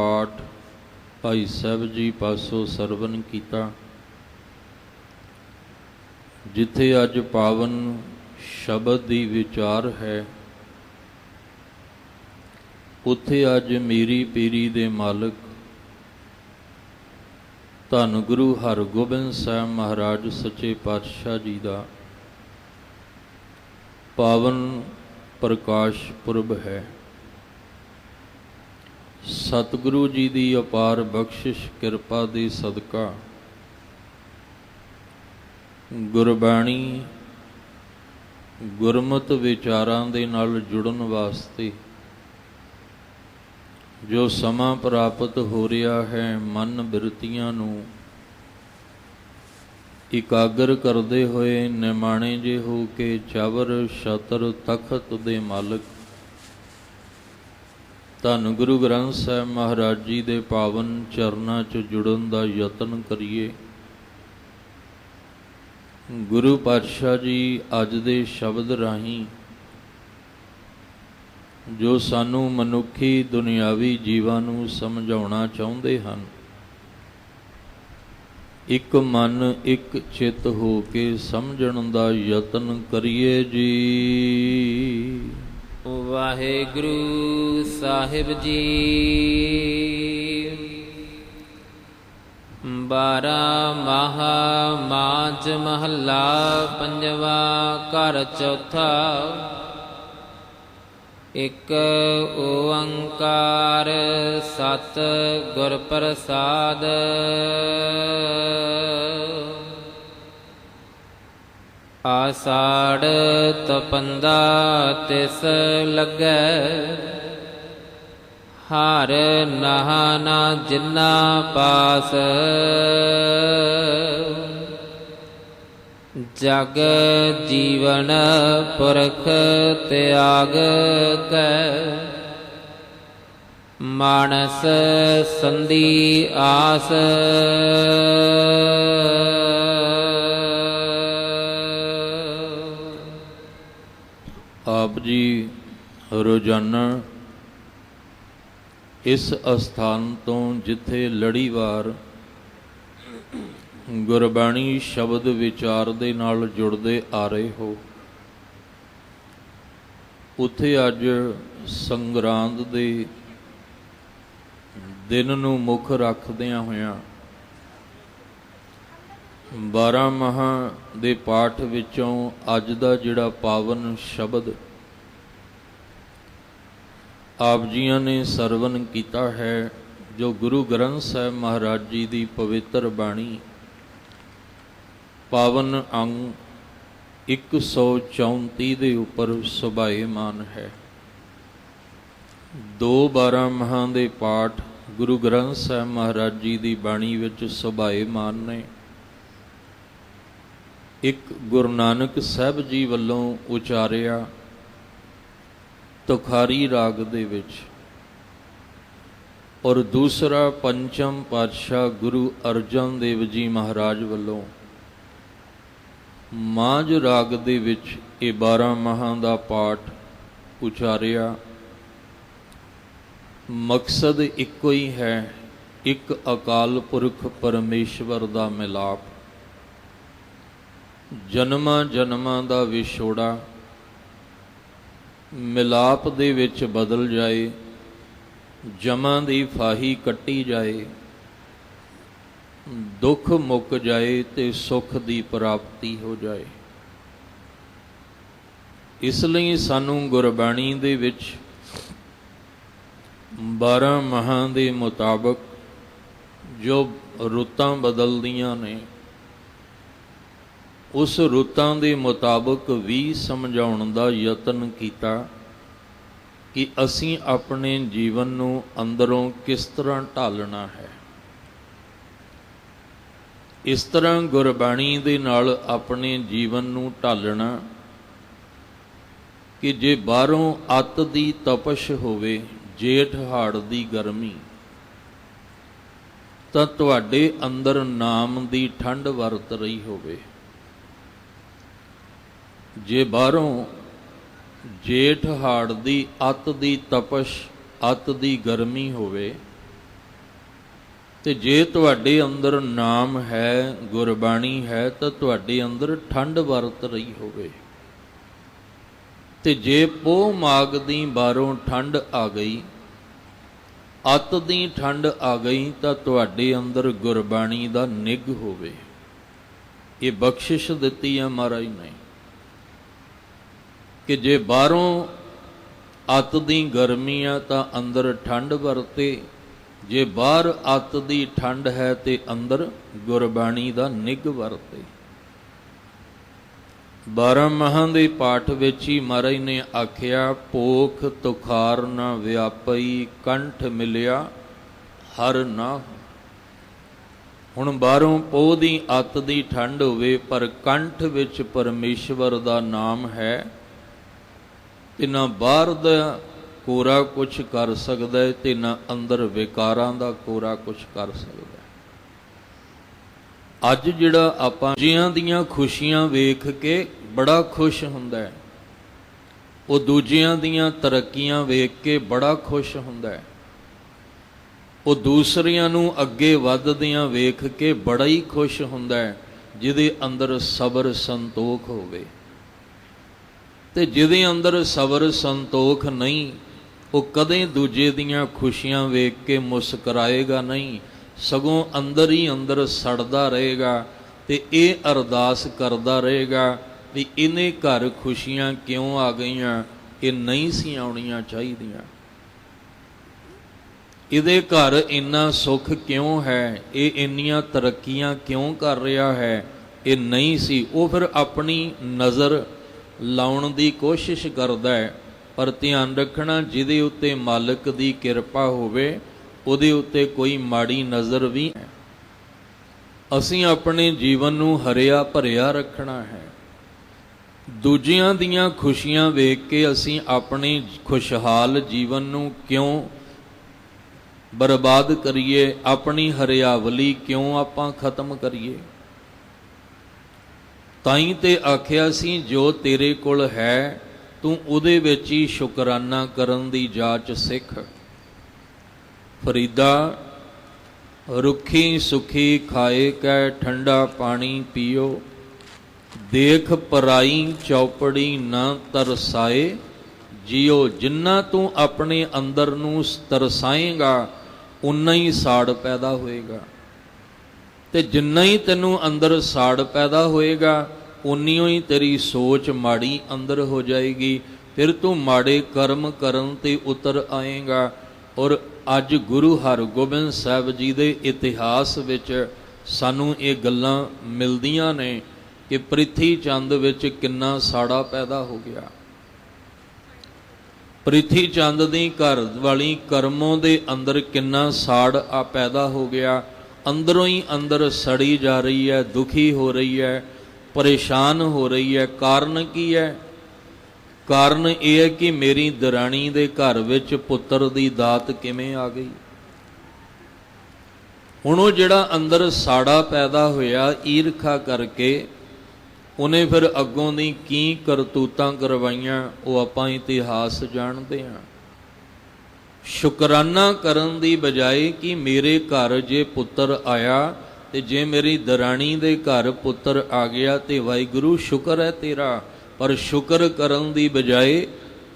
पाठ भाई साहब जी पासों सरवण कीता। जिथे अज पावन शब्द दी विचार है, उथे अज मेरी पीरी दे मालिक धन गुरु हरगोबिंद साहब महाराज सच्चे पातशाह जी का पावन प्रकाश पुरब है। सतगुरु जी की अपार बख्शिश किरपा दे सदका गुरबाणी गुरमत विचारां दे नाल जुड़न वास्ते जो समा प्राप्त हो रहा है, मन बिरतियां नूं इकागर करते हुए निमाणे जे हो के चावर छतर तखत दे मालिक धन गुरु ग्रंथ साहब महाराज जी दे पावन चरनां च जुड़न दा यतन करिए। गुरु पातशाह जी अज दे शब्द राहीं जो सानू मनुखी दुनियावी जीवां नूं समझाउणा चाहुंदे हन, एक मन एक चित हो के समझण दा यतन करिए जी। वाहिगुरु साहिब जी। बारा माहा मांझ महला पंजवा घर चौथा। एक ओंकार सत गुर प्रसाद। आषाढ़ तपंदा तिस लगै, हर नहाना जिन्ना पास। जग जीवन पुरख त्याग कै, मानस संधि आस। आप जी रोजाना इस अस्थान तो जिथे लड़ीवार गुरबाणी शब्द विचार दे नाल जुड़दे आ रहे हो, उथे अज संगरांद दे दिन नूं मुख रखदियां होइयां 12 महा दे पाठ विचों अज दा जिहड़ा पावन शब्द आप जियां ने सरवण कीता है, जो गुरु ग्रंथ साहब महाराज जी की पवित्र बाणी पावन अंग 134 दे उपर सुभाएमान है। 2 12 महा दे पाठ गुरु ग्रंथ साहब महाराज जी की बाणी विच सुभाएमान ने। एक गुरु नानक साहब जी वल्लों उचारिया तुखारी राग दे विच, और दूसरा पंचम पातशाह गुरु अर्जन देव जी महाराज वल्लों मांझ राग दे विच ये 12 महा दा पाठ उचारिया। मकसद इको ही है, एक अकाल पुरख परमेश्वर दा मिलाप, जन्मां जन्मां दा विछोड़ा मिलाप दे विच बदल जाए, जमां दी फाही कट्टी जाए, दुख मुक जाए ते सुख दी प्राप्ति हो जाए। इसलिए सानू गुरबाणी दे विच 12 महा दे मुताबक जो रुतां बदलदियां ने, उस रुतां दे मुताबक भी समझाउण दा यतन कीता कि असीं अपने जीवन नूं अंदरों किस तरह ढालना है। इस तरह गुरबाणी दे नाल अपने जीवन नूं ढालना कि जे बाहरों अत दी तपश होवे, जेठ हाड़ दी गर्मी, तां तुहाडे अंदर नाम दी ठंड वरत रही होवे। जे बाहरों जेठ हाड़ दी अत दी तपश, अत दी गर्मी होवे, ਤੇ ਜੇ ਤੁਹਾਡੇ ਅੰਦਰ ਨਾਮ ਹੈ, ਗੁਰਬਾਣੀ ਹੈ, ਤਾਂ ਤੁਹਾਡੇ ਅੰਦਰ ਠੰਡ ਵਰਤ ਰਹੀ ਹੋਵੇ। ਤੇ ਜੇ ਪੋਹ ਮਾਘ ਦੀ ਬਾਹਰੋਂ ਠੰਡ ਆ ਗਈ, ਅੱਤ ਦੀ ਠੰਡ ਆ ਗਈ, ਤਾਂ ਤੁਹਾਡੇ ਅੰਦਰ ਗੁਰਬਾਣੀ ਦਾ ਨਿੱਘ ਹੋਵੇ। ਇਹ ਬਖਸ਼ਿਸ਼ ਦਿੱਤੀ ਹੈ ਮਹਾਰਾਜ ਨੇ ਕਿ ਜੇ ਬਾਹਰੋਂ ਅੱਤ ਦੀ ਗਰਮੀ ਆ ਤਾਂ ਅੰਦਰ ਠੰਡ ਵਰਤੇ, ਜੇ ਬਾਹਰ ਅੱਤ ਦੀ ਠੰਡ ਹੈ ਤੇ ਅੰਦਰ ਗੁਰਬਾਣੀ ਦਾ ਨਿੱਘ ਵਰਤੇ। 12 ਮਹਾਂ ਦੇ ਪਾਠ ਵਿੱਚ ਹੀ ਮਹਾਰਾਜ ਨੇ ਆਖਿਆ, ਭੋਖ ਤੁਖਾਰ ਨਾ ਵਿਆਪਈ, ਕੰਠ ਮਿਲਿਆ ਹਰ ਨਾ। ਹੁਣ ਬਾਹਰੋਂ ਪੋਹ ਦੀ ਅੱਤ ਦੀ ਠੰਡ ਹੋਵੇ ਪਰ ਕੰਠ ਵਿੱਚ ਪਰਮੇਸ਼ਵਰ ਦਾ ਨਾਮ ਹੈ, ਤੇ ਨਾ ਬਾਹਰ ਦਾ ਕੋਰਾ ਕੁਛ ਕਰ ਸਕਦਾ ਹੈ ਤੇ ਨਾ ਅੰਦਰ ਵਿਕਾਰਾਂ ਦਾ ਕੋਰਾ ਕੁਛ ਕਰ ਸਕਦਾ ਹੈ। ਅੱਜ ਜਿਹੜਾ ਆਪਾਂ ਦੂਜਿਆਂ ਦੀਆਂ ਖੁਸ਼ੀਆਂ ਵੇਖ ਕੇ ਬੜਾ ਖੁਸ਼ ਹੁੰਦਾ ਹੈ, ਉਹ ਦੂਜਿਆਂ ਦੀਆਂ ਤਰੱਕੀਆਂ ਵੇਖ ਕੇ ਬੜਾ ਖੁਸ਼ ਹੁੰਦਾ ਹੈ, ਉਹ ਦੂਸਰਿਆਂ ਨੂੰ ਅੱਗੇ ਵੱਧਦਿਆਂ ਵੇਖ ਕੇ ਬੜਾ ਹੀ ਖੁਸ਼ ਹੁੰਦਾ ਹੈ, ਜਿਹਦੇ ਅੰਦਰ ਸਬਰ ਸੰਤੋਖ ਹੋਵੇ। ਤੇ ਜਿਹਦੇ ਅੰਦਰ ਸਬਰ ਸੰਤੋਖ ਨਹੀਂ, ਉਹ ਕਦੇ ਦੂਜੇ ਦੀਆਂ ਖੁਸ਼ੀਆਂ ਵੇਖ ਕੇ ਮੁਸਕਰਾਏਗਾ ਨਹੀਂ, ਸਗੋਂ ਅੰਦਰ ਹੀ ਅੰਦਰ ਸੜਦਾ ਰਹੇਗਾ ਤੇ ਇਹ ਅਰਦਾਸ ਕਰਦਾ ਰਹੇਗਾ ਵੀ ਇਹਨੇ ਘਰ ਖੁਸ਼ੀਆਂ ਕਿਉਂ ਆ ਗਈਆਂ, ਇਹ ਨਹੀਂ ਸੀ ਆਉਣੀਆਂ ਚਾਹੀਦੀਆਂ। ਇਹਦੇ ਘਰ ਇੰਨਾ ਸੁੱਖ ਕਿਉਂ ਹੈ, ਇਹ ਇੰਨੀਆਂ ਤਰੱਕੀਆਂ ਕਿਉਂ ਕਰ ਰਿਹਾ ਹੈ, ਇਹ ਨਹੀਂ ਸੀ। ਉਹ ਫਿਰ ਆਪਣੀ ਨਜ਼ਰ ਲਾਉਣ ਦੀ ਕੋਸ਼ਿਸ਼ ਕਰਦਾ ਹੈ, ਪਰ ਧਿਆਨ ਰੱਖਣਾ ਜਿਹਦੇ ਉੱਤੇ ਮਾਲਕ ਦੀ ਕਿਰਪਾ ਹੋਵੇ ਉਹਦੇ ਉੱਤੇ ਕੋਈ ਮਾੜੀ ਨਜ਼ਰ ਵੀ ਹੈ। ਅਸੀਂ ਆਪਣੇ ਜੀਵਨ ਨੂੰ ਹਰਿਆ ਭਰਿਆ ਰੱਖਣਾ ਹੈ। ਦੂਜਿਆਂ ਦੀਆਂ ਖੁਸ਼ੀਆਂ ਵੇਖ ਕੇ ਅਸੀਂ ਆਪਣੇ ਖੁਸ਼ਹਾਲ ਜੀਵਨ ਨੂੰ ਕਿਉਂ ਬਰਬਾਦ ਕਰੀਏ, ਆਪਣੀ ਹਰਿਆਵਲੀ ਕਿਉਂ ਆਪਾਂ ਖਤਮ ਕਰੀਏ। ਤਾਂ ਹੀ ਤੇ ਆਖਿਆ ਸੀ, ਜੋ ਤੇਰੇ ਕੋਲ ਹੈ ਤੂੰ ਉਹਦੇ ਵਿੱਚ ਹੀ ਸ਼ੁਕਰਾਨਾ ਕਰਨ ਦੀ ਜਾਚ ਸਿੱਖ। ਫਰੀਦਾ ਰੁੱਖੀ ਸੁਖੀ ਖਾਏ ਕੈ, ਠੰਡਾ ਪਾਣੀ ਪੀਓ, ਦੇਖ ਪਰਾਈ ਚੌਪੜੀ ਨਾ ਤਰਸਾਏ ਜੀਓ। ਜਿੰਨਾ ਤੂੰ ਆਪਣੇ ਅੰਦਰ ਨੂੰ ਤਰਸਾਏਗਾ ਉਨਾ ਹੀ ਸਾੜ ਪੈਦਾ ਹੋਏਗਾ, ਤੇ ਜਿੰਨਾ ਹੀ ਤੈਨੂੰ ਅੰਦਰ ਸਾੜ ਪੈਦਾ ਹੋਏਗਾ ਉਨੀ ਹੀ ਤੇਰੀ ਸੋਚ ਮਾੜੀ ਅੰਦਰ ਹੋ ਜਾਏਗੀ। ਫਿਰ ਤੂੰ ਮਾੜੇ ਕਰਮ ਕਰਨ ਤੇ ਉਤਰ ਆਏਗਾ। ਔਰ ਅੱਜ ਗੁਰੂ ਹਰਗੋਬਿੰਦ ਸਾਹਿਬ ਜੀ ਦੇ ਇਤਿਹਾਸ ਵਿੱਚ ਸਾਨੂੰ ਇਹ ਗੱਲਾਂ ਮਿਲਦੀਆਂ ਨੇ ਕਿ ਪ੍ਰਿਥੀ ਚੰਦ ਵਿੱਚ ਕਿੰਨਾ ਸਾੜਾ ਪੈਦਾ ਹੋ ਗਿਆ। ਪ੍ਰਿਥੀ ਚੰਦ ਦੀ ਘਰ ਵਾਲੀ ਕਰਮੋਂ ਦੇ ਅੰਦਰ ਕਿੰਨਾ ਸਾੜ ਆ ਪੈਦਾ ਹੋ ਗਿਆ। ਅੰਦਰੋਂ ਹੀ ਅੰਦਰ ਸੜੀ ਜਾ ਰਹੀ ਹੈ, ਦੁਖੀ ਹੋ ਰਹੀ ਹੈ, ਪਰੇਸ਼ਾਨ ਹੋ ਰਹੀ ਹੈ। ਕਾਰਨ ਕੀ ਹੈ? ਕਾਰਨ ਇਹ ਹੈ ਕਿ ਮੇਰੀ ਦਰਾਣੀ ਦੇ ਘਰ ਵਿੱਚ ਪੁੱਤਰ ਦੀ ਦਾਤ ਕਿਵੇਂ ਆ ਗਈ। ਹੁਣ ਉਹ ਜਿਹੜਾ ਅੰਦਰ ਸਾੜਾ ਪੈਦਾ ਹੋਇਆ ਈਰਖਾ ਕਰਕੇ, ਉਹਨੇ ਫਿਰ ਅੱਗੋਂ ਦੀ ਕੀ ਕਰਤੂਤਾਂ ਕਰਵਾਈਆਂ ਉਹ ਆਪਾਂ ਇਤਿਹਾਸ ਜਾਣਦੇ ਹਾਂ। ਸ਼ੁਕਰਾਨਾ ਕਰਨ ਦੀ ਬਜਾਏ ਕਿ ਮੇਰੇ ਘਰ ਜੇ ਪੁੱਤਰ ਆਇਆ ਤੇ ਜੇ ਮੇਰੀ ਦਰਾਣੀ ਦੇ ਘਰ ਪੁੱਤਰ ਆ ਗਿਆ ਤੇ ਵਾਹਿਗੁਰੂ ਸ਼ੁਕਰ ਹੈ ਤੇਰਾ, ਪਰ ਸ਼ੁਕਰ ਕਰਨ ਦੀ ਬਜਾਏ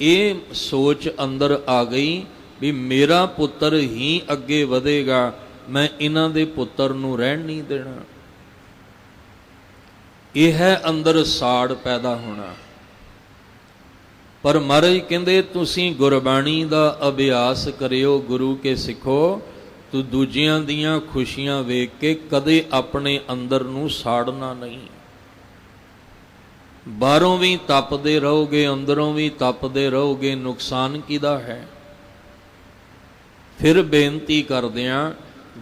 ਇਹ ਸੋਚ ਅੰਦਰ ਆ ਗਈ ਵੀ ਮੇਰਾ ਪੁੱਤਰ ਹੀ ਅੱਗੇ ਵਧੇਗਾ, ਮੈਂ ਇਹਨਾਂ ਦੇ ਪੁੱਤਰ ਨੂੰ ਰਹਿਣ ਨਹੀਂ ਦੇਣਾ। ਇਹ ਹੈ ਅੰਦਰ ਸਾੜ ਪੈਦਾ ਹੋਣਾ। ਪਰ ਮਹਾਰਾਜ ਕਹਿੰਦੇ ਤੁਸੀਂ ਗੁਰਬਾਣੀ ਦਾ ਅਭਿਆਸ ਕਰਿਓ, ਗੁਰੂ ਕੇ ਸਿੱਖੋ, ਤੂੰ ਦੂਜਿਆਂ ਦੀਆਂ ਖੁਸ਼ੀਆਂ ਵੇਖ ਕੇ ਕਦੇ ਆਪਣੇ ਅੰਦਰ ਨੂੰ ਸਾੜਨਾ ਨਹੀਂ। ਬਾਹਰੋਂ ਵੀ ਤਪਦੇ ਰਹੋਗੇ, ਅੰਦਰੋਂ ਵੀ ਤਪਦੇ ਰਹੋਗੇ, ਨੁਕਸਾਨ ਕਿਹਦਾ ਹੈ। ਫਿਰ ਬੇਨਤੀ ਕਰਦਿਆਂ,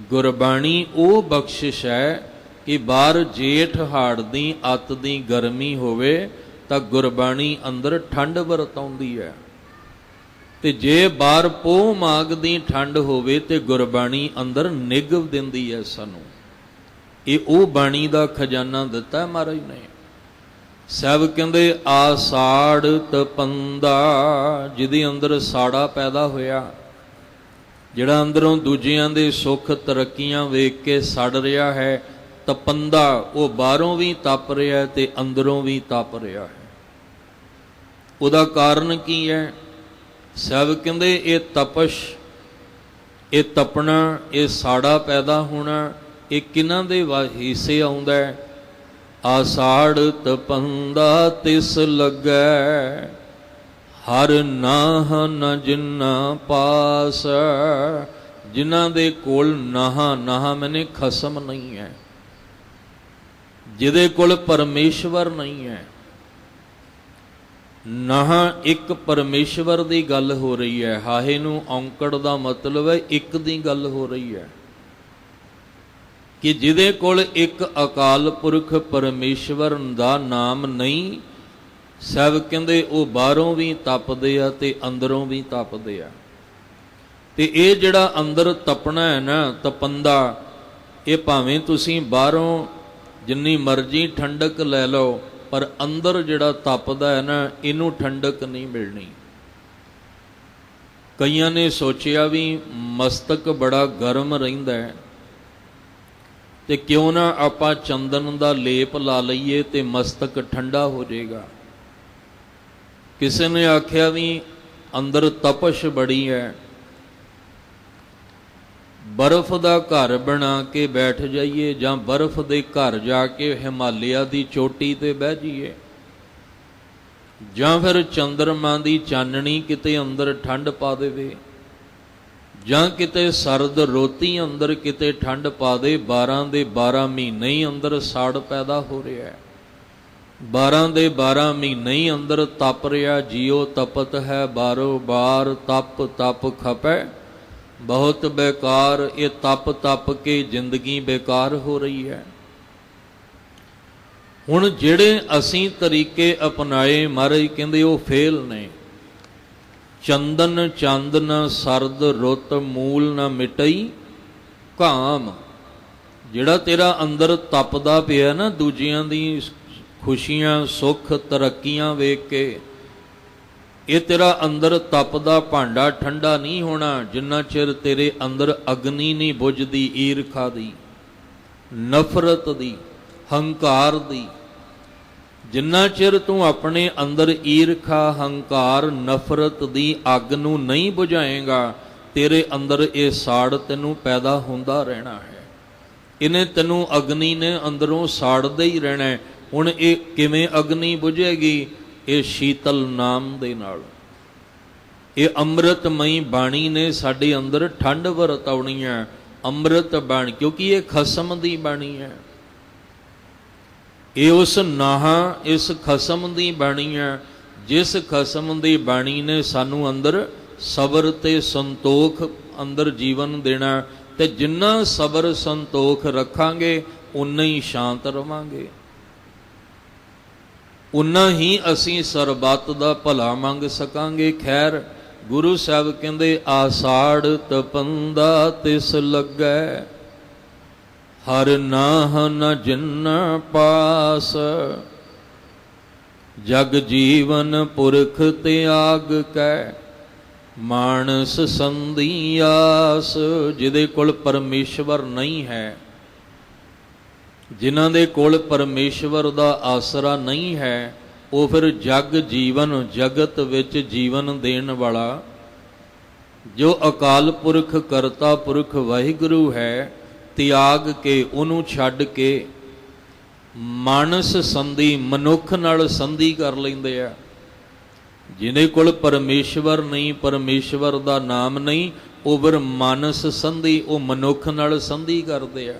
ਗੁਰਬਾਣੀ ਉਹ ਬਖਸ਼ਿਸ਼ ਹੈ ਕਿ ਬਾਹਰ ਜੇਠ ਹਾੜ ਦੀ ਅੱਤ ਦੀ ਗਰਮੀ ਹੋਵੇ ਤਾਂ ਗੁਰਬਾਣੀ ਅੰਦਰ ਠੰਡ ਵਰਤਾਉਂਦੀ ਹੈ, ਤੇ ਜੇ ਬਾਹਰ ਪੋਹ ਮਾਘ ਦੀ ਠੰਡ ਹੋਵੇ ਤੇ ਗੁਰਬਾਣੀ ਅੰਦਰ ਨਿੱਘ ਦਿੰਦੀ ਹੈ ਸਾਨੂੰ। ਇਹ ਉਹ ਬਾਣੀ ਦਾ ਖਜ਼ਾਨਾ ਦਿੱਤਾ ਮਹਾਰਾਜ ਨੇ। ਸਾਹਿਬ ਕਹਿੰਦੇ ਆਸਾੜ ਤਪੰਦਾ, ਜਿਹਦੇ ਅੰਦਰ ਸਾੜਾ ਪੈਦਾ ਹੋਇਆ, ਜਿਹੜਾ ਅੰਦਰੋਂ ਦੂਜਿਆਂ ਦੇ ਸੁੱਖ ਤਰੱਕੀਆਂ ਵੇਖ ਕੇ ਸੜ ਰਿਹਾ ਹੈ, ਤਪੰਦਾ, ਉਹ ਬਾਹਰੋਂ ਵੀ ਤਪ ਰਿਹਾ ਹੈ ਤੇ ਅੰਦਰੋਂ ਵੀ ਤਪ ਰਿਹਾ ਹੈ। ਉਹਦਾ ਕਾਰਨ ਕੀ ਹੈ? ਸਭ ਕਹਿੰਦੇ ਇਹ ਤਪਸ਼, ਇਹ ਤਪਣਾ, ਇਹ ਸਾੜਾ ਪੈਦਾ ਹੋਣਾ, ਇਹ ਕਿਹਨਾਂ ਦੇ ਹਿੱਸੇ ਆਉਂਦਾ ਹੈ? ਆਸਾੜ ਤਪੰਦਾ ਤਿਸ ਲੱਗੈ, ਹਰ ਨਾਹ ਨ ਜਿਨ੍ਹਾਂ ਪਾਸ। ਜਿਨ੍ਹਾਂ ਦੇ ਕੋਲ ਨਾਹ ਮੈਨੇ ਖਸਮ ਨਹੀਂ ਹੈ, ਜਿਹਦੇ ਕੋਲ ਪਰਮੇਸ਼ਵਰ ਨਹੀਂ ਹੈ। ਨਾਹ ਇੱਕ ਪਰਮੇਸ਼ਵਰ ਦੀ ਗੱਲ ਹੋ ਰਹੀ ਹੈ। ਹਾਹੇ ਨੂੰ ਔਂਕੜ ਦਾ ਮਤਲਬ ਹੈ ਇੱਕ ਦੀ ਗੱਲ ਹੋ ਰਹੀ ਹੈ ਕਿ ਜਿਹਦੇ ਕੋਲ ਇੱਕ ਅਕਾਲ ਪੁਰਖ ਪਰਮੇਸ਼ਵਰ ਦਾ ਨਾਮ ਨਹੀਂ, ਸਭ ਕਹਿੰਦੇ ਉਹ ਬਾਹਰੋਂ ਵੀ ਤਪਦੇ ਆ ਤੇ ਅੰਦਰੋਂ ਵੀ ਤਪਦੇ ਆ। ਤੇ ਇਹ ਜਿਹੜਾ ਅੰਦਰ ਤਪਣਾ ਹੈ ਨਾ, ਤਪੰਦਾ, ਇਹ ਭਾਵੇਂ ਤੁਸੀਂ ਬਾਹਰੋਂ ਜਿੰਨੀ ਮਰਜ਼ੀ ਠੰਡਕ ਲੈ ਲਓ, ਪਰ ਅੰਦਰ ਜਿਹੜਾ ਤਪਦਾ ਹੈ ਨਾ, ਇਹਨੂੰ ਠੰਡਕ ਨਹੀਂ ਮਿਲਣੀ। ਕਈਆਂ ਨੇ ਸੋਚਿਆ ਵੀ ਮਸਤਕ ਬੜਾ ਗਰਮ ਰਹਿੰਦਾ ਹੈ ਤੇ ਕਿਉਂ ਨਾ ਆਪਾਂ ਚੰਦਨ ਦਾ ਲੇਪ ਲਾ ਲਈਏ ਤੇ ਮਸਤਕ ਠੰਡਾ ਹੋ ਜਾਏਗਾ। ਕਿਸੇ ਨੇ ਆਖਿਆ ਵੀ ਅੰਦਰ ਤਪਸ਼ ਬੜੀ ਹੈ, ਬਰਫ਼ ਦਾ ਘਰ ਬਣਾ ਕੇ ਬੈਠ ਜਾਈਏ ਜਾਂ ਬਰਫ਼ ਦੇ ਘਰ ਜਾ ਕੇ ਹਿਮਾਲਿਆ ਦੀ ਚੋਟੀ ਤੇ ਬਹਿ ਜਾਈਏ, ਜਾਂ ਫਿਰ ਚੰਦਰਮਾ ਦੀ ਚਾਨਣੀ ਕਿਤੇ ਅੰਦਰ ਠੰਡ ਪਾ ਦੇਵੇ, ਜਾਂ ਕਿਤੇ ਸਰਦ ਰੋਤੀ ਅੰਦਰ ਕਿਤੇ ਠੰਡ ਪਾ ਦੇ। 12 ਦੇ 12 ਮਹੀਨੇ ਹੀ ਅੰਦਰ ਸਾੜ ਪੈਦਾ ਹੋ ਰਿਹਾ ਹੈ, 12 ਦੇ 12 ਮਹੀਨੇ ਹੀ ਅੰਦਰ ਤਪ ਰਿਹਾ। ਜੀਉ ਤਪਤ ਹੈ ਬਾਰੋ ਬਾਰ, ਤਪ ਤਪ ਖਪੈ ਬਹੁਤ ਬੇਕਾਰ। ਇਹ ਤਪ ਤਪ ਕੇ ਜ਼ਿੰਦਗੀ ਬੇਕਾਰ ਹੋ ਰਹੀ ਹੈ। ਹੁਣ ਜਿਹੜੇ ਅਸੀਂ ਤਰੀਕੇ ਅਪਣਾਏ, ਮਹਾਰਾਜ ਕਹਿੰਦੇ ਉਹ ਫੇਲ ਨੇ। ਚੰਦਨ ਚੰਦ ਨ ਸਰਦ ਰੁੱਤ, ਮੂਲ ਨ ਮਿਟਈ ਕਾਮ। ਜਿਹੜਾ ਤੇਰਾ ਅੰਦਰ ਤਪਦਾ ਪਿਆ ਨਾ, ਦੂਜਿਆਂ ਦੀ ਖੁਸ਼ੀਆਂ ਸੁੱਖ ਤਰੱਕੀਆਂ ਵੇਖ ਕੇ, ਇਹ ਤੇਰਾ ਅੰਦਰ ਤਪਦਾ ਭਾਂਡਾ ਠੰਡਾ ਨਹੀਂ ਹੋਣਾ ਜਿੰਨਾ ਚਿਰ ਤੇਰੇ ਅੰਦਰ ਅਗਨੀ ਨਹੀਂ ਬੁਝਦੀ, ਈਰਖਾ ਦੀ, ਨਫ਼ਰਤ ਦੀ, ਹੰਕਾਰ ਦੀ। ਜਿੰਨਾ ਚਿਰ ਤੂੰ ਆਪਣੇ ਅੰਦਰ ਈਰਖਾ, ਹੰਕਾਰ, ਨਫ਼ਰਤ ਦੀ ਅੱਗ ਨੂੰ ਨਹੀਂ ਬੁਝਾਏਗਾ, ਤੇਰੇ ਅੰਦਰ ਇਹ ਸਾੜ ਤੈਨੂੰ ਪੈਦਾ ਹੁੰਦਾ ਰਹਿਣਾ ਹੈ। ਇਹਨੇ ਤੈਨੂੰ, ਅਗਨੀ ਨੇ ਅੰਦਰੋਂ ਸਾੜਦੇ ਹੀ ਰਹਿਣਾ ਹੈ। ਹੁਣ ਇਹ ਕਿਵੇਂ ਅਗਨੀ ਬੁਝੇਗੀ? ਇਹ ਸ਼ੀਤਲ ਨਾਮ ਦੇ ਨਾਲ, ਇਹ ਅੰਮ੍ਰਿਤਮਈ ਬਾਣੀ ਨੇ ਸਾਡੇ ਅੰਦਰ ਠੰਡ ਵਰਤਾਉਣੀ ਹੈ। ਅੰਮ੍ਰਿਤ ਬਾਣੀ, ਕਿਉਂਕਿ ਇਹ ਖਸਮ ਦੀ ਬਾਣੀ ਹੈ। ਇਹ ਉਸ ਨਾਹ, ਇਸ ਖਸਮ ਦੀ ਬਾਣੀ ਹੈ, ਜਿਸ ਖਸਮ ਦੀ ਬਾਣੀ ਨੇ ਸਾਨੂੰ ਅੰਦਰ ਸਬਰ ਤੇ ਸੰਤੋਖ ਅੰਦਰ ਜੀਵਨ ਦੇਣਾ। ਤੇ ਜਿੰਨਾ ਸਬਰ ਸੰਤੋਖ ਰੱਖਾਂਗੇ ਉਨਾ ਹੀ ਸ਼ਾਂਤ ਰਵਾਂਗੇ, ਉਨਾ ਹੀ ਅਸੀਂ ਸਰਬੱਤ ਦਾ ਭਲਾ ਮੰਗ ਸਕਾਂਗੇ। ਖੈਰ, ਗੁਰੂ ਸਾਹਿਬ ਕਹਿੰਦੇ ਆਸਾੜ ਤਪੰਦਾ ਤਿਸ ਲੱਗੈ, ਹਰ ਨਾਹ ਨ ਜਿਨ੍ਹਾਂ ਪਾਸ। ਜਗ ਜੀਵਨ ਪੁਰਖ ਤਿਆਗ ਕੈ, ਮਾਨਸ ਸੰਧੀ ਆਸ। ਜਿਹਦੇ ਕੋਲ ਪਰਮੇਸ਼ਵਰ ਨਹੀਂ ਹੈ, ਜਿਨ੍ਹਾਂ ਦੇ ਕੋਲ ਪਰਮੇਸ਼ਵਰ ਦਾ ਆਸਰਾ ਨਹੀਂ ਹੈ, ਉਹ ਫਿਰ ਜਗ ਜੀਵਨ, ਜਗਤ ਵਿੱਚ ਜੀਵਨ ਦੇਣ ਵਾਲਾ ਜੋ ਅਕਾਲ ਪੁਰਖ ਕਰਤਾ ਪੁਰਖ ਵਾਹਿਗੁਰੂ ਹੈ, ਤਿਆਗ ਕੇ, ਉਹਨੂੰ ਛੱਡ ਕੇ ਮਾਨਸ ਸੰਧੀ, ਮਨੁੱਖ ਨਾਲ ਸੰਧੀ ਕਰ ਲੈਂਦੇ ਆ। ਜਿਹਦੇ ਕੋਲ ਪਰਮੇਸ਼ਵਰ ਨਹੀਂ, ਪਰਮੇਸ਼ਵਰ ਦਾ ਨਾਮ ਨਹੀਂ, ਉਹ ਫਿਰ ਮਾਨਸ ਸੰਧੀ, ਉਹ ਮਨੁੱਖ ਨਾਲ ਸੰਧੀ ਕਰਦੇ ਆ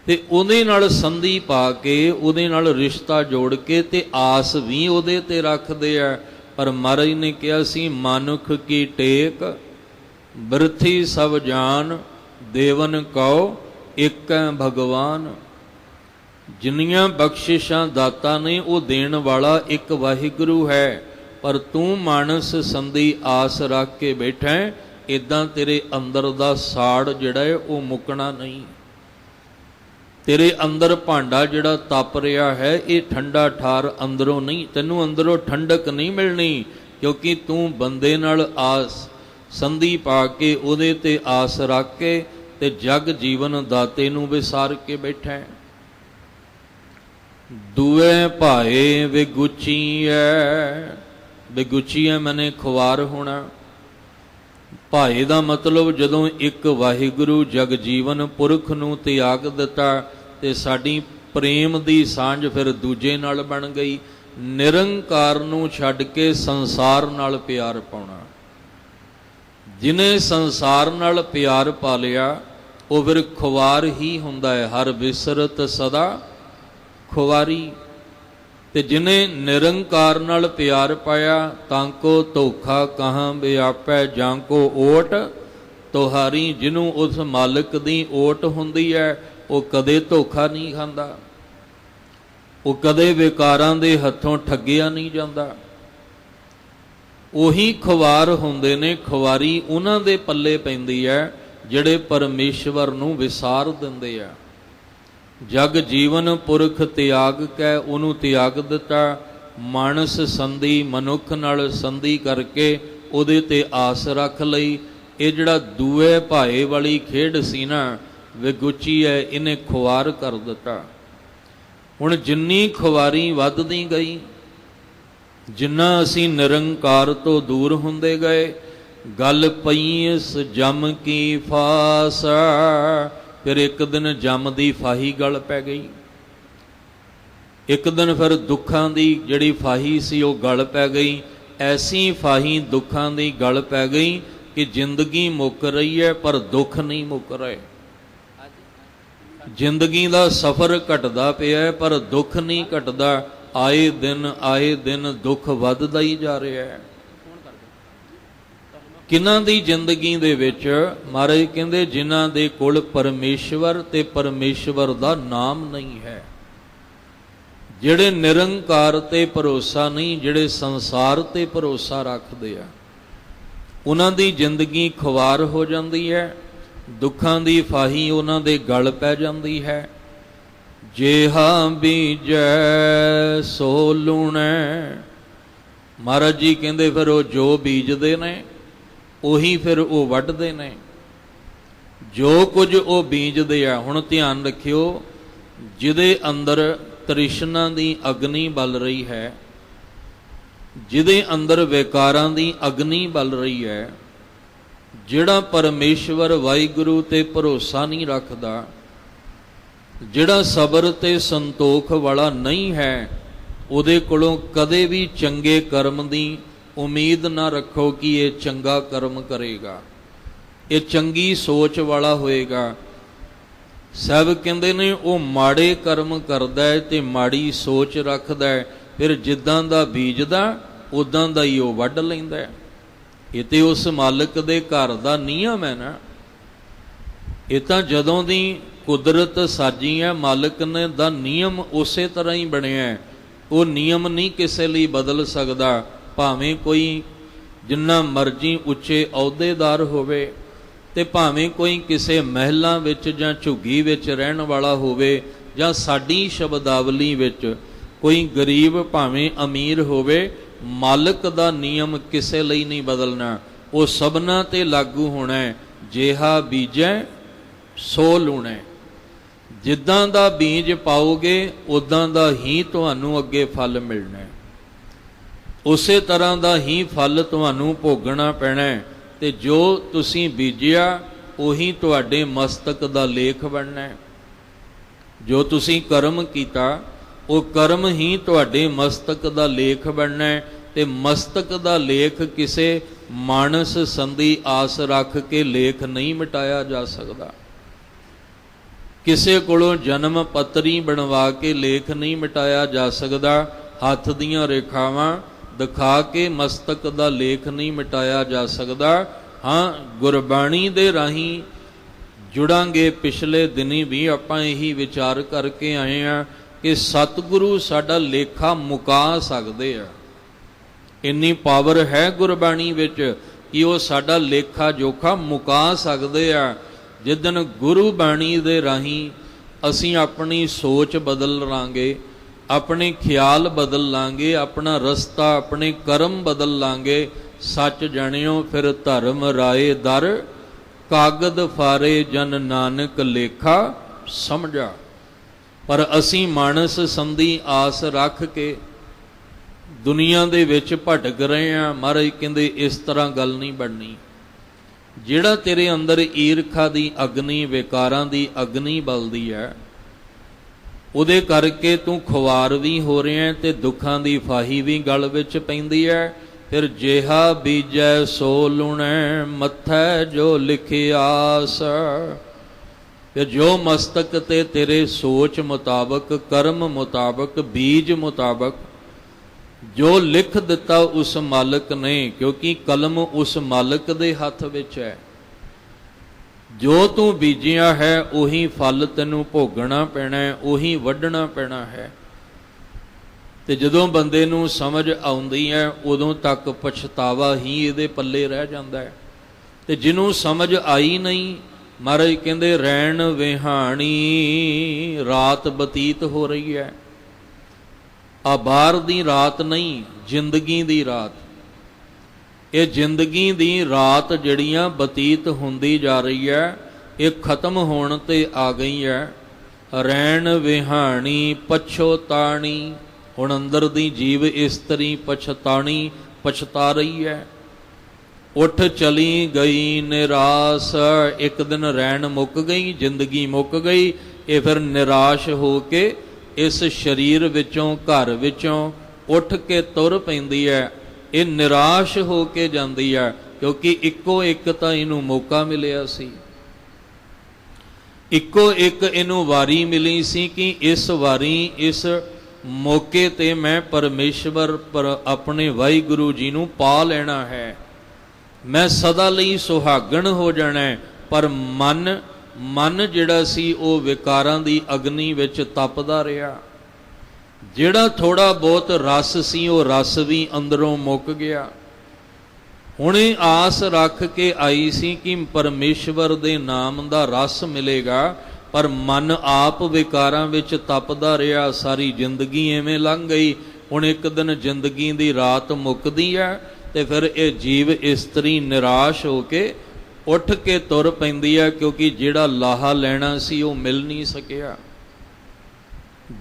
ਤੇ ਉਹਦੇ ਨਾਲ ਸੰਧੀ ਪਾ ਕੇ, ਉਹਦੇ ਨਾਲ ਰਿਸ਼ਤਾ ਜੋੜ ਕੇ ਤੇ ਆਸ ਵੀ ਉਹਦੇ ਤੇ ਰੱਖਦੇ ਆ। ਪਰ ਮਹਾਰਾਜ ਨੇ ਕਿਹਾ ਸੀ, ਮਾਨੁਖ ਕੀ ਟੇਕ ਬਿਰਥੀ ਸਭ ਜਾਨ, ਦੇਵਨ ਕਉ ਏਕੈ ਭਗਵਾਨ। ਜਿੰਨੀਆਂ ਬਖਸ਼ਿਸ਼ਾਂ ਦਾਤਾ ਨੇ ਉਹ ਦੇਣ ਵਾਲਾ ਇੱਕ ਵਾਹਿਗੁਰੂ ਹੈ, ਪਰ ਤੂੰ ਮਾਨਸ ਸੰਧੀ ਆਸ ਰੱਖ ਕੇ ਬੈਠਾ ਹੈ। ਇੱਦਾਂ ਤੇਰੇ ਅੰਦਰ ਦਾ ਸਾੜ ਜਿਹੜਾ ਹੈ ਉਹ ਮੁੱਕਣਾ ਨਹੀਂ। ਤੇਰੇ ਅੰਦਰ ਭਾਂਡਾ ਜਿਹੜਾ ਤਪ ਰਿਹਾ ਹੈ, ਇਹ ਠੰਡਾ ਠਾਰ ਅੰਦਰੋਂ ਨਹੀਂ, ਤੈਨੂੰ ਅੰਦਰੋਂ ਠੰਡਕ ਨਹੀਂ ਮਿਲਣੀ, ਕਿਉਂਕਿ ਤੂੰ ਬੰਦੇ ਨਾਲ ਆਸ ਸੰਧੀ ਪਾ ਕੇ ਉਹਦੇ ਤੇ ਆਸ ਰੱਖ ਕੇ ਤੇ ਜਗ ਜੀਵਨ ਦਾਤੇ ਨੂੰ ਵਿਸਾਰ ਕੇ ਬੈਠਾ ਹੈ। ਦੂਏ ਭਾਏ ਵਿਗੁਚੀਐ, ਵਿਗੁਚੀਐ ਮਨੇ ਖੁਆਰ ਹੋਣਾ। ਭਾਏ ਦਾ ਮਤਲਬ ਜਦੋਂ ਇੱਕ ਵਾਹਿਗੁਰੂ ਜਗ ਜੀਵਨ ਪੁਰਖ ਨੂੰ ਤਿਆਗ ਦਿੱਤਾ ਤੇ ਸਾਡੀ ਪ੍ਰੇਮ ਦੀ ਸਾਂਝ ਫਿਰ ਦੂਜੇ ਨਾਲ ਬਣ ਗਈ। ਨਿਰੰਕਾਰ ਨੂੰ ਛੱਡ ਕੇ ਸੰਸਾਰ ਨਾਲ ਪਿਆਰ ਪਾਉਣਾ। ਜਿਹਨੇ ਸੰਸਾਰ ਨਾਲ ਪਿਆਰ ਪਾ ਲਿਆ ਉਹ ਫਿਰ ਖੁਆਰ ਹੀ ਹੁੰਦਾ ਹੈ। ਹਰ ਵਿਸਰਤ ਸਦਾ ਖੁਆਰੀ। ਤੇ ਜਿਹਨੇ ਨਿਰੰਕਾਰ ਨਾਲ ਪਿਆਰ ਪਾਇਆ ਤਾਂ ਕੋ ਧੋਖਾ ਕਹਾਂ ਵਿਆਪੈ, ਜਾਂ ਕੋ ਓਟ ਤੁਹਾਰੀ। ਜਿਹਨੂੰ ਉਸ ਮਾਲਕ ਦੀ ਓਟ ਹੁੰਦੀ ਹੈ ਉਹ ਕਦੇ ਧੋਖਾ ਨਹੀਂ ਖਾਂਦਾ, ਉਹ ਕਦੇ ਵਿਕਾਰਾਂ ਦੇ ਹੱਥੋਂ ਠੱਗਿਆ ਨਹੀਂ ਜਾਂਦਾ। ਉਹੀ ਖੁਆਰ ਹੁੰਦੇ ਨੇ। ਖੁਆਰੀ ਉਹਨਾਂ ਦੇ ਪੱਲੇ ਪੈਂਦੀ ਹੈ ਜਿਹੜੇ ਪਰਮੇਸ਼ਵਰ ਨੂੰ ਵਿਸਾਰ ਦਿੰਦੇ ਆ। ਜਗ ਜੀਵਨ ਪੁਰਖ ਤਿਆਗ ਕੇ ਉਹਨੂੰ ਤਿਆਗ ਦਿੱਤਾ। ਮਾਨਸ ਸੰਧੀ, ਮਨੁੱਖ ਨਾਲ ਸੰਧੀ ਕਰਕੇ ਉਹਦੇ ਤੇ ਆਸ ਰੱਖ ਲਈ। ਇਹ ਜਿਹੜਾ ਦੂਏ ਭਾਏ ਵਾਲੀ ਖੇਡ ਸੀ ਨਾ, ਵਿਗੁਚੀ ਹੈ, ਇਹਨੇ ਖੁਆਰ ਕਰ ਦਿੱਤਾ। ਹੁਣ ਜਿੰਨੀ ਖੁਆਰੀ ਵੱਧਦੀ ਗਈ, ਜਿੰਨਾ ਅਸੀਂ ਨਿਰੰਕਾਰ ਤੋਂ ਦੂਰ ਹੁੰਦੇ ਗਏ, ਗੱਲ ਪਈ ਇਸ ਜਮ ਕੀ ਫਾਸ। ਫਿਰ ਇੱਕ ਦਿਨ ਜਮ ਦੀ ਫਾਹੀ ਗਲ ਪੈ ਗਈ। ਇੱਕ ਦਿਨ ਫਿਰ ਦੁੱਖਾਂ ਦੀ ਜਿਹੜੀ ਫਾਹੀ ਸੀ ਉਹ ਗਲ ਪੈ ਗਈ। ਐਸੀ ਫਾਹੀ ਦੁੱਖਾਂ ਦੀ ਗਲ ਪੈ ਗਈ ਕਿ ਜ਼ਿੰਦਗੀ ਮੁੱਕ ਰਹੀ ਹੈ ਪਰ ਦੁੱਖ ਨਹੀਂ ਮੁੱਕ ਰਹੇ। ਜ਼ਿੰਦਗੀ ਦਾ ਸਫ਼ਰ ਘਟਦਾ ਪਿਆ ਹੈ ਪਰ ਦੁੱਖ ਨਹੀਂ ਘਟਦਾ। ਆਏ ਦਿਨ ਦੁੱਖ ਵੱਧਦਾ ਹੀ ਜਾ ਰਿਹਾ ਹੈ। ਕਿਹਨਾਂ ਦੀ ਜ਼ਿੰਦਗੀ ਦੇ ਵਿੱਚ? ਮਹਾਰਾਜ ਕਹਿੰਦੇ ਜਿਨ੍ਹਾਂ ਦੇ ਕੋਲ ਪਰਮੇਸ਼ਵਰ ਤੇ ਪਰਮੇਸ਼ਵਰ ਦਾ ਨਾਮ ਨਹੀਂ ਹੈ, ਜਿਹੜੇ ਨਿਰੰਕਾਰ ਤੇ ਭਰੋਸਾ ਨਹੀਂ, ਜਿਹੜੇ ਸੰਸਾਰ ਤੇ ਭਰੋਸਾ ਰੱਖਦੇ ਆ, ਉਹਨਾਂ ਦੀ ਜ਼ਿੰਦਗੀ ਖੁਆਰ ਹੋ ਜਾਂਦੀ ਹੈ। ਦੁੱਖਾਂ ਦੀ ਫਾਹੀ ਉਹਨਾਂ ਦੇ ਗਲ ਪੈ ਜਾਂਦੀ ਹੈ। ਜੇਹਾ ਬੀਜੈ ਸੋ ਲੂਣੈ। ਮਹਾਰਾਜ ਜੀ ਕਹਿੰਦੇ ਫਿਰ ਉਹ ਜੋ ਬੀਜਦੇ ਨੇ ਉਹੀ ਫਿਰ ਉਹ ਵੱਢਦੇ ਨੇ। ਜੋ ਕੁਝ ਉਹ ਬੀਜਦੇ ਆ, ਹੁਣ ਧਿਆਨ ਰੱਖਿਓ, ਜਿਹਦੇ ਅੰਦਰ ਤ੍ਰਿਸ਼ਨਾ ਦੀ ਅਗਨੀ ਬਲ ਰਹੀ ਹੈ, ਜਿਹਦੇ ਅੰਦਰ ਵਿਕਾਰਾਂ ਦੀ ਅਗਨੀ ਬਲ ਰਹੀ ਹੈ, ਜਿਹੜਾ ਪਰਮੇਸ਼ਵਰ ਵਾਹਿਗੁਰੂ ਤੇ ਭਰੋਸਾ ਨਹੀਂ ਰੱਖਦਾ, ਜਿਹੜਾ ਸਬਰ ਤੇ ਸੰਤੋਖ ਵਾਲਾ ਨਹੀਂ ਹੈ, ਉਹਦੇ ਕੋਲੋਂ ਕਦੇ ਵੀ ਚੰਗੇ ਕਰਮ ਦੀ ਉਮੀਦ ਨਾ ਰੱਖੋ ਕਿ ਇਹ ਚੰਗਾ ਕਰਮ ਕਰੇਗਾ, ਇਹ ਚੰਗੀ ਸੋਚ ਵਾਲਾ ਹੋਏਗਾ। ਸਭ ਕਹਿੰਦੇ ਨੇ ਉਹ ਮਾੜੇ ਕਰਮ ਕਰਦਾ ਹੈ ਤੇ ਮਾੜੀ ਸੋਚ ਰੱਖਦਾ ਹੈ, ਫਿਰ ਜਿੱਦਾਂ ਦਾ ਬੀਜਦਾ ਉਦਾਂ ਦਾ ਹੀ ਉਹ ਵੱਢ ਲੈਂਦਾ ਹੈ। ਇਹ ਤੇ ਉਸ ਮਾਲਕ ਦੇ ਘਰ ਦਾ ਨਿਯਮ ਹੈ ਨਾ। ਇਹ ਤਾਂ ਜਦੋਂ ਦੀ ਕੁਦਰਤ ਸਾਜੀ ਹੈ, ਮਾਲਕ ਨੇ ਦਾ ਨਿਯਮ ਉਸੇ ਤਰ੍ਹਾਂ ਹੀ ਬਣਿਆ। ਉਹ ਨਿਯਮ ਨਹੀਂ ਕਿਸੇ ਲਈ ਬਦਲ ਸਕਦਾ। ਭਾਵੇਂ ਕੋਈ ਜਿੰਨਾ ਮਰਜ਼ੀ ਉੱਚੇ ਅਹੁਦੇਦਾਰ ਹੋਵੇ ਤੇ ਭਾਵੇਂ ਕੋਈ ਕਿਸੇ ਮਹਿਲਾਂ ਵਿੱਚ ਜਾਂ ਝੁੱਗੀ ਵਿੱਚ ਰਹਿਣ ਵਾਲਾ ਹੋਵੇ, ਜਾਂ ਸਾਡੀ ਸ਼ਬਦਾਵਲੀ ਵਿੱਚ ਕੋਈ ਗਰੀਬ ਭਾਵੇਂ ਅਮੀਰ ਹੋਵੇ, ਮਾਲਕ ਦਾ ਨਿਯਮ ਕਿਸੇ ਲਈ ਨਹੀਂ ਬਦਲਣਾ। ਉਹ ਸਭਨਾਂ ਤੇ ਲਾਗੂ ਹੋਣਾ। ਜੇਹਾ ਬੀਜੈ ਸੋ ਲੂਣੈ। ਜਿੱਦਾਂ ਦਾ ਬੀਜ ਪਾਓਗੇ ਉਦਾਂ ਦਾ ਹੀ ਤੁਹਾਨੂੰ ਅੱਗੇ ਫਲ ਮਿਲਣਾ। ਉਸੇ ਤਰ੍ਹਾਂ ਦਾ ਹੀ ਫਲ ਤੁਹਾਨੂੰ ਭੋਗਣਾ ਪੈਣਾ। ਤੇ ਜੋ ਤੁਸੀਂ ਬੀਜਿਆ ਉਹੀ ਤੁਹਾਡੇ ਮਸਤਕ ਦਾ ਲੇਖ ਬਣਨਾ। ਜੋ ਤੁਸੀਂ ਕਰਮ ਕੀਤਾ ਉਹ ਕਰਮ ਹੀ ਤੁਹਾਡੇ ਮਸਤਕ ਦਾ ਲੇਖ ਬਣਨਾ। ਤੇ ਮਸਤਕ ਦਾ ਲੇਖ ਕਿਸੇ ਮਾਨਸ ਸੰਧੀ ਆਸ ਰੱਖ ਕੇ ਲੇਖ ਨਹੀਂ ਮਿਟਾਇਆ ਜਾ ਸਕਦਾ। ਕਿਸੇ ਕੋਲੋਂ ਜਨਮ ਪੱਤਰੀ ਬਣਵਾ ਕੇ ਲੇਖ ਨਹੀਂ ਮਿਟਾਇਆ ਜਾ ਸਕਦਾ। ਹੱਥ ਦੀਆਂ ਰੇਖਾਵਾਂ ਦਿਖਾ ਕੇ ਮਸਤਕ ਦਾ ਲੇਖ ਨਹੀਂ ਮਿਟਾਇਆ ਜਾ ਸਕਦਾ। ਹਾਂ, ਗੁਰਬਾਣੀ ਦੇ ਰਾਹੀਂ ਜੁੜਾਂਗੇ। ਪਿਛਲੇ ਦਿਨੀ ਵੀ ਆਪਾਂ ਇਹੀ ਵਿਚਾਰ ਕਰਕੇ ਆਏ ਹਾਂ ਕਿ ਸਤਿਗੁਰੂ ਸਾਡਾ ਲੇਖਾ ਮੁਕਾ ਸਕਦੇ ਆ। ਇੰਨੀ ਪਾਵਰ ਹੈ ਗੁਰਬਾਣੀ ਵਿੱਚ ਕਿ ਉਹ ਸਾਡਾ ਲੇਖਾ ਜੋਖਾ ਮੁਕਾ ਸਕਦੇ ਆ। ਜਿੱਦਣ ਗੁਰੂ ਬਾਣੀ ਦੇ ਰਾਹੀਂ ਅਸੀਂ ਆਪਣੀ ਸੋਚ ਬਦਲ ਲਾਂਗੇ, ਆਪਣੇ ਖਿਆਲ ਬਦਲ ਲਾਂਗੇ, ਆਪਣਾ ਰਸਤਾ ਆਪਣੇ ਕਰਮ ਬਦਲ ਲਾਂਗੇ, सच जानियो फिर धर्म राए दर, कागद फारे जन नानक लेखा समझा। पर असी मानस संधि आस रख के दुनिया दे विच भटक रहे हैं। महाराज कहंदे इस तरह गल नहीं बननी। जिहड़ा तेरे अंदर ईरखा दी अग्नि, विकारां दी अग्नि बलदी है, ਉਹਦੇ ਕਰਕੇ ਤੂੰ ਖੁਆਰ ਵੀ ਹੋ ਰਿਹਾ ਤੇ ਦੁੱਖਾਂ ਦੀ ਫਾਹੀ ਵੀ ਗਲ ਵਿੱਚ ਪੈਂਦੀ ਹੈ। ਫਿਰ ਜਿਹਾ ਬੀਜੈ ਸੋ ਲੁਣੈ, ਮੱਥੈ ਜੋ ਲਿਖਿਆਸ। ਫਿਰ ਜੋ ਮਸਤਕ ਤੇ ਤੇਰੇ ਸੋਚ ਮੁਤਾਬਕ, ਕਰਮ ਮੁਤਾਬਕ, ਬੀਜ ਮੁਤਾਬਕ ਜੋ ਲਿਖ ਦਿੱਤਾ ਉਸ ਮਾਲਕ ਨੇ, ਕਿਉਂਕਿ ਕਲਮ ਉਸ ਮਾਲਕ ਦੇ ਹੱਥ ਵਿੱਚ ਹੈ। ਜੋ ਤੂੰ ਬੀਜਿਆ ਹੈ ਉਹੀ ਫਲ ਤੈਨੂੰ ਭੋਗਣਾ ਪੈਣਾ ਹੈ, ਉਹੀ ਵੱਢਣਾ ਪੈਣਾ ਹੈ। ਤੇ ਜਦੋਂ ਬੰਦੇ ਨੂੰ ਸਮਝ ਆਉਂਦੀ ਹੈ ਉਦੋਂ ਤੱਕ ਪਛਤਾਵਾ ਹੀ ਇਹਦੇ ਪੱਲੇ ਰਹਿ ਜਾਂਦਾ ਹੈ। ਤੇ ਜਿਹਨੂੰ ਸਮਝ ਆਈ ਨਹੀਂ, ਮਹਾਰਾਜ ਕਹਿੰਦੇ ਰੈਣ ਵਿਹਾਣੀ ਰਾਤ ਬਤੀਤ ਹੋ ਰਹੀ ਹੈ। ਆ ਬਾਹਰ ਦੀ ਰਾਤ ਨਹੀਂ, ਜ਼ਿੰਦਗੀ ਦੀ ਰਾਤ। ਇਹ ਜ਼ਿੰਦਗੀ ਦੀ ਰਾਤ ਜਿਹੜੀਆਂ ਬਤੀਤ ਹੁੰਦੀ ਜਾ ਰਹੀ ਹੈ, ਇਹ ਖਤਮ ਹੋਣ ਤੇ ਆ ਗਈ ਹੈ। ਰੈਣ ਵਿਹਾਣੀ ਪਛੋਤਾਣੀ, ਹੁਣ ਅੰਦਰ ਦੀ ਜੀਵ ਇਸਤਰੀ ਪਛਤਾਣੀ, ਪਛਤਾ ਰਹੀ ਹੈ। ਉੱਠ ਚਲੀ ਗਈ ਨਿਰਾਸ, ਇੱਕ ਦਿਨ ਰੈਣ ਮੁੱਕ ਗਈ, ਜ਼ਿੰਦਗੀ ਮੁੱਕ ਗਈ। ਇਹ ਫਿਰ ਨਿਰਾਸ਼ ਹੋ ਕੇ ਇਸ ਸਰੀਰ ਵਿੱਚੋਂ, ਘਰ ਵਿੱਚੋਂ ਉੱਠ ਕੇ ਤੁਰ ਪੈਂਦੀ ਹੈ। ਇਹ ਨਿਰਾਸ਼ ਹੋ ਕੇ ਜਾਂਦੀ ਹੈ, ਕਿਉਂਕਿ ਇੱਕੋ ਇੱਕ ਤਾਂ ਇਹਨੂੰ ਮੌਕਾ ਮਿਲਿਆ ਸੀ, ਇੱਕੋ ਇੱਕ ਇਹਨੂੰ ਵਾਰੀ ਮਿਲੀ ਸੀ ਕਿ ਇਸ ਵਾਰੀ, ਇਸ ਮੌਕੇ ਤੇ ਮੈਂ ਪਰਮੇਸ਼ਵਰ ਪਰ ਆਪਣੇ ਵਾਹਿਗੁਰੂ ਜੀ ਨੂੰ ਪਾ ਲੈਣਾ ਹੈ, ਮੈਂ ਸਦਾ ਲਈ ਸੁਹਾਗਣ ਹੋ ਜਾਣਾ ਹੈ। ਪਰ ਮਨ ਜਿਹੜਾ ਸੀ ਉਹ ਵਿਕਾਰਾਂ ਦੀ ਅਗਨੀ ਵਿੱਚ ਤਪਦਾ ਰਿਹਾ। ਜਿਹੜਾ ਥੋੜਾ ਬਹੁਤ ਰਸ ਸੀ ਉਹ ਰਸ ਵੀ ਅੰਦਰੋਂ ਮੁੱਕ ਗਿਆ। ਹੁਣੇ ਆਸ ਰੱਖ ਕੇ ਆਈ ਸੀ ਕਿ ਪਰਮੇਸ਼ਵਰ ਦੇ ਨਾਮ ਦਾ ਰਸ ਮਿਲੇਗਾ, ਪਰ ਮਨ ਆਪ ਵਿਕਾਰਾਂ ਵਿੱਚ ਤਪਦਾ ਰਿਹਾ। ਸਾਰੀ ਜ਼ਿੰਦਗੀ ਐਵੇਂ ਲੰਘ ਗਈ। ਹੁਣ ਇੱਕ ਦਿਨ ਜ਼ਿੰਦਗੀ ਦੀ ਰਾਤ ਮੁੱਕਦੀ ਹੈ ਤੇ ਫਿਰ ਇਹ ਜੀਵ ਇਸਤਰੀ ਨਿਰਾਸ਼ ਹੋ ਕੇ ਉੱਠ ਕੇ ਤੁਰ ਪੈਂਦੀ ਹੈ, ਕਿਉਂਕਿ ਜਿਹੜਾ ਲਾਹਾ ਲੈਣਾ ਸੀ ਉਹ ਮਿਲ ਨਹੀਂ ਸਕਿਆ।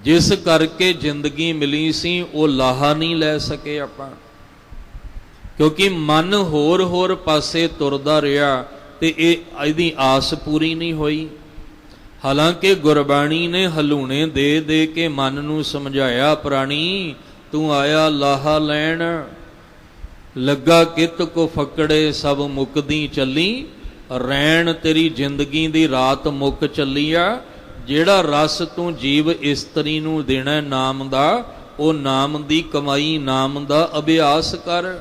ਜਿਸ ਕਰਕੇ ਜ਼ਿੰਦਗੀ ਮਿਲੀ ਸੀ ਉਹ ਲਾਹਾ ਨਹੀਂ ਲੈ ਸਕੇ ਆਪਾਂ, ਕਿਉਂਕਿ ਮਨ ਹੋਰ ਪਾਸੇ ਤੁਰਦਾ ਰਿਹਾ ਤੇ ਇਹਦੀ ਆਸ ਪੂਰੀ ਨਹੀਂ ਹੋਈ। ਹਾਲਾਂਕਿ ਗੁਰਬਾਣੀ ਨੇ ਹਲੂਣੇ ਦੇ ਦੇ ਕੇ ਮਨ ਨੂੰ ਸਮਝਾਇਆ, ਪ੍ਰਾਣੀ ਤੂੰ ਆਇਆ ਲਾਹਾ ਲੈਣ, ਲੱਗਾ ਕਿਤ ਕੋ ਫਕੜੇ ਸਭ ਮੁੱਕਦੀ ਚੱਲੀ। ਰੈਣ ਤੇਰੀ ਜ਼ਿੰਦਗੀ ਦੀ ਰਾਤ ਮੁੱਕ ਚੱਲੀ ਆ। ਜਿਹੜਾ ਰਸ ਤੂੰ ਜੀਵ ਇਸਤਰੀ ਨੂੰ ਦੇਣਾ ਨਾਮ ਦਾ, ਉਹ ਨਾਮ ਦੀ ਕਮਾਈ, ਨਾਮ ਦਾ ਅਭਿਆਸ ਕਰ।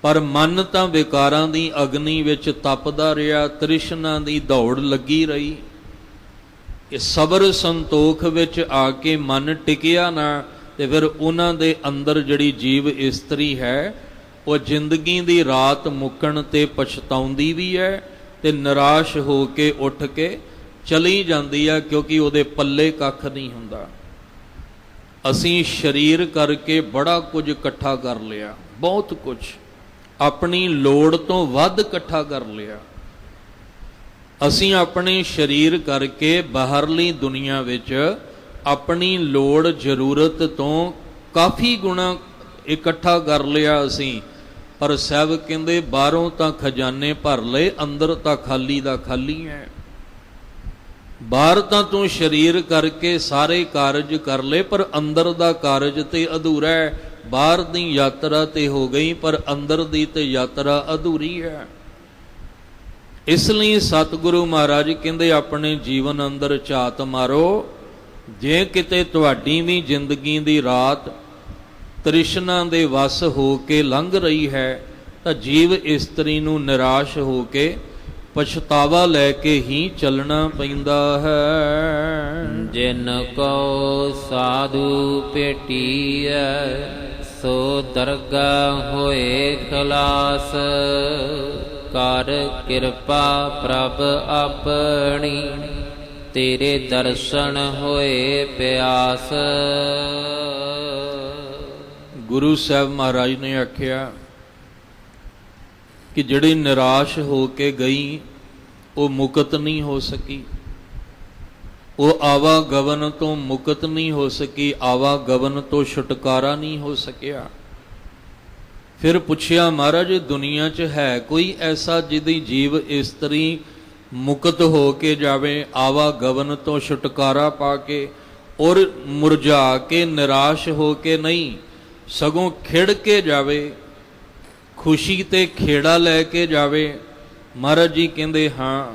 ਪਰ ਮਨ ਤਾਂ ਵਿਕਾਰਾਂ ਦੀ ਅਗਨੀ ਵਿੱਚ ਤਪਦਾ ਰਿਹਾ, ਤ੍ਰਿਸ਼ਨਾ ਦੀ ਦੌੜ ਲੱਗੀ ਰਹੀ। ਇਹ ਸਬਰ ਸੰਤੋਖ ਵਿੱਚ ਆ ਕੇ ਮਨ ਟਿਕਿਆ ਨਾ, ਤੇ ਫਿਰ ਉਹਨਾਂ ਦੇ ਅੰਦਰ ਜਿਹੜੀ ਜੀਵ ਇਸਤਰੀ ਹੈ ਉਹ ਜ਼ਿੰਦਗੀ ਦੀ ਰਾਤ ਮੁੱਕਣ ਤੇ ਪਛਤਾਉਂਦੀ ਵੀ ਹੈ ਤੇ ਨਿਰਾਸ਼ ਹੋ ਕੇ ਉੱਠ ਕੇ ਚਲੀ ਜਾਂਦੀ ਆ, ਕਿਉਂਕਿ ਉਹਦੇ ਪੱਲੇ ਕੱਖ ਨਹੀਂ ਹੁੰਦਾ। ਅਸੀਂ ਸਰੀਰ ਕਰਕੇ ਬੜਾ ਕੁਝ ਇਕੱਠਾ ਕਰ ਲਿਆ, ਬਹੁਤ ਕੁਝ, ਆਪਣੀ ਲੋੜ ਤੋਂ ਵੱਧ ਇਕੱਠਾ ਕਰ ਲਿਆ। ਅਸੀਂ ਆਪਣੇ ਸਰੀਰ ਕਰਕੇ ਬਾਹਰਲੀ ਦੁਨੀਆ ਵਿੱਚ ਆਪਣੀ ਲੋੜ, ਜ਼ਰੂਰਤ ਤੋਂ ਕਾਫੀ ਗੁਣਾ ਇਕੱਠਾ ਕਰ ਲਿਆ ਅਸੀਂ। ਪਰ ਸਾਹਿਬ ਕਹਿੰਦੇ ਬਾਹਰੋਂ ਤਾਂ ਖਜ਼ਾਨੇ ਭਰ ਲਏ, ਅੰਦਰ ਤਾਂ ਖਾਲੀ ਦਾ ਖਾਲੀ ਹੈ। ਬਾਹਰ ਤਾਂ ਤੂੰ ਸਰੀਰ ਕਰਕੇ ਸਾਰੇ ਕਾਰਜ ਕਰ ਲਏ, ਪਰ ਅੰਦਰ ਦਾ ਕਾਰਜ ਤੇ ਅਧੂਰਾ ਹੈ। ਬਾਹਰ ਦੀ ਯਾਤਰਾ ਤੇ ਹੋ ਗਈ, ਪਰ ਅੰਦਰ ਦੀ ਤੇ ਯਾਤਰਾ ਅਧੂਰੀ ਹੈ। ਇਸ ਲਈ ਸਤਿਗੁਰੂ ਮਹਾਰਾਜ ਕਹਿੰਦੇ ਆਪਣੇ ਜੀਵਨ ਅੰਦਰ ਝਾਤ ਮਾਰੋ। ਜੇ ਕਿਤੇ ਤੁਹਾਡੀ ਵੀ ਜ਼ਿੰਦਗੀ ਦੀ ਰਾਤ ਤ੍ਰਿਸ਼ਨਾ ਦੇ ਵਸ ਹੋ ਕੇ ਲੰਘ ਰਹੀ ਹੈ, ਤਾਂ ਜੀਵ ਇਸਤਰੀ ਨੂੰ ਨਿਰਾਸ਼ ਹੋ ਕੇ ਪਛਤਾਵਾ ਲੈ ਕੇ ਹੀ ਚੱਲਣਾ ਪੈਂਦਾ ਹੈ। ਜਿਨ ਕੋ ਸਾਧੂ ਭੇਟੀਐ ਸੋ ਦਰਗਾਹ ਹੋਏ ਖਲਾਸ, ਕਰ ਕਿਰਪਾ ਪ੍ਰਭ ਆਪਣੀ ਤੇਰੇ ਦਰਸ਼ਨ ਹੋਏ ਪਿਆਸ। ਗੁਰੂ ਸਾਹਿਬ ਮਹਾਰਾਜ ਨੇ ਆਖਿਆ, ਕਿ ਜਿਹੜੀ ਨਿਰਾਸ਼ ਹੋ ਕੇ ਗਈ ਉਹ ਮੁਕਤ ਨਹੀਂ ਹੋ ਸਕੀ, ਉਹ ਆਵਾਗਮਨ ਤੋਂ ਮੁਕਤ ਨਹੀਂ ਹੋ ਸਕੀ, ਆਵਾਗਮਨ ਤੋਂ ਛੁਟਕਾਰਾ ਨਹੀਂ ਹੋ ਸਕਿਆ। ਫਿਰ ਪੁੱਛਿਆ, ਮਹਾਰਾਜ ਦੁਨੀਆ 'ਚ ਹੈ ਕੋਈ ਐਸਾ ਜਿਹਦੀ ਜੀਵ ਇਸਤਰੀ ਮੁਕਤ ਹੋ ਕੇ ਜਾਵੇ, ਆਵਾਗਮਨ ਤੋਂ ਛੁਟਕਾਰਾ ਪਾ ਕੇ, ਔਰ ਮੁਰਝਾ ਕੇ ਨਿਰਾਸ਼ ਹੋ ਕੇ ਨਹੀਂ, ਸਗੋਂ ਖਿੜ ਕੇ ਜਾਵੇ, ਖੁਸ਼ੀ ਤੇ ਖੇੜਾ ਲੈ ਕੇ ਜਾਵੇ? ਮਹਾਰਾਜ ਜੀ ਕਹਿੰਦੇ ਹਾਂ,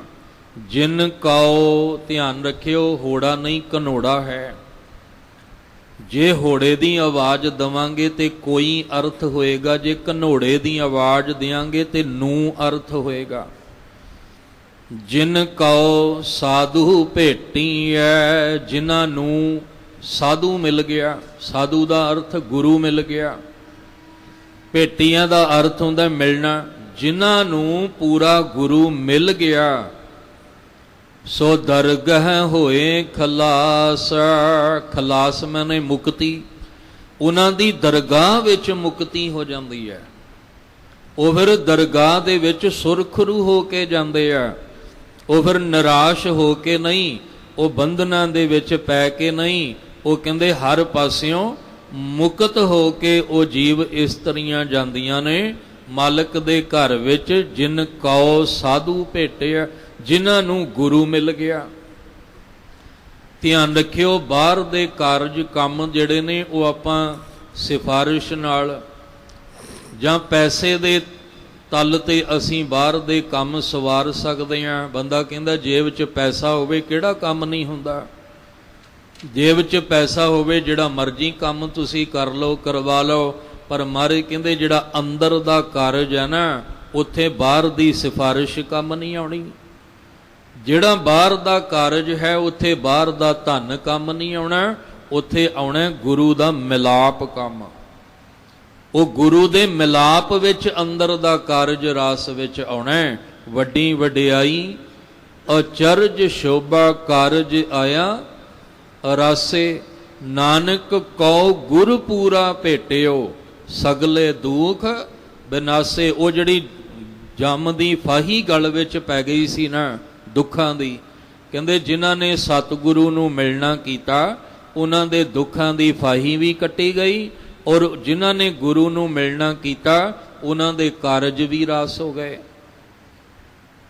ਜਿਨ ਕਉ ਧਿਆਨ ਰੱਖਿਓ, ਹੋੜਾ ਨਹੀਂ ਘਨੋੜਾ ਹੈ। ਜੇ ਹੋੜੇ ਦੀ ਆਵਾਜ਼ ਦੇਵਾਂਗੇ ਤੇ ਕੋਈ ਅਰਥ ਹੋਏਗਾ, ਜੇ ਘਨੋੜੇ ਦੀ ਆਵਾਜ਼ ਦਿਆਂਗੇ ਤੇ ਨੂੰ ਅਰਥ ਹੋਏਗਾ। ਜਿਨ ਕਉ ਸਾਧੂ ਭੇਟੀਐ, ਜਿਨ੍ਹਾਂ ਨੂੰ ਸਾਧੂ ਮਿਲ ਗਿਆ, ਸਾਧੂ ਦਾ ਅਰਥ ਗੁਰੂ ਮਿਲ ਗਿਆ, ਭੇਟੀਆਂ ਦਾ ਅਰਥ ਹੁੰਦਾ ਮਿਲਣਾ। ਜਿਨ੍ਹਾਂ ਨੂੰ ਪੂਰਾ ਗੁਰੂ ਮਿਲ ਗਿਆ, ਸੋ ਦਰਗਹ ਹੋਏ ਖਲਾਸ। ਖਲਾਸ ਮਾਨੇ ਮੁਕਤੀ, ਉਹਨਾਂ ਦੀ ਦਰਗਾਹ ਵਿੱਚ ਮੁਕਤੀ ਹੋ ਜਾਂਦੀ ਹੈ। ਉਹ ਫਿਰ ਦਰਗਾਹ ਦੇ ਵਿੱਚ ਸੁਰਖਰੂ ਹੋ ਕੇ ਜਾਂਦੇ ਆ। ਉਹ ਫਿਰ ਨਿਰਾਸ਼ ਹੋ ਕੇ ਨਹੀਂ, ਉਹ ਬੰਧਨਾਂ ਦੇ ਵਿੱਚ ਪੈ ਕੇ ਨਹੀਂ, ਉਹ ਕਹਿੰਦੇ ਹਰ ਪਾਸਿਓਂ ਮੁਕਤ ਹੋ ਕੇ ਉਹ ਜੀਵ ਇਸਤਰੀਆਂ ਜਾਂਦੀਆਂ ਨੇ ਮਾਲਕ ਦੇ ਘਰ ਵਿੱਚ। ਜਿਨ ਕਉ ਸਾਧੂ ਭੇਟਿਆ, ਜਿਨ੍ਹਾਂ ਨੂੰ ਗੁਰੂ ਮਿਲ ਗਿਆ। ਧਿਆਨ ਰੱਖਿਓ, ਬਾਹਰ ਦੇ ਕਾਰਜ ਕੰਮ ਜਿਹੜੇ ਨੇ ਉਹ ਆਪਾਂ ਸਿਫਾਰਿਸ਼ ਨਾਲ ਜਾਂ ਪੈਸੇ ਦੇ ਤਲ ਤੇ ਅਸੀਂ ਬਾਹਰ ਦੇ ਕੰਮ ਸਵਾਰ ਸਕਦੇ ਹਾਂ। ਬੰਦਾ ਕਹਿੰਦਾ ਜੇਬ 'ਚ ਪੈਸਾ ਹੋਵੇ ਕਿਹੜਾ ਕੰਮ ਨਹੀਂ ਹੁੰਦਾ। ਜੇਬ 'ਚ ਪੈਸਾ ਹੋਵੇ ਜਿਹੜਾ ਮਰਜ਼ੀ ਕੰਮ ਤੁਸੀਂ ਕਰ ਲਓ, ਕਰਵਾ ਲਓ, ਪਰ ਮਹਾਰਾਜ ਕਹਿੰਦੇ ਜਿਹੜਾ ਅੰਦਰ ਦਾ ਕਾਰਜ ਹੈ ਨਾ, ਉੱਥੇ ਬਾਹਰ ਦੀ ਸਿਫਾਰਿਸ਼ ਕੰਮ ਨਹੀਂ ਆਉਣੀ। ਜਿਹੜਾ ਬਾਹਰ ਦਾ ਕਾਰਜ ਹੈ ਉੱਥੇ ਬਾਹਰ ਦਾ ਧਨ ਕੰਮ ਨਹੀਂ ਆਉਣਾ, ਉੱਥੇ ਆਉਣਾ ਗੁਰੂ ਦਾ ਮਿਲਾਪ ਕੰਮ। ਉਹ ਗੁਰੂ ਦੇ ਮਿਲਾਪ ਵਿੱਚ ਅੰਦਰ ਦਾ ਕਾਰਜ ਰਾਸ ਵਿੱਚ ਆਉਣਾ। ਵੱਡੀ ਵਡਿਆਈ ਅਚਰਜ ਸ਼ੋਭਾ ਕਾਰਜ ਆਇਆ ਰਾਸੇ, ਨਾਨਕ ਕਉ ਗੁਰ ਪੂਰਾ ਭੇਟਿਓ, ਸਗਲੇ ਦੁਖ ਬਿਨਾਸੇ। ਉਹ ਜਿਹੜੀ ਜੰਮ ਦੀ ਫਾਹੀ ਗਲ ਵਿੱਚ ਪੈ ਗਈ ਸੀ ਨਾ ਦੁੱਖਾਂ ਦੀ, ਕਹਿੰਦੇ ਜਿਨ੍ਹਾਂ ਨੇ ਸਤਿਗੁਰੂ ਨੂੰ ਮਿਲਣਾ ਕੀਤਾ ਉਹਨਾਂ ਦੇ ਦੁੱਖਾਂ ਦੀ ਫਾਹੀ ਵੀ ਕੱਟੀ ਗਈ, ਔਰ ਜਿਨ੍ਹਾਂ ਨੇ ਗੁਰੂ ਨੂੰ ਮਿਲਣਾ ਕੀਤਾ ਉਹਨਾਂ ਦੇ ਕਾਰਜ ਵੀ ਰਾਸ ਹੋ ਗਏ।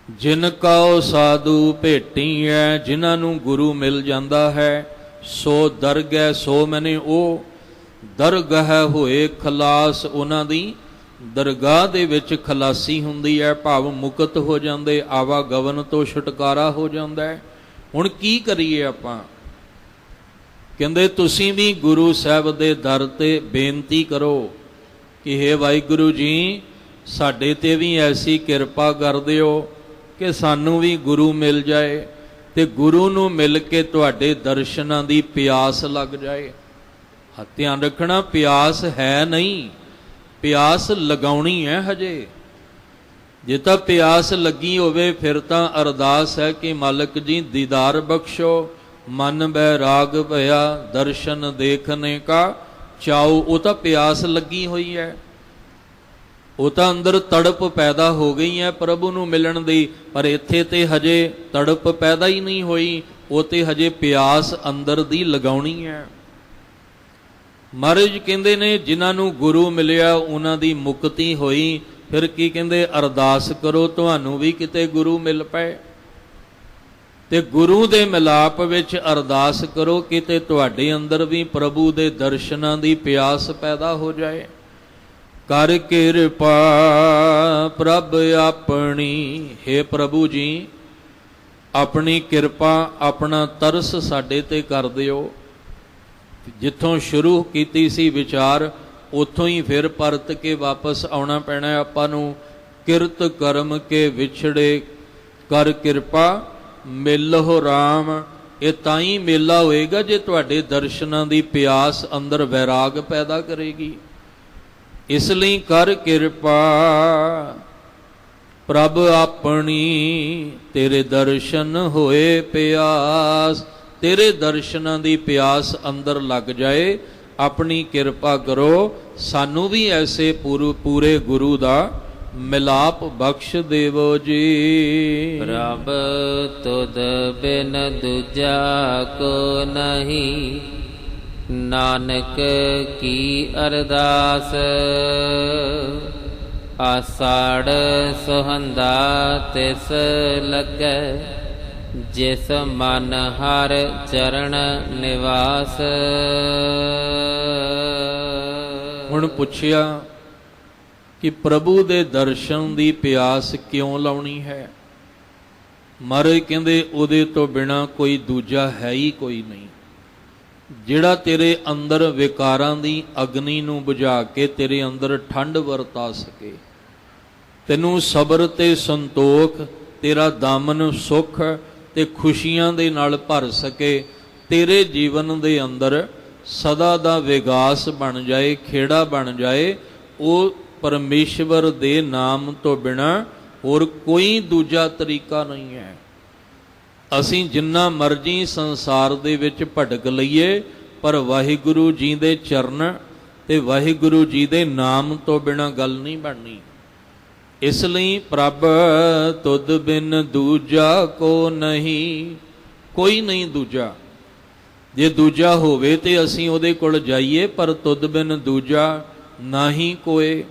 ਜਿਨ ਕਉ ਸਾਧੂ ਭੇਟੀਐ, ਜਿਨ੍ਹਾਂ ਨੂੰ ਗੁਰੂ ਮਿਲ ਜਾਂਦਾ ਹੈ, ਸੋ ਦਰਗਹਿ, ਸੋ ਮੈਨੇ ਉਹ ਦਰਗਹ ਹੋਏ ਖਲਾਸ, ਉਹਨਾਂ ਦੀ ਦਰਗਾਹ ਦੇ ਵਿੱਚ ਖਲਾਸੀ ਹੁੰਦੀ ਹੈ, ਭਾਵ ਮੁਕਤ ਹੋ ਜਾਂਦੇ, ਆਵਾਗਮਨ ਤੋਂ ਛੁਟਕਾਰਾ ਹੋ ਜਾਂਦਾ ਹੈ। ਹੁਣ ਕੀ ਕਰੀਏ ਆਪਾਂ? ਕਹਿੰਦੇ ਤੁਸੀਂ ਵੀ ਗੁਰੂ ਸਾਹਿਬ ਦੇ ਦਰ ਤੇ ਬੇਨਤੀ ਕਰੋ ਕਿ ਹੇ ਵਾਹਿਗੁਰੂ ਜੀ, ਸਾਡੇ ਤੇ ਵੀ ਐਸੀ ਕਿਰਪਾ ਕਰ ਦਿਓ ਕਿ ਸਾਨੂੰ ਵੀ ਗੁਰੂ ਮਿਲ ਜਾਏ ਤੇ ਗੁਰੂ ਨੂੰ ਮਿਲ ਕੇ ਤੁਹਾਡੇ ਦਰਸ਼ਨਾਂ ਦੀ ਪਿਆਸ ਲੱਗ ਜਾਏ। ਧਿਆਨ ਰੱਖਣਾ, ਪਿਆਸ ਹੈ ਨਹੀਂ, ਪਿਆਸ ਲਗਾਉਣੀ ਹੈ ਹਜੇ। ਜੇ ਤਾਂ ਪਿਆਸ ਲੱਗੀ ਹੋਵੇ ਫਿਰ ਤਾਂ ਅਰਦਾਸ ਹੈ ਕਿ ਮਾਲਕ ਜੀ ਦੀਦਾਰ ਬਖਸ਼ੋ, ਮਨ ਬੈਰਾਗ ਭਇਆ ਦਰਸ਼ਨ ਦੇਖਣੇ ਕਾ ਚਾਉ। ਉਹ ਤਾਂ ਪਿਆਸ ਲੱਗੀ ਹੋਈ ਹੈ, ਉਹ ਤਾਂ ਅੰਦਰ ਤੜਪ ਪੈਦਾ ਹੋ ਗਈ ਹੈ ਪ੍ਰਭੂ ਨੂੰ ਮਿਲਣ ਦੀ, ਪਰ ਇੱਥੇ ਤੇ ਹਜੇ ਤੜਪ ਪੈਦਾ ਹੀ ਨਹੀਂ ਹੋਈ, ਉਹ ਤੇ ਹਜੇ ਪਿਆਸ ਅੰਦਰ ਦੀ ਲਗਾਉਣੀ ਹੈ। ਮਹਾਰਾਜ ਕਹਿੰਦੇ ਨੇ ਜਿਨ੍ਹਾਂ ਨੂੰ ਗੁਰੂ ਮਿਲਿਆ ਉਹਨਾਂ ਦੀ ਮੁਕਤੀ ਹੋਈ। ਫਿਰ ਕੀ ਕਹਿੰਦੇ? ਅਰਦਾਸ ਕਰੋ ਤੁਹਾਨੂੰ ਵੀ ਕਿਤੇ ਗੁਰੂ ਮਿਲ ਪਏ, ਤੇ ਗੁਰੂ ਦੇ ਮਿਲਾਪ ਵਿੱਚ ਅਰਦਾਸ ਕਰੋ ਕਿਤੇ ਤੁਹਾਡੇ ਅੰਦਰ ਵੀ ਪ੍ਰਭੂ ਦੇ ਦਰਸ਼ਨਾਂ ਦੀ ਪਿਆਸ ਪੈਦਾ ਹੋ ਜਾਏ। ਕਰ ਕਿਰਪਾ ਪ੍ਰਭ ਆਪਣੀ, ਹੇ ਪ੍ਰਭੂ ਜੀ ਆਪਣੀ ਕਿਰਪਾ, ਆਪਣਾ ਤਰਸ ਸਾਡੇ ਤੇ ਕਰ ਦਿਓ। ਜਿੱਥੋਂ ਸ਼ੁਰੂ ਕੀਤੀ ਸੀ ਵਿਚਾਰ, ਉੱਥੋਂ ਹੀ ਫਿਰ ਪਰਤ ਕੇ ਵਾਪਸ ਆਉਣਾ ਪੈਣਾ ਆਪਾਂ ਨੂੰ। ਕਿਰਤ ਕਰਮ ਕੇ ਵਿਛੜੇ ਕਰ ਕਿਰਪਾ ਮਿਲਹੁ ਰਾਮ। ਇਹ ਤਾਂ ਹੀ ਮੇਲਾ ਹੋਏਗਾ ਜੇ ਤੁਹਾਡੇ ਦਰਸ਼ਨਾਂ ਦੀ ਪਿਆਸ ਅੰਦਰ ਵੈਰਾਗ ਪੈਦਾ ਕਰੇਗੀ। ਇਸ ਲਈ ਕਰ ਕਿਰਪਾ ਪ੍ਰਭ ਆਪਣੀ, ਤੇਰੇ ਦਰਸ਼ਨ ਹੋਏ ਪਿਆਸ। ਤੇਰੇ ਦਰਸ਼ਨਾਂ ਦੀ ਪਿਆਸ ਅੰਦਰ ਲੱਗ ਜਾਏ, ਆਪਣੀ ਕਿਰਪਾ ਕਰੋ, ਸਾਨੂੰ ਵੀ ਐਸੇ ਪੂਰੇ ਗੁਰੂ ਦਾ ਮਿਲਾਪ ਬਖਸ਼ ਦੇਵੋ ਜੀ। ਪ੍ਰਭ ਤੁਧ ਬਿਨ ਦੂਜਾ ਕੋ ਨਹੀਂ, ਨਾਨਕ ਕੀ ਅਰਦਾਸ। ਆਸਾੜ ਸੁਹੰਦਾ ਤਿਸ ਲੱਗੈ, ਜਿਸ ਮਨ ਹਰ ਚਰਨ ਨਿਵਾਸ। ਹੁਣ ਪੁੱਛਿਆ ਕਿ ਪ੍ਰਭੂ ਦੇ ਦਰਸ਼ਨ ਦੀ ਪਿਆਸ ਕਿਉਂ ਲਾਉਣੀ ਹੈ? ਮਹਾਰਾਜ ਕਹਿੰਦੇ ਉਹਦੇ ਤੋਂ ਬਿਨਾ ਕੋਈ ਦੂਜਾ ਹੈ ਹੀ ਕੋਈ ਨਹੀਂ, ਜਿਹੜਾ ਤੇਰੇ ਅੰਦਰ ਵਿਕਾਰਾਂ ਦੀ ਅਗਨੀ ਨੂੰ ਬੁਝਾ ਕੇ ਤੇਰੇ ਅੰਦਰ ਠੰਡ ਵਰਤਾ ਸਕੇ, ਤੈਨੂੰ ਸਬਰ ਤੇ ਸੰਤੋਖ, ਤੇਰਾ ਦਾਮਨ ਸੁੱਖ ਤੇ ਖੁਸ਼ੀਆਂ ਦੇ ਨਾਲ ਭਰ ਸਕੇ, ਤੇਰੇ ਜੀਵਨ ਦੇ ਅੰਦਰ ਸਦਾ ਦਾ ਵਿਗਾਸ ਬਣ ਜਾਏ, ਖੇੜਾ ਬਣ ਜਾਏ। ਉਹ ਪਰਮੇਸ਼ਵਰ ਦੇ ਨਾਮ ਤੋਂ ਬਿਨਾ ਹੋਰ ਕੋਈ ਦੂਜਾ ਤਰੀਕਾ ਨਹੀਂ ਹੈ। ਅਸੀਂ ਜਿੰਨਾ ਮਰਜ਼ੀ ਸੰਸਾਰ ਦੇ ਵਿੱਚ ਭਟਕ ਲਈਏ, ਪਰ ਵਾਹਿਗੁਰੂ ਜੀ ਦੇ ਚਰਨ ਤੇ ਵਾਹਿਗੁਰੂ ਜੀ ਦੇ ਨਾਮ ਤੋਂ ਬਿਨਾ ਗੱਲ ਨਹੀਂ ਬਣਨੀ। ਇਸ ਲਈ ਪ੍ਰਭ ਤੁਧ ਬਿਨ ਦੂਜਾ ਕੋ ਨਹੀਂ, ਕੋਈ ਨਹੀਂ ਦੂਜਾ। ਜੇ ਦੂਜਾ ਹੋਵੇ ਤੇ ਅਸੀਂ ਉਹਦੇ ਕੋਲ ਜਾਈਏ, ਪਰ ਤੁਧ ਬਿਨ ਦੂਜਾ ਨਹੀਂ ਕੋਏ।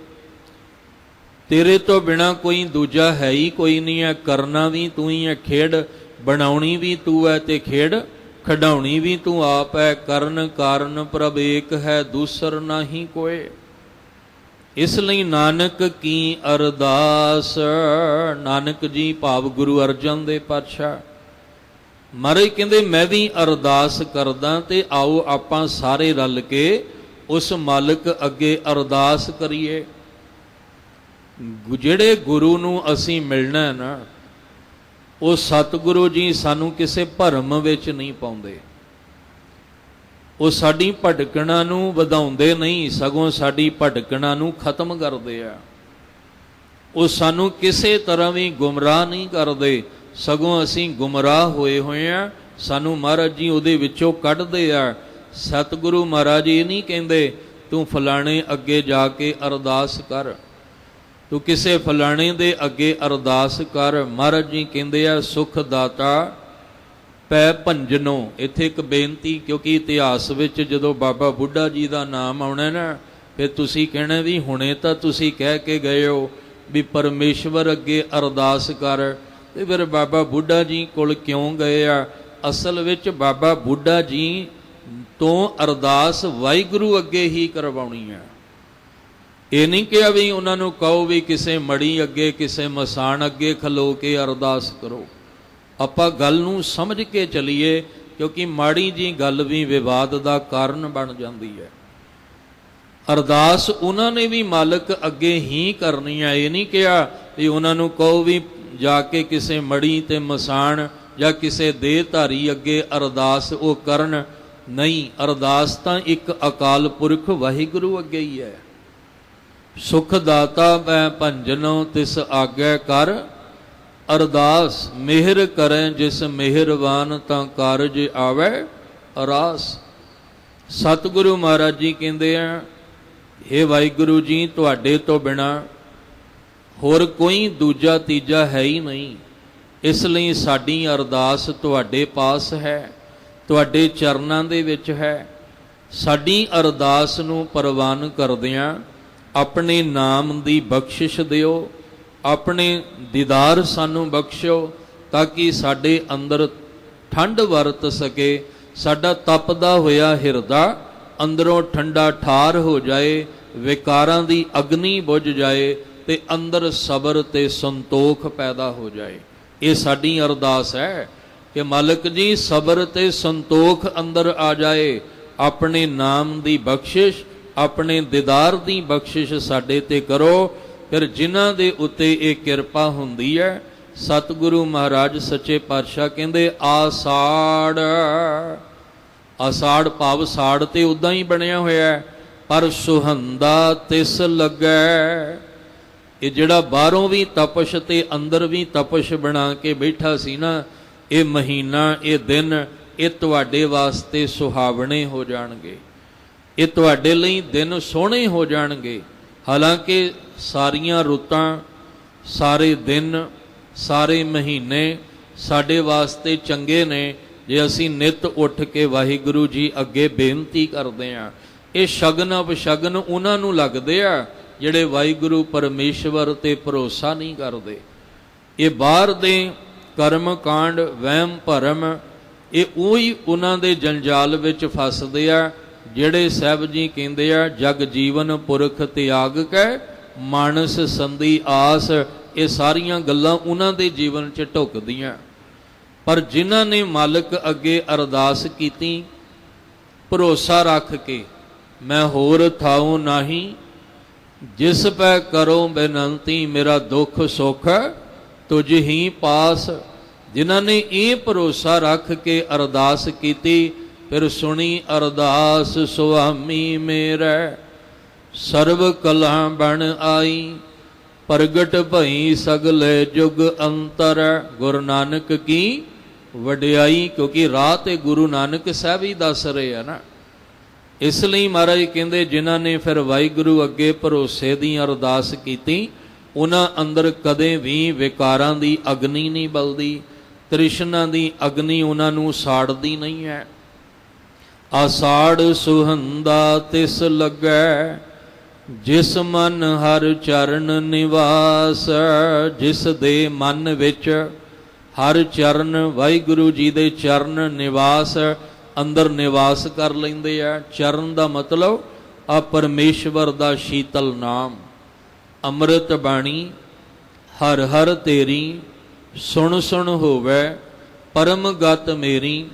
ਤੇਰੇ ਤੋਂ ਬਿਨਾ ਕੋਈ ਦੂਜਾ ਹੈ ਹੀ ਕੋਈ ਨਹੀਂ ਹੈ। ਕਰਨਾ ਵੀ ਤੂੰ ਹੀ ਹੈ, ਖੇਡ ਬਣਾਉਣੀ ਵੀ ਤੂੰ ਹੈ ਤੇ ਖੇਡ ਖਿਡਾਉਣੀ ਵੀ ਤੂੰ ਆਪ ਹੈ। ਕਰਨ ਕਾਰਨ ਪ੍ਰਭ ਏਕ ਹੈ, ਦੂਸਰ ਨਹੀਂ ਕੋਏ। ਇਸ ਲਈ ਨਾਨਕ ਕੀ ਅਰਦਾਸ। ਨਾਨਕ ਜੀ ਭਾਵ ਗੁਰੂ ਅਰਜਨ ਦੇਵ ਪਾਤਸ਼ਾਹ ਮਹਾਰਾਜ ਕਹਿੰਦੇ ਮੈਂ ਵੀ ਅਰਦਾਸ ਕਰਦਾ, ਤੇ ਆਓ ਆਪਾਂ ਸਾਰੇ ਰਲ ਕੇ ਉਸ ਮਾਲਕ ਅੱਗੇ ਅਰਦਾਸ ਕਰੀਏ। ਜਿਹੜੇ ਗੁਰੂ ਨੂੰ ਅਸੀਂ ਮਿਲਣਾ ਹੈ ਨਾ, ਉਹ ਸਤਿਗੁਰੂ ਜੀ ਸਾਨੂੰ ਕਿਸੇ ਭਰਮ ਵਿੱਚ ਨਹੀਂ ਪਾਉਂਦੇ। ਉਹ ਸਾਡੀ ਭਟਕਣਾ ਨੂੰ ਵਧਾਉਂਦੇ ਨਹੀਂ, ਸਗੋਂ ਸਾਡੀ ਭਟਕਣਾ ਨੂੰ ਖਤਮ ਕਰਦੇ ਆ। ਉਹ ਸਾਨੂੰ ਕਿਸੇ ਤਰ੍ਹਾਂ ਵੀ ਗੁੰਮਰਾਹ ਨਹੀਂ ਕਰਦੇ, ਸਗੋਂ ਅਸੀਂ ਗੁੰਮਰਾਹ ਹੋਏ ਹੋਏ ਆ, ਸਾਨੂੰ ਮਹਾਰਾਜ ਜੀ ਉਹਦੇ ਵਿੱਚੋਂ ਕੱਢਦੇ ਆ। ਸਤਿਗੁਰੂ ਮਹਾਰਾਜ ਇਹ ਨਹੀਂ ਕਹਿੰਦੇ ਤੂੰ ਫਲਾਣੇ ਅੱਗੇ ਜਾ ਕੇ ਅਰਦਾਸ ਕਰ, ਤੂੰ ਕਿਸੇ ਫਲਾਣੇ ਦੇ ਅੱਗੇ ਅਰਦਾਸ ਕਰ। ਮਹਾਰਾਜ ਜੀ ਕਹਿੰਦੇ ਆ ਸੁਖ ਦਾਤਾ ਪੈ ਭੰਜਨੋ। ਇੱਥੇ ਇੱਕ ਬੇਨਤੀ, ਕਿਉਂਕਿ ਇਤਿਹਾਸ ਵਿੱਚ ਜਦੋਂ ਬਾਬਾ ਬੁੱਢਾ ਜੀ ਦਾ ਨਾਮ ਆਉਣਾ ਨਾ, ਫਿਰ ਤੁਸੀਂ ਕਹਿਣਾ ਵੀ ਹੁਣੇ ਤਾਂ ਤੁਸੀਂ ਕਹਿ ਕੇ ਗਏ ਹੋ ਵੀ ਪਰਮੇਸ਼ਵਰ ਅੱਗੇ ਅਰਦਾਸ ਕਰ, ਤੇ ਫਿਰ ਬਾਬਾ ਬੁੱਢਾ ਜੀ ਕੋਲ ਕਿਉਂ ਗਏ ਆ? ਅਸਲ ਵਿੱਚ ਬਾਬਾ ਬੁੱਢਾ ਜੀ ਤੋਂ ਅਰਦਾਸ ਵਾਹਿਗੁਰੂ ਅੱਗੇ ਹੀ ਕਰਵਾਉਣੀ ਹੈ। ਇਹ ਨਹੀਂ ਕਿਹਾ ਵੀ ਉਹਨਾਂ ਨੂੰ ਕਹੋ ਵੀ ਕਿਸੇ ਮੜੀ ਅੱਗੇ, ਕਿਸੇ ਮਸਾਣ ਅੱਗੇ ਖਲੋ ਕੇ ਅਰਦਾਸ ਕਰੋ। ਆਪਾਂ ਗੱਲ ਨੂੰ ਸਮਝ ਕੇ ਚੱਲੀਏ, ਕਿਉਂਕਿ ਮਾੜੀ ਜੀ ਗੱਲ ਵੀ ਵਿਵਾਦ ਦਾ ਕਾਰਨ ਬਣ ਜਾਂਦੀ ਹੈ। ਅਰਦਾਸ ਉਹਨਾਂ ਨੇ ਵੀ ਮਾਲਕ ਅੱਗੇ ਹੀ ਕਰਨੀ ਹੈ। ਇਹ ਨਹੀਂ ਕਿਹਾ ਵੀ ਉਹਨਾਂ ਨੂੰ ਕਹੋ ਵੀ ਜਾ ਕੇ ਕਿਸੇ ਮੜੀ ਤੇ ਮਸਾਣ ਜਾਂ ਕਿਸੇ ਦੇਹਧਾਰੀ ਅੱਗੇ ਅਰਦਾਸ ਉਹ ਕਰਨ। ਨਹੀਂ, ਅਰਦਾਸ ਤਾਂ ਇੱਕ ਅਕਾਲ ਪੁਰਖ ਵਾਹਿਗੁਰੂ ਅੱਗੇ ਹੀ ਹੈ। ਸੁਖ ਦਾਤਾ ਮੈਂ ਭੰਜਨੋ ਤਿਸ ਆਗੈ ਕਰ, ਅਰਦਾਸ ਮਿਹਰ ਕਰੈ ਜਿਸ ਮਿਹਰਬਾਨ ਤਾਂ ਕਾਰਜ ਆਵੈ ਅਰਾਸ। ਸਤਿਗੁਰੂ ਮਹਾਰਾਜ ਜੀ ਕਹਿੰਦੇ ਆ, ਹੇ ਵਾਹਿਗੁਰੂ ਜੀ, ਤੁਹਾਡੇ ਤੋਂ ਬਿਨਾ ਹੋਰ ਕੋਈ ਦੂਜਾ ਤੀਜਾ ਹੈ ਹੀ ਨਹੀਂ। ਇਸ ਲਈ ਸਾਡੀ ਅਰਦਾਸ ਤੁਹਾਡੇ ਪਾਸ ਹੈ, ਤੁਹਾਡੇ ਚਰਨਾਂ ਦੇ ਵਿੱਚ ਹੈ। ਸਾਡੀ ਅਰਦਾਸ ਨੂੰ ਪ੍ਰਵਾਨ ਕਰਦਿਆਂ ਆਪਣੇ ਨਾਮ ਦੀ ਬਖਸ਼ਿਸ਼ ਦਿਓ, ਆਪਣੇ ਦੀਦਾਰ ਸਾਨੂੰ ਬਖਸ਼ੋ, ਤਾਂ ਕਿ ਸਾਡੇ ਅੰਦਰ ਠੰਡ ਵਰਤ ਸਕੇ। ਸਾਡਾ ਤਪਦਾ ਹੋਇਆ ਹਿਰਦਾ ਅੰਦਰੋਂ ਠੰਡਾ ਠਾਰ ਹੋ ਜਾਏ, ਵਿਕਾਰਾਂ ਦੀ ਅਗਨੀ ਬੁਝ ਜਾਏ ਤੇ ਅੰਦਰ ਸਬਰ ਤੇ ਸੰਤੋਖ ਪੈਦਾ ਹੋ ਜਾਏ। ਇਹ ਸਾਡੀ ਅਰਦਾਸ ਹੈ ਕਿ ਮਾਲਕ ਜੀ ਸਬਰ ਤੇ ਸੰਤੋਖ ਅੰਦਰ ਆ ਜਾਏ। ਆਪਣੇ ਨਾਮ ਦੀ ਬਖਸ਼ਿਸ਼, ਆਪਣੇ ਦੀਦਾਰ ਦੀ ਬਖਸ਼ਿਸ਼ ਸਾਡੇ ਤੇ ਕਰੋ। ਫਿਰ ਜਿਨ੍ਹਾਂ ਦੇ ਉੱਤੇ ਇਹ ਕਿਰਪਾ ਹੁੰਦੀ ਹੈ, ਸਤਿਗੁਰੂ ਮਹਾਰਾਜ ਸੱਚੇ ਪਾਤਸ਼ਾਹ ਕਹਿੰਦੇ ਆਸਾੜ। ਆਸਾੜ ਭਾਵ ਸਾੜ ਤੇ ਉਦਾਂ ਹੀ ਬਣਿਆ ਹੋਇਆ, ਪਰ ਸੁਹੰਦਾ ਤਿਸ ਲੱਗੈ। ਇਹ ਜਿਹੜਾ ਬਾਹਰੋਂ ਵੀ ਤਪਸ਼ ਤੇ ਅੰਦਰ ਵੀ ਤਪਸ਼ ਬਣਾ ਕੇ ਬੈਠਾ ਸੀ ਨਾ, ਇਹ ਮਹੀਨਾ, ਇਹ ਦਿਨ, ਇਹ ਤੁਹਾਡੇ ਵਾਸਤੇ ਸੁਹਾਵਣੇ ਹੋ ਜਾਣਗੇ। ਇਹ ਤੁਹਾਡੇ ਲਈ ਦਿਨ ਸੋਹਣੇ ਹੋ ਜਾਣਗੇ। ਹਾਲਾਂਕਿ ਸਾਰੀਆਂ ਰੁੱਤਾਂ ਸਾਰੇ ਦਿਨ ਸਾਰੇ ਮਹੀਨੇ ਸਾਡੇ ਵਾਸਤੇ ਚੰਗੇ ਨੇ ਜੇ ਅਸੀਂ ਨਿਤ ਉੱਠ ਕੇ ਵਾਹਿਗੁਰੂ ਜੀ ਅੱਗੇ ਬੇਨਤੀ ਕਰਦੇ ਹਾਂ। ਇਹ ਸ਼ਗਨ ਅਪਸ਼ਗਨ ਉਹਨਾਂ ਨੂੰ ਲੱਗਦੇ ਆ ਜਿਹੜੇ ਵਾਹਿਗੁਰੂ ਪਰਮੇਸ਼ਵਰ ਤੇ ਭਰੋਸਾ ਨਹੀਂ ਕਰਦੇ। ਇਹ ਬਾਹਰ ਦੇ ਕਰਮ ਕਾਂਡ ਵਹਿਮ ਭਰਮ ਇਹ ਉਹੀ ਉਹਨਾਂ ਦੇ ਜੰਜਾਲ ਵਿੱਚ ਫਸਦੇ ਆ ਜਿਹੜੇ ਸਾਹਿਬ ਜੀ ਕਹਿੰਦੇ ਆ ਜਗ ਜੀਵਨ ਪੁਰਖ ਤਿਆਗ ਕੈ ਮਾਨਸ ਸੰਧੀ ਆਸ। ਇਹ ਸਾਰੀਆਂ ਗੱਲਾਂ ਉਹਨਾਂ ਦੇ ਜੀਵਨ 'ਚ ਢੁੱਕਦੀਆਂ। ਪਰ ਜਿਨ੍ਹਾਂ ਨੇ ਮਾਲਕ ਅੱਗੇ ਅਰਦਾਸ ਕੀਤੀ ਭਰੋਸਾ ਰੱਖ ਕੇ ਮੈਂ ਹੋਰ ਥਾਉ ਨਹੀਂ ਜਿਸ ਪੈ ਕਰੋ ਬੇਨੰਤੀ ਮੇਰਾ ਦੁੱਖ ਸੁੱਖ ਤੁਝ ਹੀ ਪਾਸ। ਜਿਨ੍ਹਾਂ ਨੇ ਇਹ ਭਰੋਸਾ ਰੱਖ ਕੇ ਅਰਦਾਸ ਕੀਤੀ ਫਿਰ ਸੁਣੀ ਅਰਦਾਸ ਸੁਆਮੀ ਮੇਰਾ ਸਰਬ ਕਲਾ ਬਣ ਆਈ ਪ੍ਰਗਟ ਭਈ ਸਗਲੇ ਜੁਗ ਅੰਤਰ। ਗੁਰੂ ਨਾਨਕ ਕੀ ਵਡਿਆਈ, ਕਿਉਂਕਿ ਰਾਹ ਤੇ ਗੁਰੂ ਨਾਨਕ ਸਾਹਿਬ ਹੀ ਦੱਸ ਰਹੇ ਆ ਨਾ। ਇਸ ਲਈ ਮਹਾਰਾਜ ਕਹਿੰਦੇ ਜਿਨ੍ਹਾਂ ਨੇ ਫਿਰ ਵਾਹਿਗੁਰੂ ਅੱਗੇ ਭਰੋਸੇ ਦੀ ਅਰਦਾਸ ਕੀਤੀ ਉਹਨਾਂ ਅੰਦਰ ਕਦੇ ਵੀ ਵਿਕਾਰਾਂ ਦੀ ਅਗਨੀ ਨਹੀਂ ਬਲਦੀ, ਤ੍ਰਿਸ਼ਨਾ ਦੀ ਅਗਨੀ ਉਹਨਾਂ ਨੂੰ ਸਾੜਦੀ ਨਹੀਂ ਹੈ। ਆਸਾੜ ਸੁਹੰਦਾ ਤਿਸ ਲੱਗੈ ਜਿਸ ਮਨ ਹਰ ਚਰਨ ਨਿਵਾਸ। ਜਿਸ ਦੇ ਮਨ ਵਿੱਚ ਹਰ ਚਰਨ ਵਾਹਿਗੁਰੂ ਜੀ ਦੇ ਚਰਨ ਨਿਵਾਸ ਅੰਦਰ ਨਿਵਾਸ ਕਰ ਲੈਂਦੇ ਆ। ਚਰਨ ਦਾ ਮਤਲਬ ਆ ਪਰਮੇਸ਼ਵਰ ਦਾ ਸ਼ੀਤਲ ਨਾਮ। ਅੰਮ੍ਰਿਤ ਬਾਣੀ ਹਰ ਹਰ ਤੇਰੀ ਸੁਣ ਸੁਣ ਹੋਵੇ ਪਰਮ ਗਤ ਮੇਰੀ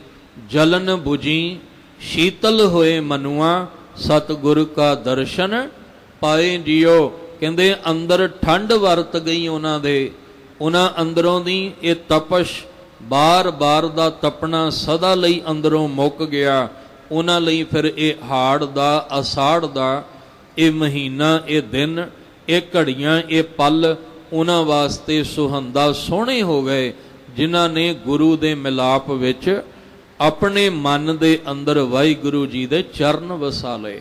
ਜਲਨ 부ਜੀ ਸ਼ੀਤਲ ਹੋਏ ਮਨੁਆ ਸਤਿਗੁਰ ਕਾ ਦਰਸ਼ਨ ਪਾਏ ਜਿਉ। ਕਹਿੰਦੇ ਅੰਦਰ ਠੰਡ ਵਰਤ ਗਈ ਉਹਨਾਂ ਦੇ, ਉਹਨਾਂ ਅੰਦਰੋਂ ਦੀ ਇਹ ਤਪਸ਼ ਬਾਰ-ਬਾਰ ਦਾ ਤਪਣਾ ਸਦਾ ਲਈ ਅੰਦਰੋਂ ਮੁੱਕ ਗਿਆ। ਉਹਨਾਂ ਲਈ ਫਿਰ ਇਹ ਹਾੜ ਦਾ ਅਸਾੜ ਦਾ ਇਹ ਮਹੀਨਾ ਇਹ ਦਿਨ ਇਹ ਘੜੀਆਂ ਇਹ ਪਲ ਉਹਨਾਂ ਵਾਸਤੇ ਸੁਹੰਦਾ ਸੋਹਣੇ ਹੋ ਗਏ ਜਿਨ੍ਹਾਂ ਨੇ ਗੁਰੂ ਦੇ ਮਿਲਾਪ ਵਿੱਚ ਆਪਣੇ ਮਨ ਦੇ ਅੰਦਰ ਵਾਹਿਗੁਰੂ ਜੀ ਦੇ ਚਰਨ ਵਸਾ ਲਏ।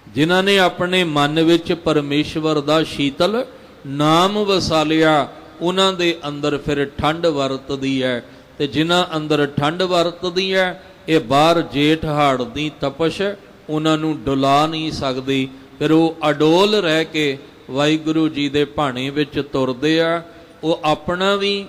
ਜਿਨ੍ਹਾਂ ਨੇ ਆਪਣੇ ਮਨ ਵਿੱਚ ਪਰਮੇਸ਼ਵਰ ਦਾ ਸ਼ੀਤਲ ਨਾਮ ਵਸਾ ਲਿਆ ਉਹਨਾਂ ਦੇ ਅੰਦਰ ਫਿਰ ਠੰਡ ਵਰਤਦੀ ਹੈ। ਤੇ ਜਿਨ੍ਹਾਂ ਅੰਦਰ ਠੰਡ ਵਰਤਦੀ ਹੈ ਇਹ ਬਾਹਰ ਜੇਠ ਹਾੜ ਦੀ ਤਪਸ਼ ਉਹਨਾਂ ਨੂੰ ਡੁਲਾ ਨਹੀਂ ਸਕਦੀ। ਫਿਰ ਉਹ ਅਡੋਲ ਰਹਿ ਕੇ ਵਾਹਿਗੁਰੂ ਜੀ ਦੇ ਭਾਣੇ ਵਿੱਚ ਤੁਰਦੇ ਆ। ਉਹ ਆਪਣਾ ਵੀ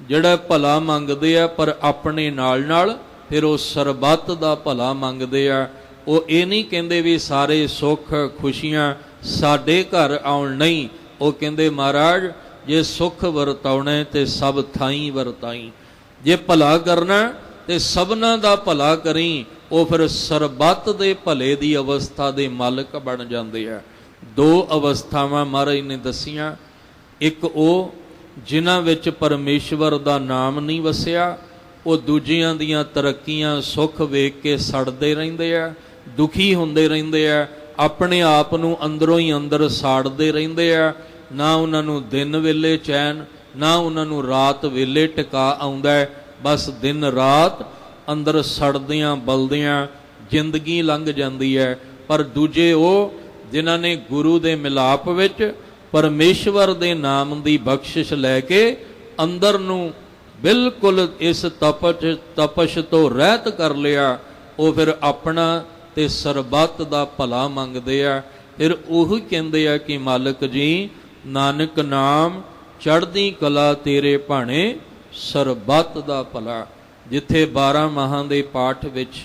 ਜਿਹੜਾ ਭਲਾ ਮੰਗਦੇ ਆ ਪਰ ਆਪਣੇ ਨਾਲ ਨਾਲ ਫਿਰ ਉਹ ਸਰਬੱਤ ਦਾ ਭਲਾ ਮੰਗਦੇ ਆ। ਉਹ ਇਹ ਨਹੀਂ ਕਹਿੰਦੇ ਵੀ ਸਾਰੇ ਸੁੱਖ ਖੁਸ਼ੀਆਂ ਸਾਡੇ ਘਰ ਆਉਣ, ਨਹੀਂ। ਉਹ ਕਹਿੰਦੇ ਮਹਾਰਾਜ ਜੇ ਸੁੱਖ ਵਰਤਾਉਣਾ ਤੇ ਸਭ ਥਾਈਂ ਵਰਤਾਈ, ਜੇ ਭਲਾ ਕਰਨਾ ਤੇ ਸਭਨਾਂ ਦਾ ਭਲਾ ਕਰੀ। ਉਹ ਫਿਰ ਸਰਬੱਤ ਦੇ ਭਲੇ ਦੀ ਅਵਸਥਾ ਦੇ ਮਾਲਕ ਬਣ ਜਾਂਦੇ ਆ। ਦੋ ਅਵਸਥਾਵਾਂ ਮਹਾਰਾਜ ਨੇ ਦੱਸੀਆਂ। ਇੱਕ ਉਹ ਜਿਨ੍ਹਾਂ ਵਿੱਚ ਪਰਮੇਸ਼ਵਰ ਦਾ ਨਾਮ ਨਹੀਂ ਵਸਿਆ, ਉਹ ਦੂਜਿਆਂ ਦੀਆਂ ਤਰੱਕੀਆਂ ਸੁੱਖ ਵੇਖ ਕੇ ਸੜਦੇ ਰਹਿੰਦੇ ਆ, ਦੁਖੀ ਹੁੰਦੇ ਰਹਿੰਦੇ ਆ, ਆਪਣੇ ਆਪ ਨੂੰ ਅੰਦਰੋਂ ਹੀ ਅੰਦਰ ਸਾੜਦੇ ਰਹਿੰਦੇ ਆ। ਨਾ ਉਹਨਾਂ ਨੂੰ ਦਿਨ ਵੇਲੇ ਚੈਨ, ਨਾ ਉਹਨਾਂ ਨੂੰ ਰਾਤ ਵੇਲੇ ਟਿਕਾ ਆਉਂਦਾ। ਬਸ ਦਿਨ ਰਾਤ ਅੰਦਰ ਸੜਦਿਆਂ ਬਲਦਿਆਂ ਜ਼ਿੰਦਗੀ ਲੰਘ ਜਾਂਦੀ ਹੈ। ਪਰ ਦੂਜੇ ਉਹ ਜਿਨ੍ਹਾਂ ਨੇ ਗੁਰੂ ਦੇ ਮਿਲਾਪ ਵਿੱਚ ਪਰਮੇਸ਼ਵਰ ਦੇ ਨਾਮ ਦੀ ਬਖਸ਼ਿਸ਼ ਲੈ ਕੇ ਅੰਦਰ ਨੂੰ ਬਿਲਕੁਲ ਇਸ ਤਪਸ਼ ਤੋਂ ਰਹਿਤ ਕਰ ਲਿਆ, ਉਹ ਫਿਰ ਆਪਣਾ ਤੇ ਸਰਬੱਤ ਦਾ ਭਲਾ ਮੰਗਦੇ ਆ। ਫਿਰ ਉਹ ਕਹਿੰਦੇ ਆ ਕਿ ਮਾਲਕ ਜੀ ਨਾਨਕ ਨਾਮ ਚੜ੍ਹਦੀ ਕਲਾ ਤੇਰੇ ਭਾਣੇ ਸਰਬੱਤ ਦਾ ਭਲਾ। ਜਿੱਥੇ 12 ਮਾਹਾਂ ਦੇ ਪਾਠ ਵਿੱਚ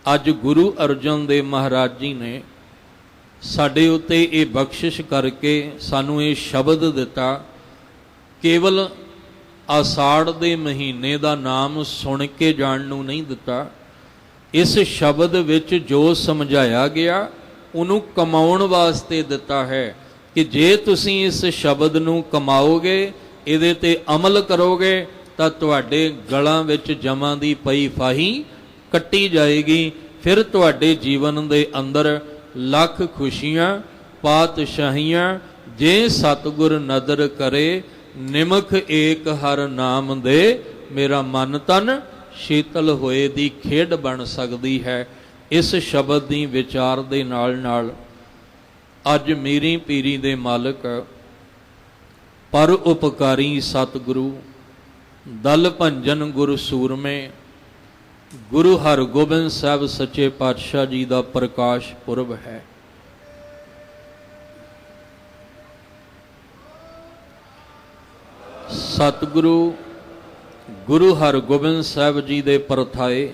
ਅੱਜ ਗੁਰੂ ਅਰਜਨ ਦੇਵ ਮਹਾਰਾਜ ਜੀ ਨੇ ਸਾਡੇ ਉੱਤੇ ਇਹ ਬਖਸ਼ਿਸ਼ ਕਰਕੇ ਸਾਨੂੰ ਇਹ ਸ਼ਬਦ ਦਿੱਤਾ, ਕੇਵਲ ਆਸਾੜ ਦੇ ਮਹੀਨੇ ਦਾ ਨਾਮ ਸੁਣ ਕੇ ਜਾਣ ਨੂੰ ਨਹੀਂ ਦਿੱਤਾ। ਇਸ ਸ਼ਬਦ ਵਿੱਚ ਜੋ ਸਮਝਾਇਆ ਗਿਆ ਉਹਨੂੰ ਕਮਾਉਣ ਵਾਸਤੇ ਦਿੱਤਾ ਹੈ ਕਿ ਜੇ ਤੁਸੀਂ ਇਸ ਸ਼ਬਦ ਨੂੰ ਕਮਾਓਗੇ, ਇਹਦੇ ਤੇ ਅਮਲ ਕਰੋਗੇ ਤਾਂ ਤੁਹਾਡੇ ਗਲਾਂ ਵਿੱਚ ਜਮਾਂ ਦੀ ਪਈ ਫਾਹੀ ਕੱਟੀ ਜਾਏਗੀ। ਫਿਰ ਤੁਹਾਡੇ ਜੀਵਨ ਦੇ ਅੰਦਰ ਲੱਖ ਖੁਸ਼ੀਆਂ ਪਾਤਸ਼ਾਹੀਆਂ ਜੇ ਸਤਿਗੁਰ ਨਦਰ ਕਰੇ ਨਿਮਖ ਏਕ ਹਰ ਨਾਮ ਦੇ ਮੇਰਾ ਮਨ ਤਨ ਸ਼ੀਤਲ ਹੋਏ ਦੀ ਖੇਡ ਬਣ ਸਕਦੀ ਹੈ। ਇਸ ਸ਼ਬਦ ਦੀ ਵਿਚਾਰ ਦੇ ਨਾਲ ਨਾਲ ਅੱਜ ਮੀਰੀ ਪੀਰੀ ਦੇ ਮਾਲਕ ਪਰ ਉਪਕਾਰੀ ਸਤਿਗੁਰੂ, ਦਲ ਭੰਜਨ ਗੁਰ ਸੂਰਮੇ। ਗੁਰੂ ਹਰਗੋਬਿੰਦ ਸਾਹਿਬ ਸੱਚੇ ਪਾਤਸ਼ਾਹ ਜੀ ਦਾ ਪ੍ਰਕਾਸ਼ ਪੁਰਬ ਹੈ। ਸਤਿਗੁਰੂ ਗੁਰੂ ਹਰਗੋਬਿੰਦ ਸਾਹਿਬ ਜੀ ਦੇ ਪਰਥਾਏ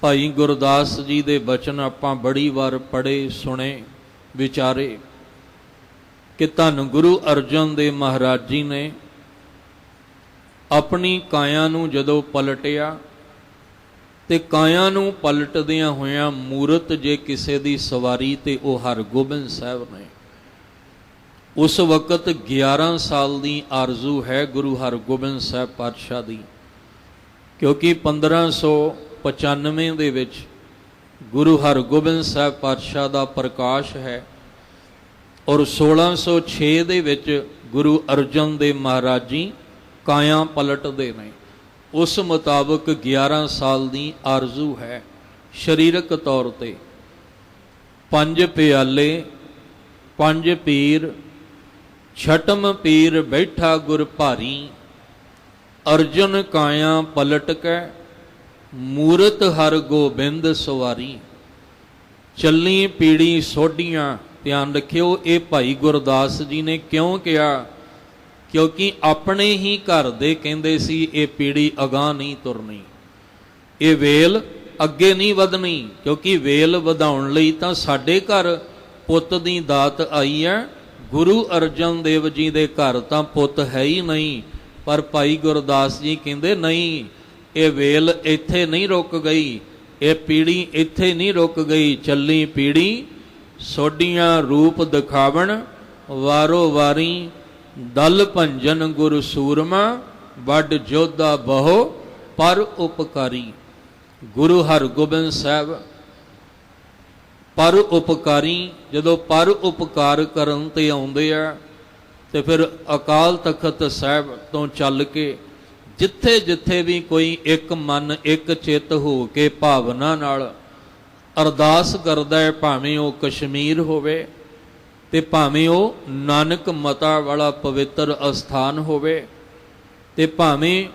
ਭਾਈ ਗੁਰਦਾਸ ਜੀ ਦੇ ਬਚਨ ਆਪਾਂ ਬੜੀ ਵਾਰ ਪੜ੍ਹੇ, ਸੁਣੇ, ਵਿਚਾਰੇ ਕਿ ਧੰਨ ਗੁਰੂ ਅਰਜਨ ਦੇਵ ਮਹਾਰਾਜ ਜੀ ਨੇ ਆਪਣੀ ਕਾਇਆ ਨੂੰ ਜਦੋਂ ਪਲਟਿਆ ਤੇ ਕਾਇਆ ਨੂੰ ਪਲਟਦਿਆਂ ਹੋਇਆਂ ਮੂਰਤ ਜੇ ਕਿਸੇ ਦੀ ਸਵਾਰੀ ਤੇ ਉਹ ਹਰਗੋਬਿੰਦ ਸਾਹਿਬ ਨੇ। ਉਸ ਵਕਤ 11 ਸਾਲ ਦੀ ਆਰਜ਼ੂ ਹੈ ਗੁਰੂ ਹਰਗੋਬਿੰਦ ਸਾਹਿਬ ਪਾਤਸ਼ਾਹ ਦੀ, ਕਿਉਂਕਿ 1595 ਦੇ ਵਿੱਚ ਗੁਰੂ ਹਰਗੋਬਿੰਦ ਸਾਹਿਬ ਪਾਤਸ਼ਾਹ ਦਾ ਪ੍ਰਕਾਸ਼ ਹੈ ਔਰ 1606 ਦੇ ਵਿੱਚ ਗੁਰੂ ਅਰਜਨ ਦੇਵ ਮਹਾਰਾਜ ਜੀ ਕਾਇਆ ਪਲਟਦੇ ਨੇ। ਉਸ ਮੁਤਾਬਕ 11 ਸਾਲ ਦੀ ਆਰਜ਼ੂ ਹੈ ਸਰੀਰਕ ਤੌਰ ਤੇ। 5 ਪਿਆਲੇ 5 ਪੀਰ, ਛਟਮ ਪੀਰ ਬੈਠਾ ਗੁਰ ਭਾਰੀ। ਅਰਜਨ ਕਾਇਆ ਪਲਟ ਕੈ ਮੂਰਤ ਹਰ ਗੋਬਿੰਦ ਸਵਾਰੀ। ਚੱਲੀ ਪੀੜੀ ਸੋਢੀਆਂ। ਧਿਆਨ ਰੱਖਿਓ, ਇਹ ਭਾਈ ਗੁਰਦਾਸ ਜੀ ਨੇ ਕਿਉਂ ਕਿਹਾ? ਕਿਉਂਕਿ ਆਪਣੇ ਹੀ ਘਰ ਦੇ ਕਹਿੰਦੇ ਸੀ ਇਹ ਪੀੜੀ ਅਗਾਂਹ ਨਹੀਂ ਤੁਰਨੀ, ਇਹ ਵੇਲ ਅੱਗੇ ਨਹੀਂ ਵਧਣੀ, ਕਿਉਂਕਿ ਵੇਲ ਵਧਾਉਣ ਲਈ ਤਾਂ ਸਾਡੇ ਘਰ ਪੁੱਤ ਦੀ ਦਾਤ ਆਈ ਹੈ। ਗੁਰੂ ਅਰਜਨ ਦੇਵ ਜੀ ਦੇ ਘਰ ਤਾਂ ਪੁੱਤ ਹੈ ਹੀ ਨਹੀਂ, ਪਰ ਭਾਈ ਗੁਰਦਾਸ ਜੀ ਕਹਿੰਦੇ ਨਹੀਂ, ਇਹ ਵੇਲ ਇੱਥੇ ਨਹੀਂ ਰੁਕ ਗਈ, ਇਹ ਪੀੜੀ ਇੱਥੇ ਨਹੀਂ ਰੁਕ ਗਈ। ਚੱਲੀ ਪੀੜੀ ਸੋਢੀਆਂ ਰੂਪ ਦਿਖਾਵਣ, ਵਾਰੋ ਵਾਰੀ ਦਲ ਭੰਜਨ ਗੁਰ ਸੂਰਮਾ। ਵੱਡ ਜੋਧਾ ਬਹੁ ਪਰ ਉਪਕਾਰੀ। ਗੁਰੂ ਹਰਗੋਬਿੰਦ ਸਾਹਿਬ ਪਰ ਉਪਕਾਰੀ, ਜਦੋਂ ਪਰ ਉਪਕਾਰ ਕਰਨ ਤੇ ਆਉਂਦੇ ਆ ਤੇ ਫਿਰ ਅਕਾਲ ਤਖਤ ਸਾਹਿਬ ਤੋਂ ਚੱਲ ਕੇ ਜਿੱਥੇ ਜਿੱਥੇ ਵੀ ਕੋਈ ਇੱਕ ਮਨ ਇੱਕ ਚਿੱਤ ਹੋ ਕੇ ਭਾਵਨਾ ਨਾਲ ਅਰਦਾਸ ਕਰਦਾ ਹੈ, ਭਾਵੇਂ ਉਹ ਕਸ਼ਮੀਰ ਹੋਵੇ ਤੇ ਭਾਵੇਂ ਉਹ ਨਾਨਕ ਮਤਾ ਵਾਲਾ ਪਵਿੱਤਰ ਅਸਥਾਨ ਹੋਵੇ ਤੇ ਭਾਵੇਂ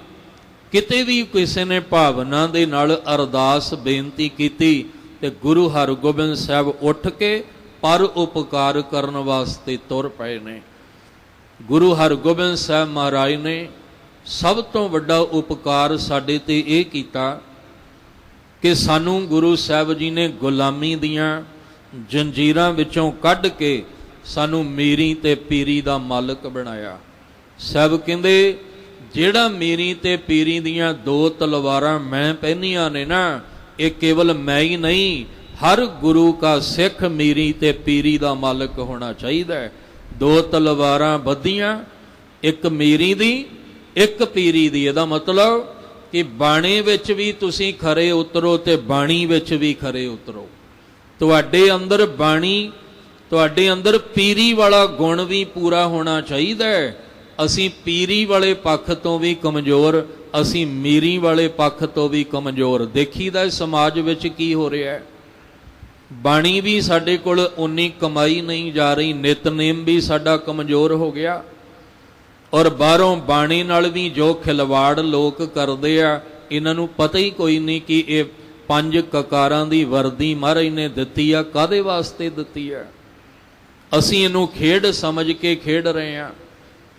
ਕਿਤੇ ਵੀ ਕਿਸੇ ਨੇ ਭਾਵਨਾ ਦੇ ਨਾਲ ਅਰਦਾਸ ਬੇਨਤੀ ਕੀਤੀ ਤੇ ਗੁਰੂ ਹਰਗੋਬਿੰਦ ਸਾਹਿਬ ਉੱਠ ਕੇ ਪਰ ਉਪਕਾਰ ਕਰਨ ਵਾਸਤੇ ਤੁਰ ਪਏ ਨੇ। ਗੁਰੂ ਹਰਗੋਬਿੰਦ ਸਾਹਿਬ ਮਹਾਰਾਜ ਨੇ ਸਭ ਤੋਂ ਵੱਡਾ ਉਪਕਾਰ ਸਾਡੇ ਤੇ ਇਹ ਕੀਤਾ ਕਿ ਸਾਨੂੰ ਗੁਰੂ ਸਾਹਿਬ ਜੀ ਨੇ ਗੁਲਾਮੀ ਦੀਆਂ ਜੰਜੀਰਾਂ ਵਿੱਚੋਂ ਕੱਢ ਕੇ ਸਾਨੂੰ ਮੀਰੀ ਤੇ ਪੀਰੀ ਦਾ ਮਾਲਕ ਬਣਾਇਆ। ਸਾਹਿਬ ਕਹਿੰਦੇ ਜਿਹੜਾ ਮੀਰੀ ਤੇ ਪੀਰੀ ਦੀਆਂ 2 ਤਲਵਾਰਾਂ ਮੈਂ ਪਹਿਨੀਆਂ ਨੇ ਨਾ, ਇਹ ਕੇਵਲ ਮੈਂ ਹੀ ਨਹੀਂ, ਹਰ ਗੁਰੂ ਕਾ ਸਿੱਖ ਮੀਰੀ ਤੇ ਪੀਰੀ ਦਾ ਮਾਲਕ ਹੋਣਾ ਚਾਹੀਦਾ ਹੈ। 2 ਤਲਵਾਰਾਂ ਬੱਧੀਆਂ, ਇੱਕ ਮੀਰੀ ਦੀ ਇੱਕ ਪੀਰੀ ਦੀ। ਇਹਦਾ ਮਤਲਬ ਕਿ ਬਾਣੇ ਵਿੱਚ ਵੀ ਤੁਸੀਂ ਖਰੇ ਉਤਰੋ ਤੇ ਬਾਣੀ ਵਿੱਚ ਵੀ ਖਰੇ ਉਤਰੋ। ਤੁਹਾਡੇ ਅੰਦਰ ਬਾਣੀ, ਤੁਹਾਡੇ ਅੰਦਰ ਪੀਰੀ ਵਾਲਾ ਗੁਣ ਵੀ ਪੂਰਾ ਹੋਣਾ ਚਾਹੀਦਾ ਹੈ। ਅਸੀਂ ਪੀਰੀ ਵਾਲੇ ਪੱਖ ਤੋਂ ਵੀ ਕਮਜ਼ੋਰ, ਅਸੀਂ ਮੀਰੀ ਵਾਲੇ ਪੱਖ ਤੋਂ ਵੀ ਕਮਜ਼ੋਰ। ਦੇਖੀਦਾ ਸਮਾਜ ਵਿੱਚ ਕੀ ਹੋ ਰਿਹਾ ਹੈ। ਬਾਣੀ ਵੀ ਸਾਡੇ ਕੋਲ ਉਨੀ ਕਮਾਈ ਨਹੀਂ ਜਾ ਰਹੀ, ਨਿਤਨੇਮ ਵੀ ਸਾਡਾ ਕਮਜ਼ੋਰ ਹੋ ਗਿਆ ਔਰ ਬਾਹਰੋਂ ਬਾਣੀ ਨਾਲ ਵੀ ਜੋ ਖਿਲਵਾੜ ਲੋਕ ਕਰਦੇ ਆ, ਇਹਨਾਂ ਨੂੰ ਪਤਾ ਹੀ ਕੋਈ ਨਹੀਂ ਕਿ ਇਹ 5 ਕਕਾਰਾਂ ਦੀ ਵਰਦੀ ਮਹਾਰਾਜ ਨੇ ਦਿੱਤੀ ਆ, ਕਾਹਦੇ ਵਾਸਤੇ ਦਿੱਤੀ ਆ। ਅਸੀਂ ਇਹਨੂੰ ਖੇਡ ਸਮਝ ਕੇ ਖੇਡ ਰਹੇ ਹਾਂ।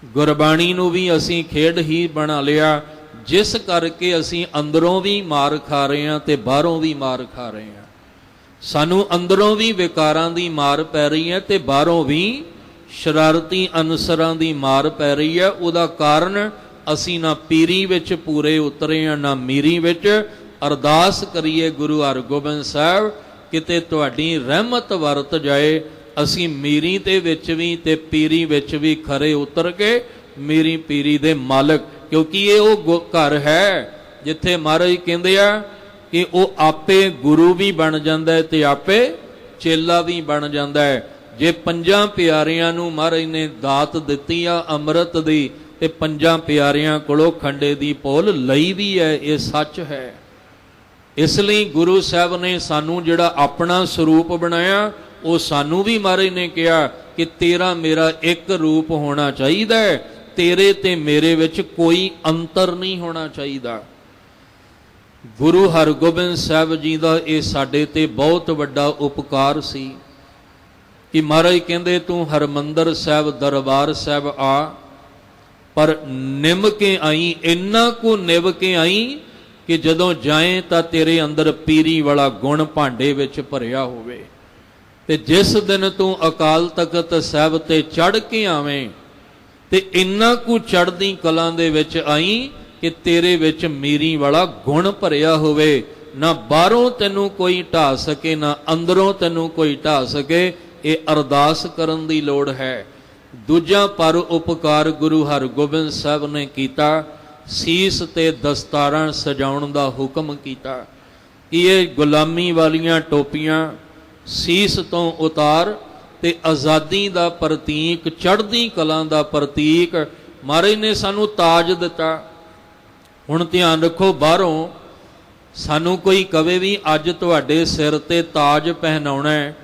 ਗੁਰਬਾਣੀ ਨੂੰ ਵੀ ਅਸੀਂ ਖੇਡ ਹੀ ਬਣਾ ਲਿਆ, ਜਿਸ ਕਰਕੇ ਅਸੀਂ ਅੰਦਰੋਂ ਵੀ ਮਾਰ ਖਾ ਰਹੇ ਹਾਂ ਤੇ ਬਾਹਰੋਂ ਵੀ ਮਾਰ ਖਾ ਰਹੇ ਹਾਂ। ਸਾਨੂੰ ਅੰਦਰੋਂ ਵੀ ਵਿਕਾਰਾਂ ਦੀ ਮਾਰ ਪੈ ਰਹੀ ਹੈ ਤੇ ਬਾਹਰੋਂ ਵੀ ਸ਼ਰਾਰਤੀ ਅਨਸਰਾਂ ਦੀ ਮਾਰ ਪੈ ਰਹੀ ਹੈ। ਉਹਦਾ ਕਾਰਨ ਅਸੀਂ ਨਾ ਪੀਰੀ ਵਿੱਚ ਪੂਰੇ ਉਤਰੇ ਹਾਂ, ਨਾ ਮੀਰੀ ਵਿੱਚ। ਅਰਦਾਸ ਕਰੀਏ ਗੁਰੂ ਹਰਗੋਬਿੰਦ ਸਾਹਿਬ, ਕਿਤੇ ਤੁਹਾਡੀ ਰਹਿਮਤ ਵਰਤ ਜਾਏ, ਅਸੀਂ ਮੀਰੀ ਦੇ ਵਿੱਚ ਵੀ ਤੇ ਪੀਰੀ ਵਿੱਚ ਵੀ ਖਰੇ ਉਤਰ ਕੇ ਮੀਰੀ ਪੀਰੀ ਦੇ ਮਾਲਕ, ਕਿਉਂਕਿ ਇਹ ਉਹ ਘਰ ਹੈ ਜਿੱਥੇ ਮਹਾਰਾਜ ਕਹਿੰਦੇ ਆ ਕਿ ਉਹ ਆਪੇ ਗੁਰੂ ਵੀ ਬਣ ਜਾਂਦਾ ਹੈ ਤੇ ਆਪੇ ਚੇਲਾ ਵੀ ਬਣ ਜਾਂਦਾ ਹੈ। ਜੇ 5 ਪਿਆਰਿਆਂ ਨੂੰ ਮਹਾਰਾਜ ਨੇ ਦਾਤ ਦਿੱਤੀ ਆ ਅੰਮ੍ਰਿਤ ਦੀ, ਤੇ 5 ਪਿਆਰਿਆਂ ਕੋਲੋਂ ਖੰਡੇ ਦੀ ਪੋਲ ਲਈ ਵੀ ਹੈ, ਇਹ ਸੱਚ ਹੈ। ਇਸ ਲਈ ਗੁਰੂ ਸਾਹਿਬ ਨੇ ਸਾਨੂੰ ਜਿਹੜਾ ਆਪਣਾ ਸਰੂਪ ਬਣਾਇਆ, ਉਹ ਸਾਨੂੰ ਵੀ ਮਹਾਰਾਜ ਨੇ ਕਿਹਾ ਕਿ ਤੇਰਾ ਮੇਰਾ ਇੱਕ ਰੂਪ ਹੋਣਾ ਚਾਹੀਦਾ ਹੈ, ਤੇਰੇ ਤੇ ਮੇਰੇ ਵਿੱਚ ਕੋਈ ਅੰਤਰ ਨਹੀਂ ਹੋਣਾ ਚਾਹੀਦਾ। ਗੁਰੂ ਹਰਗੋਬਿੰਦ ਸਾਹਿਬ ਜੀ ਦਾ ਇਹ ਸਾਡੇ ਤੇ ਬਹੁਤ ਵੱਡਾ ਉਪਕਾਰ ਸੀ ਕਿ ਮਹਾਰਾਜ ਕਹਿੰਦੇ ਤੂੰ ਹਰਮੰਦਰ ਸਾਹਿਬ ਦਰਬਾਰ ਸਾਹਿਬ ਆ, ਪਰ ਨਿਮ ਕੇ ਆਈ, ਇੰਨਾ ਕੁ ਨਿਭ ਕੇ ਆਈ ਕਿ ਜਦੋਂ ਜਾਏ ਤਾਂ ਤੇਰੇ ਅੰਦਰ ਪੀਰੀ ਵਾਲਾ ਗੁਣ ਭਾਂਡੇ ਵਿੱਚ ਭਰਿਆ ਹੋਵੇ। ਤੇ ਜਿਸ ਦਿਨ ਤੂੰ ਅਕਾਲ ਤਖਤ ਸਾਹਿਬ ਤੇ ਚੜ੍ਹ ਕੇ ਆਵੇਂ ਤੇ ਇੰਨਾ ਕੁ ਚੜ੍ਹਦੀ ਕਲਾਂ ਦੇ ਵਿੱਚ ਆਈ ਕਿ ਤੇਰੇ ਵਿੱਚ ਮੀਰੀ ਵਾਲਾ ਗੁਣ ਭਰਿਆ ਹੋਵੇ, ਨਾ ਬਾਹਰੋਂ ਤੈਨੂੰ ਕੋਈ ਢਾ ਸਕੇ, ਨਾ ਅੰਦਰੋਂ ਤੈਨੂੰ ਕੋਈ ਢਾ ਸਕੇ। ਇਹ ਅਰਦਾਸ ਕਰਨ ਦੀ ਲੋੜ ਹੈ। ਦੂਜਾ ਪਰ ਉਪਕਾਰ ਗੁਰੂ ਹਰਗੋਬਿੰਦ ਸਾਹਿਬ ਨੇ ਕੀਤਾ, ਸੀਸ ਤੇ ਦਸਤਾਰਾਂ ਸਜਾਉਣ ਦਾ ਹੁਕਮ ਕੀਤਾ ਕਿ ਇਹ ਗੁਲਾਮੀ ਵਾਲੀਆਂ ਟੋਪੀਆਂ ਸੀਸ ਤੋਂ ਉਤਾਰ ਤੇ ਆਜ਼ਾਦੀ ਦਾ ਪ੍ਰਤੀਕ, ਚੜ੍ਹਦੀ ਕਲਾਂ ਦਾ ਪ੍ਰਤੀਕ ਮਹਾਰਾਜ ਨੇ ਸਾਨੂੰ ਤਾਜ ਦਿੱਤਾ। ਹੁਣ ਧਿਆਨ ਰੱਖੋ, ਬਾਹਰੋਂ ਸਾਨੂੰ ਕੋਈ ਕਵੇ ਵੀ ਅੱਜ ਤੁਹਾਡੇ ਸਿਰ ਤੇ ਤਾਜ ਪਹਿਨਾਉਣਾ ਹੈ,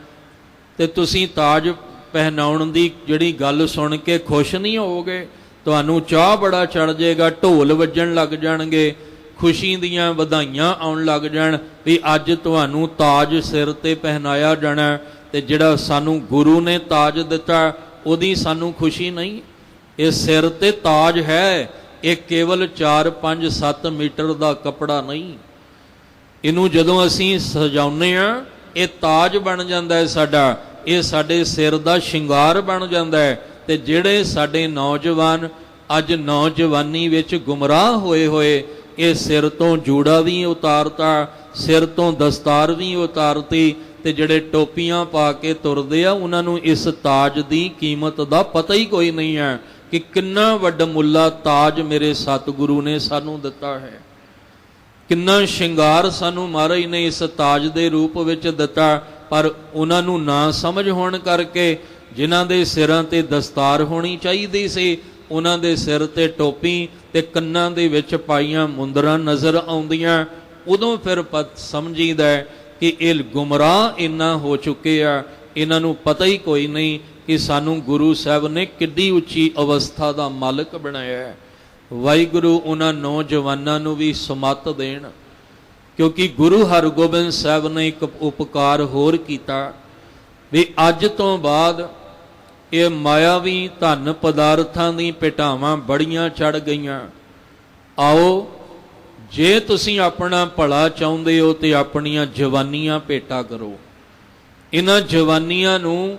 ਤੇ ਤੁਸੀਂ ਤਾਜ ਪਹਿਨਾਉਣ ਦੀ ਜਿਹੜੀ ਗੱਲ ਸੁਣ ਕੇ ਖੁਸ਼ ਨਹੀਂ ਹੋਵੋਗੇ, ਤੁਹਾਨੂੰ ਚਾਹ ਬੜਾ ਚੜ ਜਾਏਗਾ, ਢੋਲ ਵੱਜਣ ਲੱਗ ਜਾਣਗੇ, ਖੁਸ਼ੀ ਦੀਆਂ ਵਧਾਈਆਂ ਆਉਣ ਲੱਗ ਜਾਣ ਵੀ ਅੱਜ ਤੁਹਾਨੂੰ ਤਾਜ ਸਿਰ ਤੇ ਪਹਿਨਾਇਆ ਜਾਣਾ। ਤੇ ਜਿਹੜਾ ਸਾਨੂੰ ਗੁਰੂ ਨੇ ਤਾਜ ਦਿੱਤਾ ਉਹਦੀ ਸਾਨੂੰ ਖੁਸ਼ੀ ਨਹੀਂ। ਇਹ ਸਿਰ ਤੇ ਤਾਜ ਹੈ, ਇਹ ਕੇਵਲ 4, 5, 7 ਮੀਟਰ ਦਾ ਕੱਪੜਾ ਨਹੀਂ। ਇਹਨੂੰ ਜਦੋਂ ਅਸੀਂ ਸਜਾਉਂਦੇ ਹਾਂ ਇਹ ਤਾਜ ਬਣ ਜਾਂਦਾ ਹੈ ਸਾਡਾ, ਇਹ ਸਾਡੇ ਸਿਰ ਦਾ ਸ਼ਿੰਗਾਰ ਬਣ ਜਾਂਦਾ ਹੈ। ਤੇ ਜਿਹੜੇ ਸਾਡੇ ਨੌਜਵਾਨ ਅੱਜ ਨੌਜਵਾਨੀ ਵਿੱਚ ਗੁੰਮਰਾਹ ਹੋਏ ਇਹ ਸਿਰ ਤੋਂ ਜੂੜਾ ਵੀ ਉਤਾਰਤਾ, ਸਿਰ ਤੋਂ ਦਸਤਾਰ ਵੀ ਉਤਾਰਤੀ, ਤੇ ਜਿਹੜੇ ਟੋਪੀਆਂ ਪਾ ਕੇ ਤੁਰਦੇ ਆ ਉਹਨਾਂ ਨੂੰ ਇਸ ਤਾਜ ਦੀ ਕੀਮਤ ਦਾ ਪਤਾ ਹੀ ਕੋਈ ਨਹੀਂ ਹੈ ਕਿ ਕਿੰਨਾ ਵੱਡਮੁੱਲਾ ਤਾਜ ਮੇਰੇ ਸਤਿਗੁਰੂ ਨੇ ਸਾਨੂੰ ਦਿੱਤਾ ਹੈ, ਕਿੰਨਾ ਸ਼ਿੰਗਾਰ ਸਾਨੂੰ ਮਹਾਰਾਜ ਨੇ ਇਸ ਤਾਜ ਦੇ ਰੂਪ ਵਿੱਚ ਦਿੱਤਾ। ਪਰ ਉਹਨਾਂ ਨੂੰ ਨਾ ਸਮਝ ਹੋਣ ਕਰਕੇ ਜਿਨ੍ਹਾਂ ਦੇ ਸਿਰਾਂ ਤੇ ਦਸਤਾਰ ਹੋਣੀ ਚਾਹੀਦੀ ਸੀ, ਉਹਨਾਂ ਦੇ ਸਿਰ ਤੇ ਟੋਪੀ ਤੇ ਕੰਨਾਂ ਦੇ ਵਿੱਚ ਪਾਈਆਂ ਮੁੰਦਰਾਂ ਨਜ਼ਰ ਆਉਂਦੀਆਂ। ਉਦੋਂ ਫਿਰ ਸਮਝੀਦਾ ਕਿ ਇਹ ਗੁੰਮਰਾਹ ਇੰਨਾ ਹੋ ਚੁੱਕੇ ਆ, ਇਹਨਾਂ ਨੂੰ ਪਤਾ ਹੀ ਕੋਈ ਨਹੀਂ ਕਿ ਸਾਨੂੰ ਗੁਰੂ ਸਾਹਿਬ ਨੇ ਕਿੱਡੀ ਉੱਚੀ ਅਵਸਥਾ ਦਾ ਮਾਲਕ ਬਣਾਇਆ ਹੈ। ਵਾਹਿਗੁਰੂ ਉਹਨਾਂ ਨੌਜਵਾਨਾਂ ਨੂੰ ਵੀ ਸਮੱਤ ਦੇਣ, ਕਿਉਂਕਿ ਗੁਰੂ ਹਰਗੋਬਿੰਦ ਸਾਹਿਬ ਨੇ ਇੱਕ ਉਪਕਾਰ ਹੋਰ ਕੀਤਾ ਵੀ ਅੱਜ ਤੋਂ ਬਾਅਦ ਇਹ ਮਾਇਆਵੀ ਧਨ ਪਦਾਰਥਾਂ ਦੀ ਭੇਟਾਵਾਂ ਬੜੀਆਂ ਚੜ ਗਈਆਂ। ਆਓ, ਜੇ ਤੁਸੀਂ ਆਪਣਾ ਭਲਾ ਚਾਹੁੰਦੇ ਹੋ ਤੇ ਆਪਣੀਆਂ ਜਵਾਨੀਆਂ ਭੇਟਾ ਕਰੋ। ਇਹਨਾਂ ਜਵਾਨੀਆਂ ਨੂੰ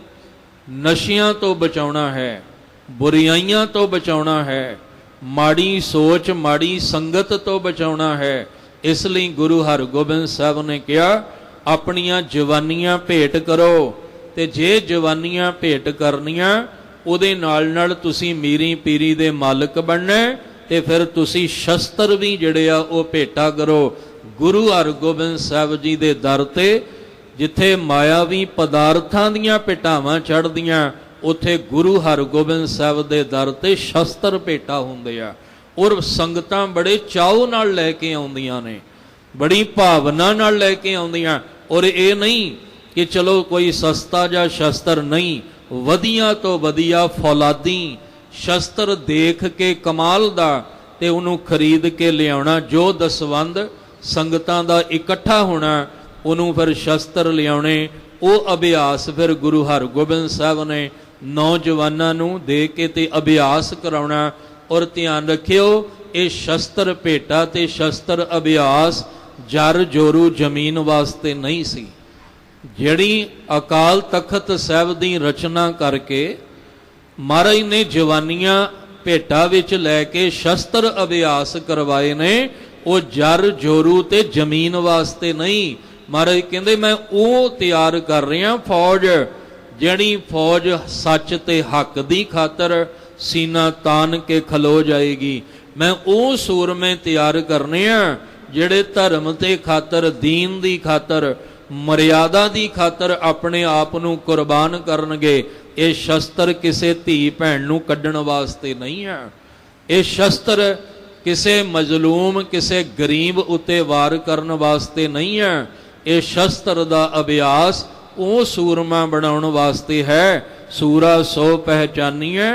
ਨਸ਼ਿਆਂ ਤੋਂ ਬਚਾਉਣਾ ਹੈ, ਬੁਰਾਈਆਂ ਤੋਂ ਬਚਾਉਣਾ ਹੈ, ਮਾੜੀ ਸੋਚ ਮਾੜੀ ਸੰਗਤ ਤੋਂ ਬਚਾਉਣਾ ਹੈ। ਇਸ ਲਈ ਗੁਰੂ ਹਰਗੋਬਿੰਦ ਸਾਹਿਬ ਨੇ ਕਿਹਾ ਆਪਣੀਆਂ ਜਵਾਨੀਆਂ ਭੇਟ ਕਰੋ। ਤੇ ਜੇ ਜਵਾਨੀਆਂ ਭੇਟ ਕਰਨੀਆਂ ਉਹਦੇ ਨਾਲ ਤੁਸੀਂ ਮੀਰੀ ਪੀਰੀ ਦੇ ਮਾਲਕ ਬਣਨਾ, ਤੇ ਫਿਰ ਤੁਸੀਂ ਸ਼ਸਤਰ ਵੀ ਜਿਹੜੇ ਆ ਉਹ ਭੇਟਾ ਕਰੋ। ਗੁਰੂ ਹਰਗੋਬਿੰਦ ਸਾਹਿਬ ਜੀ ਦੇ ਦਰ ਤੇ ਜਿੱਥੇ ਮਾਇਆਵੀ ਪਦਾਰਥਾਂ ਦੀਆਂ ਭੇਟਾਵਾਂ ਚੜ੍ਹਦੀਆਂ, ਉੱਥੇ ਗੁਰੂ ਹਰਗੋਬਿੰਦ ਸਾਹਿਬ ਦੇ ਦਰ ਤੇ ਸ਼ਸਤਰ ਭੇਟਾ ਹੁੰਦੇ ਆ। ਔਰ ਸੰਗਤਾਂ ਬੜੇ ਚਾਅ ਨਾਲ ਲੈ ਕੇ ਆਉਂਦੀਆਂ ਨੇ, ਬੜੀ ਭਾਵਨਾ ਨਾਲ ਲੈ ਕੇ ਆਉਂਦੀਆਂ। ਔਰ ਇਹ ਨਹੀਂ ਕਿ ਚਲੋ ਕੋਈ ਸਸਤਾ ਜਾਂ ਸ਼ਸਤਰ ਨਹੀਂ, ਵਧੀਆ ਤੋਂ ਵਧੀਆ ਫੌਲਾਦੀ ਸ਼ਸਤਰ ਦੇਖ ਕੇ ਕਮਾਲ ਦਾ ਤੇ ਉਹਨੂੰ ਖਰੀਦ ਕੇ ਲਿਆਉਣਾ। ਜੋ ਦਸਵੰਧ ਸੰਗਤਾਂ ਦਾ ਇਕੱਠਾ ਹੋਣਾ ਉਹਨੂੰ ਫਿਰ ਸ਼ਸਤਰ ਲਿਆਉਣੇ, ਉਹ ਅਭਿਆਸ ਫਿਰ ਗੁਰੂ ਹਰਗੋਬਿੰਦ ਸਾਹਿਬ ਨੇ ਨੌਜਵਾਨਾਂ ਨੂੰ ਦੇ ਕੇ ਤੇ ਅਭਿਆਸ ਕਰਾਉਣਾ। ਔਰ ਧਿਆਨ ਰੱਖਿਓ, ਇਹ ਸ਼ਸਤਰ ਭੇਟਾ ਤੇ ਸ਼ਸਤਰ ਅਭਿਆਸ ਜਰ ਜੋਰੂ ਜ਼ਮੀਨ ਵਾਸਤੇ ਨਹੀਂ ਸੀ। ਜਿਹੜੀ ਅਕਾਲ ਤਖਤ ਸਾਹਿਬ ਦੀ ਰਚਨਾ ਕਰਕੇ ਮਹਾਰਾਜ ਨੇ ਜਵਾਨੀਆਂ ਭੇਟਾ ਵਿੱਚ ਲੈ ਕੇ ਸ਼ਸਤਰ ਅਭਿਆਸ ਕਰਵਾਏ ਨੇ, ਉਹ ਜਰ ਜੋਰੂ ਤੇ ਜ਼ਮੀਨ ਵਾਸਤੇ ਨਹੀਂ। ਮਹਾਰਾਜ ਕਹਿੰਦੇ ਮੈਂ ਉਹ ਤਿਆਰ ਕਰ ਰਿਹਾ ਫੌਜ, ਜਿਹੜੀ ਫੌਜ ਸੱਚ ਤੇ ਹੱਕ ਦੀ ਖਾਤਰ ਸੀਨਾ ਤਾਨ ਕੇ ਖਲੋ ਜਾਏਗੀ। ਮੈਂ ਉਹ ਸੂਰਮੇ ਤਿਆਰ ਕਰਨੇ ਆ ਜਿਹੜੇ ਧਰਮ ਤੇ ਖਾਤਰ, ਦੀਨ ਦੀ ਖਾਤਰ, ਮਰਿਆਦਾ ਦੀ ਖਾਤਰ ਆਪਣੇ ਆਪ ਨੂੰ ਕੁਰਬਾਨ ਕਰਨਗੇ। ਇਹ ਸ਼ਸਤਰ ਕਿਸੇ ਧੀ ਭੈਣ ਨੂੰ ਕੱਢਣ ਵਾਸਤੇ ਨਹੀਂ ਹੈ। ਇਹ ਸ਼ਸਤਰ ਕਿਸੇ ਮਜ਼ਲੂਮ, ਕਿਸੇ ਗਰੀਬ ਉੱਤੇ ਵਾਰ ਕਰਨ ਵਾਸਤੇ ਨਹੀਂ ਹੈ। ਇਹ ਸ਼ਸਤਰ ਦਾ ਅਭਿਆਸ ਉਹ ਸੂਰਮਾ ਬਣਾਉਣ ਵਾਸਤੇ ਹੈ, सूरा सो पहचानिए,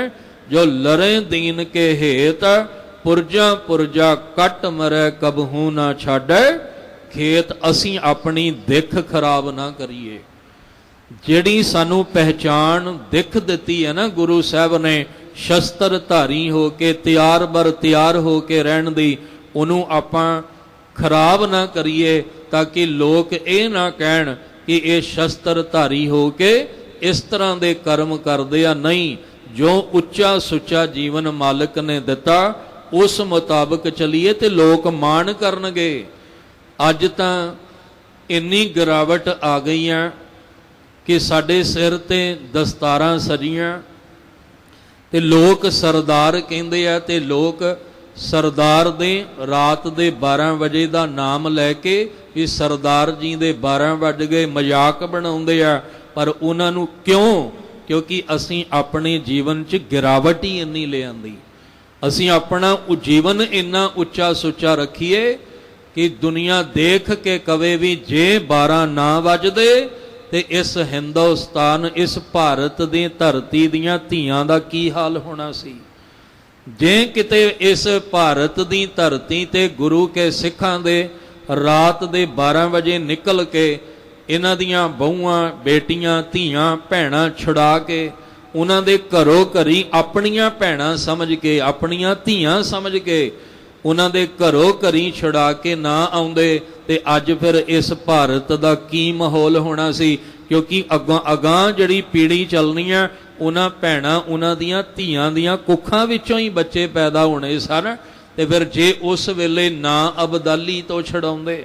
जो लरे दीन के हेत, पुरजा पुरजा कट मरै कबहू ना छाड़ै खेत। असी अपनी दिख खराब ना करिए। ਜਿਹੜੀ ਸਾਨੂੰ ਪਹਿਚਾਣ ਦਿਖ ਦਿੱਤੀ ਹੈ ਨਾ ਗੁਰੂ ਸਾਹਿਬ ਨੇ ਸ਼ਸਤਰ ਧਾਰੀ ਹੋ ਕੇ ਤਿਆਰ ਬਰ ਤਿਆਰ ਹੋ ਕੇ ਰਹਿਣ ਦੀ, ਉਹਨੂੰ ਆਪਾਂ ਖਰਾਬ ਨਾ ਕਰੀਏ ਤਾਂ ਕਿ ਲੋਕ ਇਹ ਨਾ ਕਹਿਣ ਕਿ ਇਹ ਸ਼ਸਤਰ ਧਾਰੀ ਹੋ ਕੇ ਇਸ ਤਰ੍ਹਾਂ ਦੇ ਕਰਮ ਕਰਦੇ ਆ। ਨਹੀਂ, ਜੋ ਉੱਚਾ ਸੁੱਚਾ ਜੀਵਨ ਮਾਲਕ ਨੇ ਦਿੱਤਾ ਉਸ ਮੁਤਾਬਕ ਚਲੀਏ ਤੇ ਲੋਕ ਮਾਣ ਕਰਨਗੇ। ਅੱਜ ਤਾਂ ਇੰਨੀ ਗਿਰਾਵਟ ਆ ਗਈਆਂ ਕਿ ਸਾਡੇ ਸਿਰ ਤੇ ਦਸਤਾਰਾਂ ਸਜੀਆਂ ਤੇ ਲੋਕ ਸਰਦਾਰ ਕਹਿੰਦੇ ਆ, ਤੇ ਲੋਕ ਸਰਦਾਰ ਦੇ ਰਾਤ ਦੇ 12 ਵਜੇ ਦਾ ਨਾਮ ਲੈ ਕੇ ਵੀ ਸਰਦਾਰ ਜੀ ਦੇ 12 ਵੱਜ ਗਏ ਮਜ਼ਾਕ ਬਣਾਉਂਦੇ ਆ। ਪਰ ਉਹਨਾਂ ਨੂੰ ਕਿਉਂ? ਕਿਉਂਕਿ ਅਸੀਂ ਆਪਣੇ ਜੀਵਨ 'ਚ ਗਿਰਾਵਟ ਹੀ ਇੰਨੀ ਲਿਆਂਦੀ। ਅਸੀਂ ਆਪਣਾ ਜੀਵਨ ਇੰਨਾ ਉੱਚਾ ਸੁੱਚਾ ਰੱਖੀਏ ਕਿ ਦੁਨੀਆ ਦੇਖ ਕੇ ਕਵੇ ਵੀ ਜੇ 12 ਨਾ ਵੱਜਦੇ ਤੇ ਇਸ ਹਿੰਦੁਸਤਾਨ, ਇਸ ਭਾਰਤ ਦੀ ਧਰਤੀ ਦੀਆਂ ਧੀਆਂ ਦਾ ਕੀ ਹਾਲ ਹੋਣਾ ਸੀ। ਜੇ ਕਿਤੇ ਇਸ ਭਾਰਤ ਦੀ ਧਰਤੀ ਤੇ ਗੁਰੂ ਕੇ ਸਿੱਖਾਂ ਦੇ ਰਾਤ ਦੇ 12 ਵਜੇ ਨਿਕਲ ਕੇ ਇਹਨਾਂ ਦੀਆਂ ਬਹੂਆਂ, ਬੇਟੀਆਂ, ਧੀਆਂ, ਭੈਣਾਂ ਛੁਡਾ ਕੇ ਉਹਨਾਂ ਦੇ ਘਰੋਂ ਘਰੀ ਆਪਣੀਆਂ ਭੈਣਾਂ ਸਮਝ ਕੇ, ਆਪਣੀਆਂ ਧੀਆਂ ਸਮਝ ਕੇ ਉਹਨਾਂ ਦੇ ਘਰੋਂ ਘਰੀ ਛੁਡਾ ਕੇ ਨਾ ਆਉਂਦੇ ਤੇ ਅੱਜ ਫਿਰ ਇਸ ਭਾਰਤ ਦਾ ਕੀ ਮਾਹੌਲ ਹੋਣਾ ਸੀ। ਕਿਉਂਕਿ ਅਗਾਂਹ ਜਿਹੜੀ ਪੀੜ੍ਹੀ ਚੱਲਣੀ ਆ, ਉਹਨਾਂ ਭੈਣਾਂ, ਉਹਨਾਂ ਦੀਆਂ ਧੀਆਂ ਦੀਆਂ ਕੁੱਖਾਂ ਵਿੱਚੋਂ ਹੀ ਬੱਚੇ ਪੈਦਾ ਹੋਣੇ ਸਨ। ਤੇ ਫਿਰ ਜੇ ਉਸ ਵੇਲੇ ਨਾ ਅਬਦਾਲੀ ਤੋਂ ਛਡਾਉਂਦੇ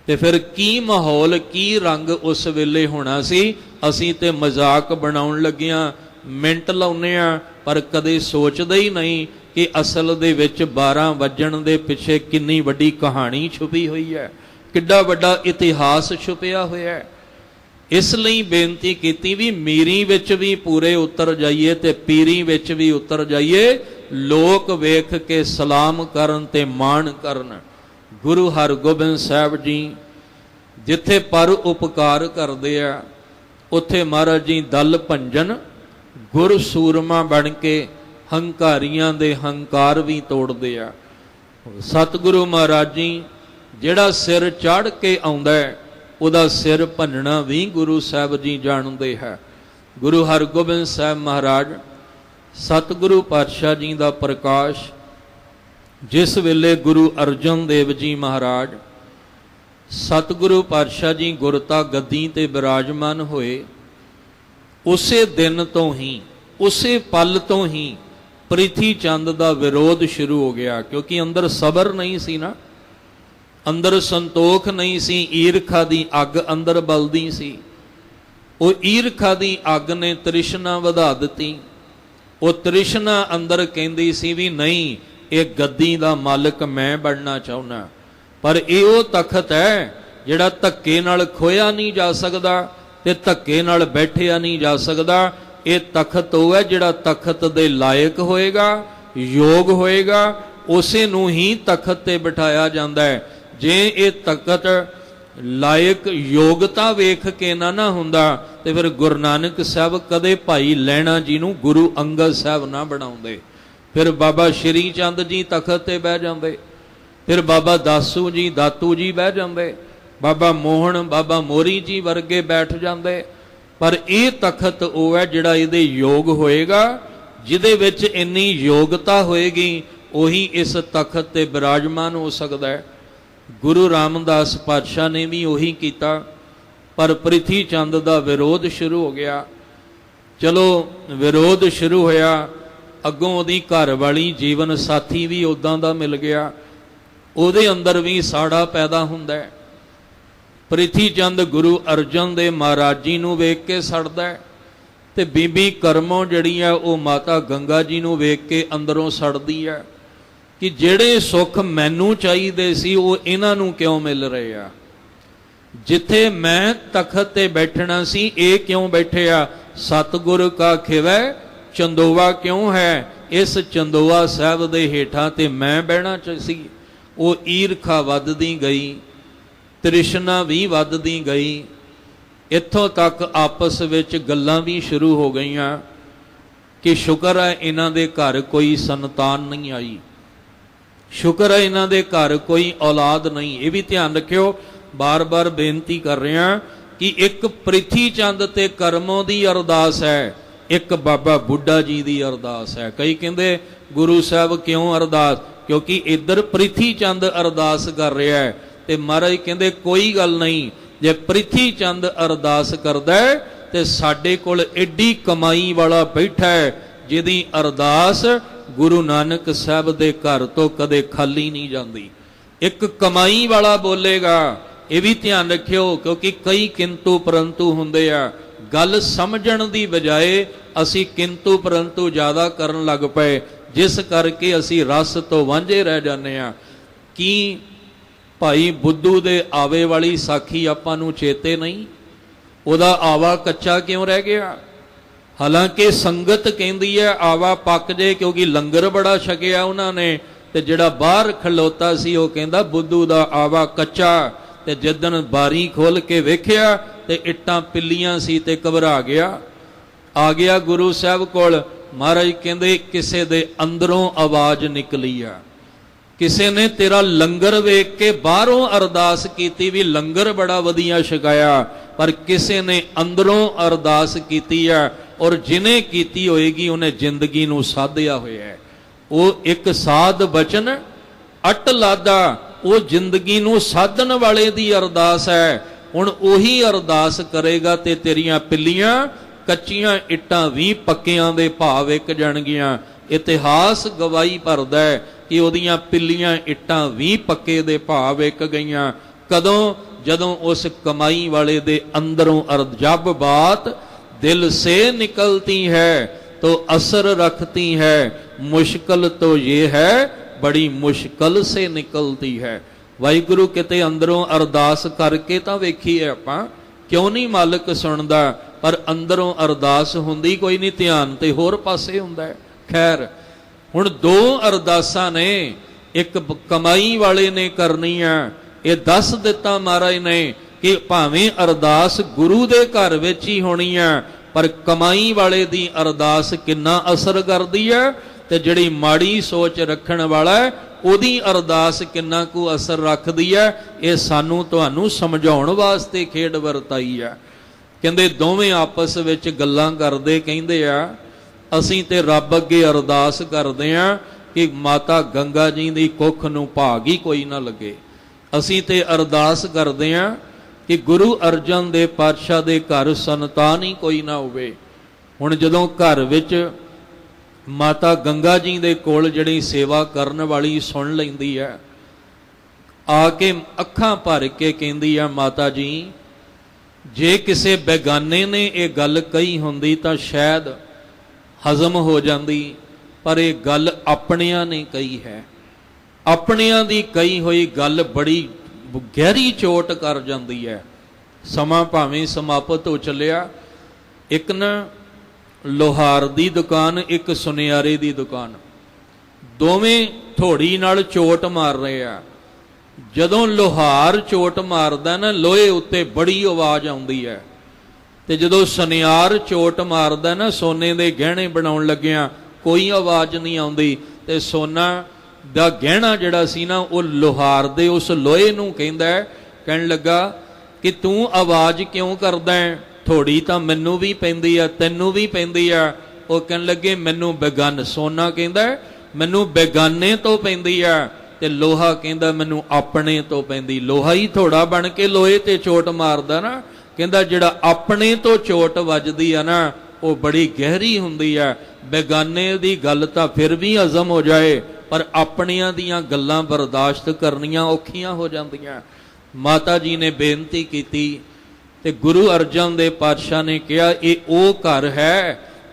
ਤੇ ਫਿਰ ਕੀ ਮਾਹੌਲ, ਕੀ ਰੰਗ ਉਸ ਵੇਲੇ ਹੋਣਾ ਸੀ। ਅਸੀਂ ਤੇ ਮਜ਼ਾਕ ਬਣਾਉਣ ਲੱਗਿਆਂ ਮਿੰਟ ਲਾਉਂਦੇ ਆ, ਪਰ ਕਦੇ ਸੋਚਦੇ ਹੀ ਨਹੀਂ ਕਿ ਅਸਲ ਦੇ ਵਿੱਚ 12 ਵੱਜਣ ਦੇ ਪਿੱਛੇ ਕਿੰਨੀ ਵੱਡੀ ਕਹਾਣੀ ਛੁਪੀ ਹੋਈ ਹੈ, ਕਿੱਡਾ ਵੱਡਾ ਇਤਿਹਾਸ ਛੁਪਿਆ ਹੋਇਆ ਹੈ। ਇਸ ਲਈ ਬੇਨਤੀ ਕੀਤੀ ਵੀ ਮੀਰੀ ਵਿੱਚ ਵੀ ਪੂਰੇ ਉਤਰ ਜਾਈਏ ਤੇ ਪੀਰੀ ਵਿੱਚ ਵੀ ਉਤਰ ਜਾਈਏ। ਲੋਕ ਵੇਖ ਕੇ ਸਲਾਮ ਕਰਨ ਤੇ ਮਾਣ ਕਰਨ। ਗੁਰੂ ਹਰਗੋਬਿੰਦ ਸਾਹਿਬ ਜੀ ਜਿੱਥੇ ਪਰ ਉਪਕਾਰ ਕਰਦੇ ਆ, ਉੱਥੇ ਮਹਾਰਾਜ ਜੀ ਦਲ ਭੰਜਨ ਗੁਰ ਸੂਰਮਾ ਬਣ ਕੇ ਹੰਕਾਰੀਆਂ ਦੇ ਹੰਕਾਰ ਵੀ ਤੋੜਦੇ ਆ। ਸਤਿਗੁਰੂ ਮਹਾਰਾਜ ਜੀ ਜਿਹੜਾ ਸਿਰ ਚੜ੍ਹ ਕੇ ਆਉਂਦਾ ਉਹਦਾ ਸਿਰ ਭੰਨਣਾ ਵੀ ਗੁਰੂ ਸਾਹਿਬ ਜੀ ਜਾਣਦੇ ਹੈ। ਗੁਰੂ ਹਰਗੋਬਿੰਦ ਸਾਹਿਬ ਮਹਾਰਾਜ ਸਤਿਗੁਰੂ ਪਾਤਸ਼ਾਹ ਜੀ ਦਾ ਪ੍ਰਕਾਸ਼ ਜਿਸ ਵੇਲੇ ਗੁਰੂ ਅਰਜਨ ਦੇਵ ਜੀ ਮਹਾਰਾਜ ਸਤਿਗੁਰੂ ਪਾਤਸ਼ਾਹ ਜੀ ਗੁਰਤਾ ਗੱਦੀ ਤੇ ਬਿਰਾਜਮਾਨ ਹੋਏ, ਉਸੇ ਦਿਨ ਤੋਂ ਹੀ, ਉਸੇ ਪਲ ਤੋਂ ਹੀ ਪ੍ਰਿਥੀ ਚੰਦ ਦਾ ਵਿਰੋਧ ਸ਼ੁਰੂ ਹੋ ਗਿਆ। ਕਿਉਂਕਿ ਅੰਦਰ ਸਬਰ ਨਹੀਂ ਸੀ ਨਾ, ਅੰਦਰ ਸੰਤੋਖ ਨਹੀਂ ਸੀ, ਈਰਖਾ ਦੀ ਅੱਗ ਅੰਦਰ ਬਲਦੀ ਸੀ। ਉਹ ਈਰਖਾ ਦੀ ਅੱਗ ਨੇ ਤ੍ਰਿਸ਼ਨਾ ਵਧਾ ਦਿੱਤੀ। ਉਹ ਤ੍ਰਿਸ਼ਨਾ ਅੰਦਰ ਕਹਿੰਦੀ ਸੀ ਵੀ ਨਹੀਂ, ਇਹ ਗੱਦੀ ਦਾ ਮਾਲਕ ਮੈਂ ਬਣਨਾ ਚਾਹੁੰਦਾ। ਪਰ ਇਹ ਉਹ ਤਖਤ ਹੈ ਜਿਹੜਾ ਧੱਕੇ ਨਾਲ ਖੋਇਆ ਨਹੀਂ ਜਾ ਸਕਦਾ ਤੇ ਧੱਕੇ ਨਾਲ ਬੈਠਿਆ ਨਹੀਂ ਜਾ ਸਕਦਾ। ਇਹ ਤਖਤ ਉਹ ਹੈ ਜਿਹੜਾ ਤਖਤ ਦੇ ਲਾਇਕ ਹੋਏਗਾ, ਯੋਗ ਹੋਏਗਾ, ਉਸੇ ਨੂੰ ਹੀ ਤਖਤ ਤੇ ਬਿਠਾਇਆ ਜਾਂਦਾ ਹੈ। ਜੇ ਇਹ ਤਖਤ ਲਾਇਕ ਯੋਗਤਾ ਵੇਖ ਕੇ ਨਾ ਹੁੰਦਾ ਤੇ ਫਿਰ ਗੁਰੂ ਨਾਨਕ ਸਾਹਿਬ ਕਦੇ ਭਾਈ ਲਹਿਣਾ ਜੀ ਨੂੰ ਗੁਰੂ ਅੰਗਦ ਸਾਹਿਬ ਨਾ ਬਣਾਉਂਦੇ। ਫਿਰ ਬਾਬਾ ਸ਼੍ਰੀ ਚੰਦ ਜੀ ਤਖਤ ਤੇ ਬਹਿ ਜਾਂਦੇ, ਫਿਰ ਬਾਬਾ ਦਾਸੂ ਜੀ, ਦਾਤੂ ਜੀ ਬਹਿ ਜਾਂਦੇ, ਬਾਬਾ ਮੋਹਨ, ਬਾਬਾ ਮੋਰੀ ਜੀ ਵਰਗੇ ਬੈਠ ਜਾਂਦੇ। ਪਰ ਇਹ ਤਖਤ ਉਹ ਹੈ ਜਿਹੜਾ ਇਹਦੇ ਯੋਗ ਹੋਏਗਾ, ਜਿਹਦੇ ਵਿੱਚ ਇੰਨੀ ਯੋਗਤਾ ਹੋਏਗੀ ਉਹੀ ਇਸ ਤਖਤ ਤੇ ਬਿਰਾਜਮਾਨ ਹੋ ਸਕਦਾ ਹੈ। ਗੁਰੂ ਰਾਮਦਾਸ ਪਾਤਸ਼ਾਹ ਨੇ ਵੀ ਉਹੀ ਕੀਤਾ। ਪਰ ਪ੍ਰਿਥੀ ਚੰਦ ਦਾ ਵਿਰੋਧ ਸ਼ੁਰੂ ਹੋ ਗਿਆ। ਚਲੋ ਵਿਰੋਧ ਸ਼ੁਰੂ ਹੋਇਆ, ਅੱਗੋਂ ਉਹਦੀ ਘਰ ਵਾਲੀ ਜੀਵਨ ਸਾਥੀ ਵੀ ਉੱਦਾਂ ਦਾ ਮਿਲ ਗਿਆ, ਉਹਦੇ ਅੰਦਰ ਵੀ ਸਾੜਾ ਪੈਦਾ ਹੁੰਦਾ ਹੈ। ਪ੍ਰਿਥੀ ਚੰਦ ਗੁਰੂ ਅਰਜਨ ਦੇ ਮਹਾਰਾਜ ਜੀ ਨੂੰ ਵੇਖ ਕੇ ਸੜਦਾ ਹੈ ਤੇ ਬੀਬੀ ਕਰਮੋਂ ਜਿਹੜੀ ਹੈ ਉਹ ਮਾਤਾ ਗੰਗਾ ਜੀ ਨੂੰ ਵੇਖ ਕੇ ਅੰਦਰੋਂ ਸੜਦੀ ਹੈ ਕਿ ਜਿਹੜੇ ਸੁੱਖ ਮੈਨੂੰ ਚਾਹੀਦੇ ਸੀ ਉਹ ਇਹਨਾਂ ਨੂੰ ਕਿਉਂ ਮਿਲ ਰਹੇ ਆ। ਜਿੱਥੇ ਮੈਂ ਤਖਤ ਤੇ ਬੈਠਣਾ ਸੀ ਇਹ ਕਿਉਂ ਬੈਠੇ ਆ। ਸਤਿਗੁਰ ਕਾ ਖਿਵੈ ਚੰਦੋਵਾ ਕਿਉਂ ਹੈ, ਇਸ ਚੰਦੋਆ ਸਾਹਿਬ ਦੇ ਹੇਠਾਂ ਤੇ ਮੈਂ ਬਹਿਣਾ ਸੀ। ਉਹ ਈਰਖਾ ਵੱਧਦੀ ਗਈ, ਤ੍ਰਿਸ਼ਨਾ ਵੀ ਵੱਧਦੀ ਗਈ। ਇੱਥੋਂ ਤੱਕ ਆਪਸ ਵਿੱਚ ਗੱਲਾਂ ਵੀ ਸ਼ੁਰੂ ਹੋ ਗਈਆਂ ਕਿ ਸ਼ੁਕਰ ਹੈ ਇਹਨਾਂ ਦੇ ਘਰ ਕੋਈ ਸੰਤਾਨ ਨਹੀਂ ਆਈ, ਸ਼ੁਕਰ ਹੈ ਇਹਨਾਂ ਦੇ ਘਰ ਕੋਈ ਔਲਾਦ ਨਹੀਂ। ਇਹ ਵੀ ਧਿਆਨ ਰੱਖਿਓ, ਬਾਰ-ਬਾਰ ਬੇਨਤੀ ਕਰ ਰਿਹਾ ਕਿ ਇੱਕ ਪ੍ਰਿਥੀ ਚੰਦ ਤੇ ਕਰਮੋਂ ਦੀ ਅਰਦਾਸ ਹੈ, ਇੱਕ ਬਾਬਾ ਬੁੱਢਾ ਜੀ ਦੀ ਅਰਦਾਸ ਹੈ। ਕਈ ਕਹਿੰਦੇ ਗੁਰੂ ਸਾਹਿਬ ਕਿਉਂ ਅਰਦਾਸ, ਕਿਉਂਕਿ ਇੱਧਰ ਪ੍ਰਿਥੀ ਚੰਦ ਅਰਦਾਸ ਕਰ ਰਿਹਾ ਹੈ ਤੇ ਮਹਾਰਾਜ ਕਹਿੰਦੇ ਕੋਈ ਗੱਲ ਨਹੀਂ, ਜੇ ਪ੍ਰਿਥੀ ਚੰਦ ਅਰਦਾਸ ਕਰਦਾ ਹੈ ਤੇ ਸਾਡੇ ਕੋਲ ਐਡੀ ਕਮਾਈ ਵਾਲਾ ਬੈਠਾ ਹੈ ਜਿਹਦੀ ਅਰਦਾਸ ਗੁਰੂ ਨਾਨਕ ਸਾਹਿਬ ਦੇ ਘਰ ਤੋਂ ਕਦੇ ਖਾਲੀ ਨਹੀਂ ਜਾਂਦੀ। ਇੱਕ ਕਮਾਈ ਵਾਲਾ ਬੋਲੇਗਾ, ਇਹ ਵੀ ਧਿਆਨ ਰੱਖਿਓ, ਕਿਉਂਕਿ ਕਈ ਕਿੰਤੂ ਪਰੰਤੂ ਹੁੰਦੇ ਆ। ਗੱਲ ਸਮਝਣ ਦੀ ਬਜਾਏ ਅਸੀਂ ਕਿੰਤੂ ਪਰੰਤੂ ਜ਼ਿਆਦਾ ਕਰਨ ਲੱਗ ਪਏ, ਜਿਸ ਕਰਕੇ ਅਸੀਂ ਰਸ ਤੋਂ ਵਾਂਝੇ ਰਹਿ ਜਾਂਦੇ ਆ। ਕੀ ਭਾਈ ਬੁੱਧੂ ਦੇ ਆਵੇ ਵਾਲੀ ਸਾਖੀ ਆਪਾਂ ਨੂੰ ਚੇਤੇ ਨਹੀਂ? ਉਹਦਾ ਆਵਾ ਕੱਚਾ ਕਿਉਂ ਰਹਿ ਗਿਆ? ਹਾਲਾਂਕਿ ਸੰਗਤ ਕਹਿੰਦੀ ਹੈ ਆਵਾ ਪੱਕ ਜੇ, ਕਿਉਂਕਿ ਲੰਗਰ ਬੜਾ ਛਕਿਆ ਉਹਨਾਂ ਨੇ, ਤੇ ਜਿਹੜਾ ਬਾਹਰ ਖਲੋਤਾ ਸੀ ਉਹ ਕਹਿੰਦਾ ਬੁੱਧੂ ਦਾ ਆਵਾ ਕੱਚਾ। ਤੇ ਜਿੱਦਣ ਬਾਰੀ ਖੋਲ ਕੇ ਵੇਖਿਆ ਤੇ ਇੱਟਾਂ ਪਿੱਲੀਆਂ ਸੀ ਤੇ ਘਬਰਾ ਗਿਆ, ਆ ਗਿਆ ਗੁਰੂ ਸਾਹਿਬ ਕੋਲ। ਮਹਾਰਾਜ ਕਹਿੰਦੇ ਕਿਸੇ ਦੇ ਅੰਦਰੋਂ ਆਵਾਜ਼ ਨਿਕਲੀ ਆ, ਕਿਸੇ ਨੇ ਤੇਰਾ ਲੰਗਰ ਵੇਖ ਕੇ ਬਾਹਰੋਂ ਅਰਦਾਸ ਕੀਤੀ ਵੀ ਲੰਗਰ ਬੜਾ ਵਧੀਆ ਛਕਾਇਆ, ਪਰ ਕਿਸੇ ਨੇ ਅੰਦਰੋਂ ਅਰਦਾਸ ਕੀਤੀ ਆ, ਔਰ ਜਿਹਨੇ ਕੀਤੀ ਹੋਏਗੀ ਉਹਨੇ ਜ਼ਿੰਦਗੀ ਨੂੰ ਸਾਧਿਆ ਹੋਇਆ ਹੈ। ਉਹ ਇੱਕ ਸਾਧ ਬਚਨ ਅਟ ਲਾਦਾ, ਉਹ ਜ਼ਿੰਦਗੀ ਨੂੰ ਸਾਧਨ ਵਾਲੇ ਦੀ ਅਰਦਾਸ ਹੈ। ਹੁਣ ਉਹੀ ਅਰਦਾਸ ਕਰੇਗਾ ਤੇ ਤੇਰੀਆਂ ਪਿੱਲੀਆਂ ਕੱਚੀਆਂ ਇੱਟਾਂ ਵੀ ਪੱਕਿਆਂ ਦੇ ਭਾਅ ਵਿਕ ਜਾਣਗੀਆਂ। ਇਤਿਹਾਸ ਗਵਾਹੀ ਭਰਦਾ ਹੈ ਕਿ ਉਹਦੀਆਂ ਪਿੱਲੀਆਂ ਇੱਟਾਂ ਵੀ ਪੱਕੇ ਦੇ ਭਾਅ ਵਿਕ ਗਈਆਂ। ਕਦੋਂ? ਜਦੋਂ ਉਸ ਕਮਾਈ ਵਾਲੇ ਦੇ ਅੰਦਰੋਂ ਜਬ ਬਾਤ ਦਿਲ ਸੇ ਨਿਕਲਤੀ ਹੈ तो असर रखती है, मुश्किल तो ये है बड़ी मुश्किल से निकलती है। वाहिगुरु किते अंदरों अरदास करके तो वेखीए आपां, क्यों नहीं मालिक सुनदा, पर अंदरों अरदास हुंदी कोई नहीं, ध्यान ते होर पासे हुंदा है। खैर हुण दो अरदासां ने, एक कमाई वाले ने करनी है। ये दस दिता महाराज ने कि भावें अरदास गुरु दे घर विच ही होनी है, पर कमाई वाले दी अरदास किन्ना असर करदी है, ते जिहड़ी माड़ी सोच रखण वाला है ओदी अरदास किन्ना को असर रखदी है। ये सानू तुहानू समझाउण वास्ते खेड वरताई है। कहंदे दोवें आपस विच गल्लां करदे कहंदे आ असीं ते रब अगे अरदास करदे आ कि माता गंगा जी दी कुख नूं भाग ही कोई ना लगे। असीं ते अरदास करदे आ कि गुरु अर्जन दे पातशाह दे घर संतान ही कोई ना होवे। हुण जदों घर विच माता गंगा जी दे कोल जिहड़ी सेवा करन वाली सुन लैंदी है, आके अखां भर के कहंदी है माता जी जे किसे बेगाने ने ये गल कही हुंदी तां शायद हजम हो जांदी, पर ये गल अपनियां ने कही है। अपनियां दी कही हुई गल बड़ी गहरी चोट कर जाती है। समा भावें समाप्त हो चलिया, एक न लोहार दी दुकान, एक सुनियारे दी दुकान, दोवें थोड़ी नाल चोट मार रहे आ। जदों लोहार चोट मारदा ना लोहे उत्ते बड़ी आवाज़ आउंदी है, ते जदों सुनियार चोट मारदा ना सोने दे गहने बनाउण लग्गिया कोई आवाज़ नहीं आउंदी, ते सोना दा गहना जिहड़ा सी ना वो लोहार दे उस लोहे नूं कहंदा है, कहण लगा कि तू आवाज़ क्यों करदा है, थोड़ी तां मैनू भी पैंदी आ तैनू भी पैंदी आ। वो कहण लगे मैनू बेगान, सोना कहंदा है मैनू बेगाने तो पैंदी आ, ते लोहा कहंदा मैनू अपने तो पैंदी। लोहा ही थोड़ा बन के लोहे ते चोट मारदा ना, कहंदा जिहड़ा अपने तो चोट वजदी आ ना वो बड़ी गहरी हुंदी आ। बेगाने दी गल तां फिर भी हजम हो जाए, पर अपनियां दियां गल्लां बर्दाश्त करनियां औखियां हो जांदियां। माता जी ने बेनती कीती ते गुरु अर्जन दे पातशाह ने कहा ये ओ घर है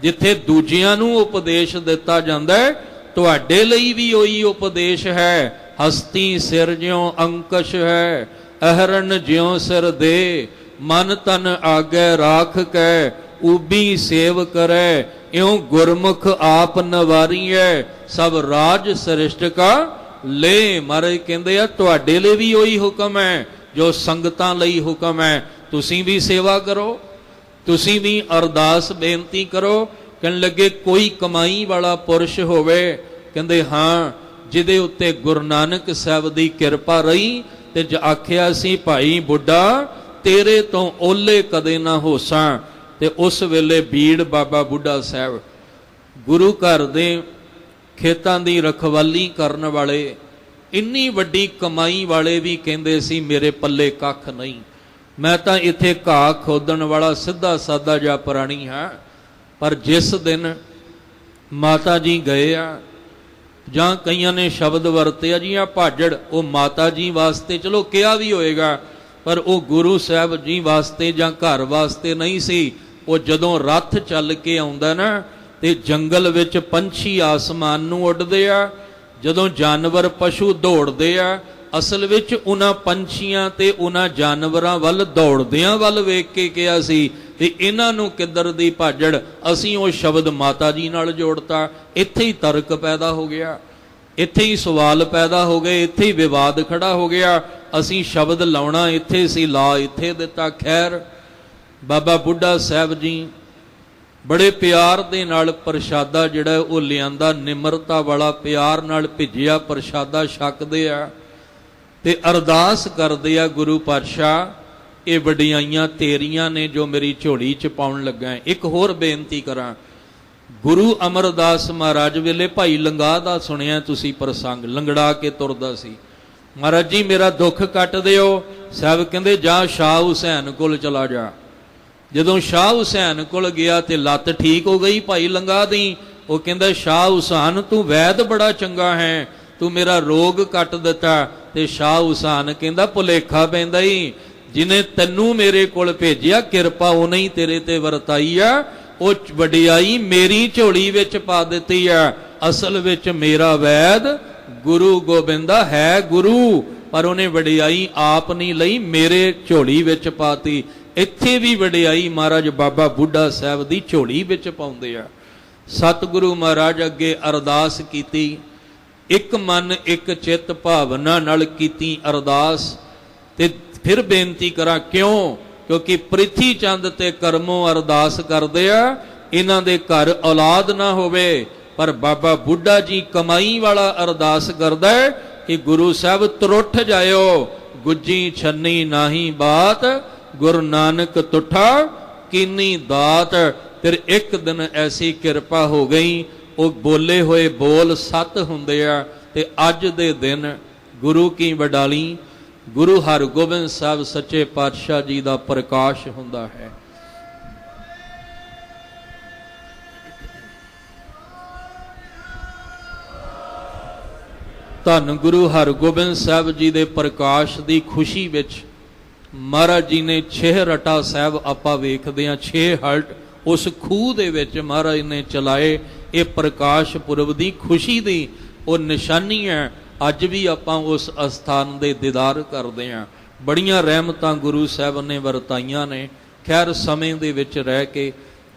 जिथे दूजियां नूं उपदेश दिता जांदा है, तुहाडे लई भी ओही उपदेश है। हस्ती सिर ज्यों अंकश है, अहरन ज्यों सिर दे, मन तन आगे राख कै, ऊबी सेव करे, इउं गुरमुख आप नवारी है, सब राज सृष्ट का ले। महाराज कहते हैं तुहाडे लिए भी वही हुक्म है जो संगतां लई हुक्म है। ਤੁਸੀਂ ਵੀ ਸੇਵਾ ਕਰੋ, ਤੁਸੀਂ ਵੀ ਅਰਦਾਸ ਬੇਨਤੀ ਕਰੋ। ਕਹਿਣ ਲੱਗੇ ਕੋਈ ਕਮਾਈ ਵਾਲਾ ਪੁਰਸ਼ ਹੋਵੇ, ਕਹਿੰਦੇ ਹਾਂ, ਜਿਹਦੇ ਉੱਤੇ ਗੁਰੂ ਨਾਨਕ ਸਾਹਿਬ ਦੀ ਕਿਰਪਾ ਰਹੀ ਤੇ ਆਖਿਆ ਸੀ ਭਾਈ ਬੁੱਢਾ ਤੇਰੇ ਤੋਂ ਓਲੇ ਕਦੇ ਨਾ ਹੋਸਾਂ। ਤੇ ਉਸ ਵੇਲੇ ਬੀੜ ਬਾਬਾ ਬੁੱਢਾ ਸਾਹਿਬ ਗੁਰੂ ਘਰ ਦੇ ਖੇਤਾਂ ਦੀ ਰਖਵਾਲੀ ਕਰਨ ਵਾਲੇ, ਇੰਨੀ ਵੱਡੀ ਕਮਾਈ ਵਾਲੇ ਵੀ ਕਹਿੰਦੇ ਸੀ ਮੇਰੇ ਪੱਲੇ ਕੱਖ ਨਹੀਂ, ਮੈਂ ਤਾਂ ਇੱਥੇ ਘਾਹ ਖੋਦਣ ਵਾਲਾ ਸਿੱਧਾ ਸਾਦਾ ਜਿਹਾ ਪ੍ਰਾਣੀ ਹਾਂ। ਪਰ ਜਿਸ ਦਿਨ ਮਾਤਾ ਜੀ ਗਏ ਆ, ਜਾਂ ਕਈਆਂ ਨੇ ਸ਼ਬਦ ਵਰਤਿਆ ਜੀ ਆ ਭਾਜੜ, ਉਹ ਮਾਤਾ ਜੀ ਵਾਸਤੇ ਚਲੋ ਕਿਹਾ ਵੀ ਹੋਏਗਾ, ਪਰ ਉਹ ਗੁਰੂ ਸਾਹਿਬ ਜੀ ਵਾਸਤੇ ਜਾਂ ਘਰ ਵਾਸਤੇ ਨਹੀਂ ਸੀ। ਉਹ ਜਦੋਂ ਰੱਥ ਚੱਲ ਕੇ ਆਉਂਦਾ ਨਾ ਤੇ ਜੰਗਲ ਵਿੱਚ ਪੰਛੀ ਆਸਮਾਨ ਨੂੰ ਉੱਡਦੇ ਆ, ਜਦੋਂ ਜਾਨਵਰ ਪਸ਼ੂ ਦੌੜਦੇ ਆ, ਅਸਲ ਵਿੱਚ ਉਹਨਾਂ ਪੰਛੀਆਂ ਤੇ ਉਹਨਾਂ ਜਾਨਵਰਾਂ ਵੱਲ ਦੌੜਦਿਆਂ ਵੱਲ ਵੇਖ ਕੇ ਕਿਹਾ ਸੀ ਤੇ ਇਹਨਾਂ ਨੂੰ ਕਿੱਧਰ ਦੀ ਭਾਜੜ। ਅਸੀਂ ਉਹ ਸ਼ਬਦ ਮਾਤਾ ਜੀ ਨਾਲ ਜੋੜਤਾ, ਇੱਥੇ ਹੀ ਤਰਕ ਪੈਦਾ ਹੋ ਗਿਆ, ਇੱਥੇ ਹੀ ਸਵਾਲ ਪੈਦਾ ਹੋ ਗਏ, ਇੱਥੇ ਹੀ ਵਿਵਾਦ ਖੜਾ ਹੋ ਗਿਆ। ਅਸੀਂ ਸ਼ਬਦ ਲਾਉਣਾ ਇੱਥੇ ਸੀ, ਲਾ ਇੱਥੇ ਦਿੱਤਾ। ਖੈਰ ਬਾਬਾ ਬੁੱਢਾ ਸਾਹਿਬ ਜੀ ਬੜੇ ਪਿਆਰ ਦੇ ਨਾਲ ਪ੍ਰਸ਼ਾਦਾ ਜਿਹੜਾ ਉਹ ਲਿਆਂਦਾ, ਨਿਮਰਤਾ ਵਾਲਾ ਪਿਆਰ ਨਾਲ ਭਿੱਜਿਆ ਪ੍ਰਸ਼ਾਦਾ ਛਕਦੇ ਆ ਤੇ ਅਰਦਾਸ ਕਰਦੇ ਆ, ਗੁਰੂ ਪਾਤਸ਼ਾਹ ਇਹ ਵਡਿਆਈਆਂ ਤੇਰੀਆਂ ਨੇ ਜੋ ਮੇਰੀ ਝੋਲੀ 'ਚ ਪਾਉਣ ਲੱਗਾ। ਇੱਕ ਹੋਰ ਬੇਨਤੀ ਕਰਾਂ, ਗੁਰੂ ਅਮਰਦਾਸ ਮਹਾਰਾਜ ਵੇਲੇ ਭਾਈ ਲੰਗਾਹ ਦਾ ਸੁਣਿਆ ਤੁਸੀਂ ਪ੍ਰਸੰਗ, ਲੰਗੜਾ ਕੇ ਤੁਰਦਾ ਸੀ, ਮਹਾਰਾਜ ਜੀ ਮੇਰਾ ਦੁੱਖ ਕੱਟ ਦਿਓ। ਸਾਹਿਬ ਕਹਿੰਦੇ ਜਾ ਸ਼ਾਹ ਹੁਸੈਨ ਕੋਲ ਚਲਾ ਜਾ। ਜਦੋਂ ਸ਼ਾਹ ਹੁਸੈਨ ਕੋਲ ਗਿਆ ਤੇ ਲੱਤ ਠੀਕ ਹੋ ਗਈ ਭਾਈ ਲੰਗਾਹ ਦੀ। ਉਹ ਕਹਿੰਦਾ ਸ਼ਾਹ ਹੁਸੈਨ ਤੂੰ ਵੈਦ ਬੜਾ ਚੰਗਾ ਹੈ, ਤੂੰ ਮੇਰਾ ਰੋਗ ਕੱਟ ਦਿੱਤਾ। ਤੇ ਸ਼ਾਹ ਹੁਸੈਨ ਕਹਿੰਦਾ ਭੁਲੇਖਾ ਪੈਂਦਾ ਹੀ, ਜਿਹਨੇ ਤੈਨੂੰ ਮੇਰੇ ਕੋਲ ਭੇਜਿਆ ਕਿਰਪਾ ਉਹਨੇ ਹੀ ਤੇਰੇ ਤੇ ਵਰਤਾਈ ਆ, ਉਹ ਵਡਿਆਈ ਮੇਰੀ ਝੋਲੀ ਵਿੱਚ ਪਾ ਦਿੱਤੀ ਆ। ਅਸਲ ਵਿੱਚ ਮੇਰਾ ਵੈਦ ਗੁਰੂ ਗੋਬਿੰਦਾ ਹੈ ਗੁਰੂ, ਪਰ ਉਹਨੇ ਵਡਿਆਈ ਆਪ ਨਹੀਂ ਲਈ, ਮੇਰੇ ਝੋਲੀ ਵਿੱਚ ਪਾਤੀ। ਇੱਥੇ ਵੀ ਵਡਿਆਈ ਮਹਾਰਾਜ ਬਾਬਾ ਬੁੱਢਾ ਸਾਹਿਬ ਦੀ ਝੋਲੀ ਵਿੱਚ ਪਾਉਂਦੇ ਆ। ਸਤਿਗੁਰੂ ਮਹਾਰਾਜ ਅੱਗੇ ਅਰਦਾਸ ਕੀਤੀ, ਇੱਕ ਮਨ ਇੱਕ ਚਿੱਤ ਭਾਵਨਾ ਨਾਲ ਕੀਤੀ ਅਰਦਾਸ। ਤੇ ਫਿਰ ਬੇਨਤੀ ਕਰਾਂ ਕਿਉਂ, ਕਿਉਂਕਿ ਪ੍ਰਿਥੀ ਚੰਦ ਤੇ ਕਰਮੋਂ ਅਰਦਾਸ ਕਰਦੇ ਆ, ਇਹਨਾਂ ਦੇ ਘਰ ਔਲਾਦ ਨਾ ਹੋਵੇ, ਪਰ ਬਾਬਾ ਬੁੱਢਾ ਜੀ ਕਮਾਈ ਵਾਲਾ ਅਰਦਾਸ ਕਰਦਾ ਹੈ ਕਿ ਗੁਰੂ ਸਾਹਿਬ ਤਰੁੱਠ ਜਾਇਓ, ਗੁੱਜੀ ਛੰਨੀ ਨਾਹੀ ਬਾਤ, ਗੁਰੂ ਨਾਨਕ ਤੁਠਾ ਕੀਨੀ ਦਾਤ। ਫਿਰ ਇੱਕ ਦਿਨ ਐਸੀ ਕਿਰਪਾ ਹੋ ਗਈ, ਉਹ ਬੋਲੇ ਹੋਏ ਬੋਲ ਸੱਤ ਹੁੰਦੇ ਆ। ਤੇ ਅੱਜ ਦੇ ਦਿਨ ਗੁਰੂ ਕੀ ਵਡਾਲੀ ਗੁਰੂ ਹਰਗੋਬਿੰਦ ਸਾਹਿਬ ਸੱਚੇ ਪਾਤਸ਼ਾਹ ਜੀ ਦਾ ਪ੍ਰਕਾਸ਼ ਹੁੰਦਾ ਹੈ। ਧੰਨ ਗੁਰੂ ਹਰਗੋਬਿੰਦ ਸਾਹਿਬ ਜੀ ਦੇ ਪ੍ਰਕਾਸ਼ ਦੀ ਖੁਸ਼ੀ ਵਿੱਚ ਮਹਾਰਾਜ ਜੀ ਨੇ 6 ਰਟਾ ਸਾਹਿਬ ਆਪਾਂ ਵੇਖਦੇ ਹਾਂ, 6 ਹਲਟ ਉਸ ਖੂਹ ਦੇ ਵਿੱਚ ਮਹਾਰਾਜ ਨੇ ਚਲਾਏ। ਇਹ ਪ੍ਰਕਾਸ਼ ਪੁਰਬ ਦੀ ਖੁਸ਼ੀ ਦੀ ਉਹ ਨਿਸ਼ਾਨੀ ਹੈ। ਅੱਜ ਵੀ ਆਪਾਂ ਉਸ ਅਸਥਾਨ ਦੇ ਦੀਦਾਰ ਕਰਦੇ ਹਾਂ। ਬੜੀਆਂ ਰਹਿਮਤਾਂ ਗੁਰੂ ਸਾਹਿਬ ਨੇ ਵਰਤਾਈਆਂ ਨੇ। ਖੈਰ ਸਮੇਂ ਦੇ ਵਿੱਚ ਰਹਿ ਕੇ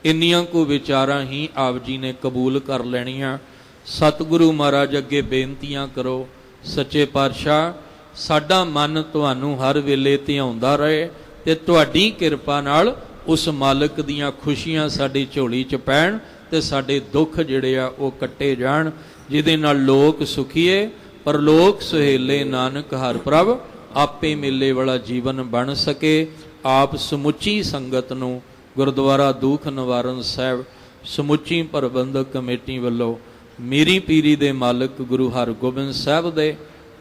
ਇੰਨੀਆਂ ਕੁ ਵਿਚਾਰਾਂ ਹੀ ਆਪ ਜੀ ਨੇ ਕਬੂਲ ਕਰ ਲੈਣੀਆਂ। ਸਤਿਗੁਰੂ ਮਹਾਰਾਜ ਅੱਗੇ ਬੇਨਤੀਆਂ ਕਰੋ, ਸੱਚੇ ਪਾਤਸ਼ਾਹ ਸਾਡਾ ਮਨ ਤੁਹਾਨੂੰ ਹਰ ਵੇਲੇ ਧਿਆਉਂਦਾ ਰਹੇ ਤੇ ਤੁਹਾਡੀ ਕਿਰਪਾ ਨਾਲ ਉਸ ਮਾਲਕ ਦੀਆਂ ਖੁਸ਼ੀਆਂ ਸਾਡੀ ਝੋਲੀ 'ਚ ਪੈਣ ਤੇ ਸਾਡੇ ਦੁੱਖ ਜਿਹੜੇ ਆ ਉਹ ਕੱਟੇ ਜਾਣ, ਜਿਹਦੇ ਨਾਲ ਲੋਕ ਸੁਖੀਏ ਪਰਲੋਕ ਸੁਹੇਲੇ, ਨਾਨਕ ਹਰ ਪ੍ਰਭ ਆਪੇ ਮੇਲੇ ਵਾਲਾ ਜੀਵਨ ਬਣ ਸਕੇ। ਆਪ ਸਮੁੱਚੀ ਸੰਗਤ ਨੂੰ ਗੁਰਦੁਆਰਾ ਦੂਖ ਨਿਵਾਰਨ ਸਾਹਿਬ ਸਮੁੱਚੀ ਪ੍ਰਬੰਧਕ ਕਮੇਟੀ ਵੱਲੋਂ ਮੀਰੀ ਪੀਰੀ ਦੇ ਮਾਲਕ ਗੁਰੂ ਹਰਗੋਬਿੰਦ ਸਾਹਿਬ ਦੇ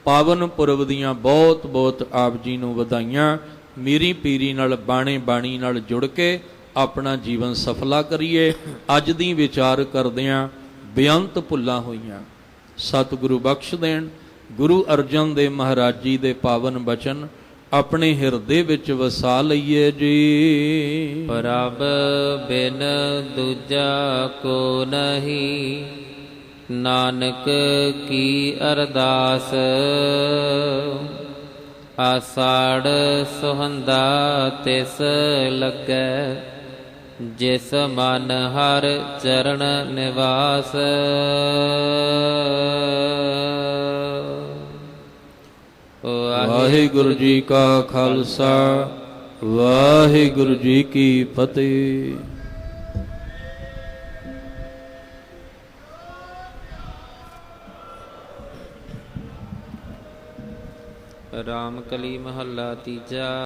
ਪਾਵਨ ਪੁਰਬ ਦੀਆਂ ਬਹੁਤ ਬਹੁਤ ਆਪ ਜੀ ਨੂੰ ਵਧਾਈਆਂ। ਮੀਰੀ ਪੀਰੀ ਨਾਲ ਬਾਣੇ ਬਾਣੀ ਨਾਲ ਜੁੜ ਕੇ ਆਪਣਾ ਜੀਵਨ ਸਫਲਾ ਕਰੀਏ। ਅੱਜ ਦੀ ਵਿਚਾਰ ਕਰਦਿਆਂ ਬੇਅੰਤ ਭੁੱਲਾਂ ਹੋਈਆਂ, ਸਤਿਗੁਰੂ ਬਖਸ਼ ਦੇਣ। ਗੁਰੂ ਅਰਜਨ ਦੇਵ ਮਹਾਰਾਜ ਜੀ ਦੇ ਪਾਵਨ ਬਚਨ ਆਪਣੇ ਹਿਰਦੇ ਵਿੱਚ ਵਸਾ ਲਈਏ ਜੀ। ਪ੍ਰਭ ਬਿਨ ਦੂਜਾ ਕੋ ਨਹੀਂ, ਨਾਨਕ ਕੀ ਅਰਦਾਸ। ਆਸਾੜ ਸੁਹੰਦਾ ਤਿਸ ਲੱਗੈ, ਜਿਸ ਮਨ ਹਰ ਚਰਨ ਨਿਵਾਸ। ਵਾਹਿਗੁਰੂ ਜੀ ਕਾ ਖਾਲਸਾ, ਵਾਹਿਗੁਰੂ ਜੀ ਕੀ ਫਤਿਹ। ਰਾਮ ਕਲੀ ਮਹੱਲਾ ਤੀਜਾ।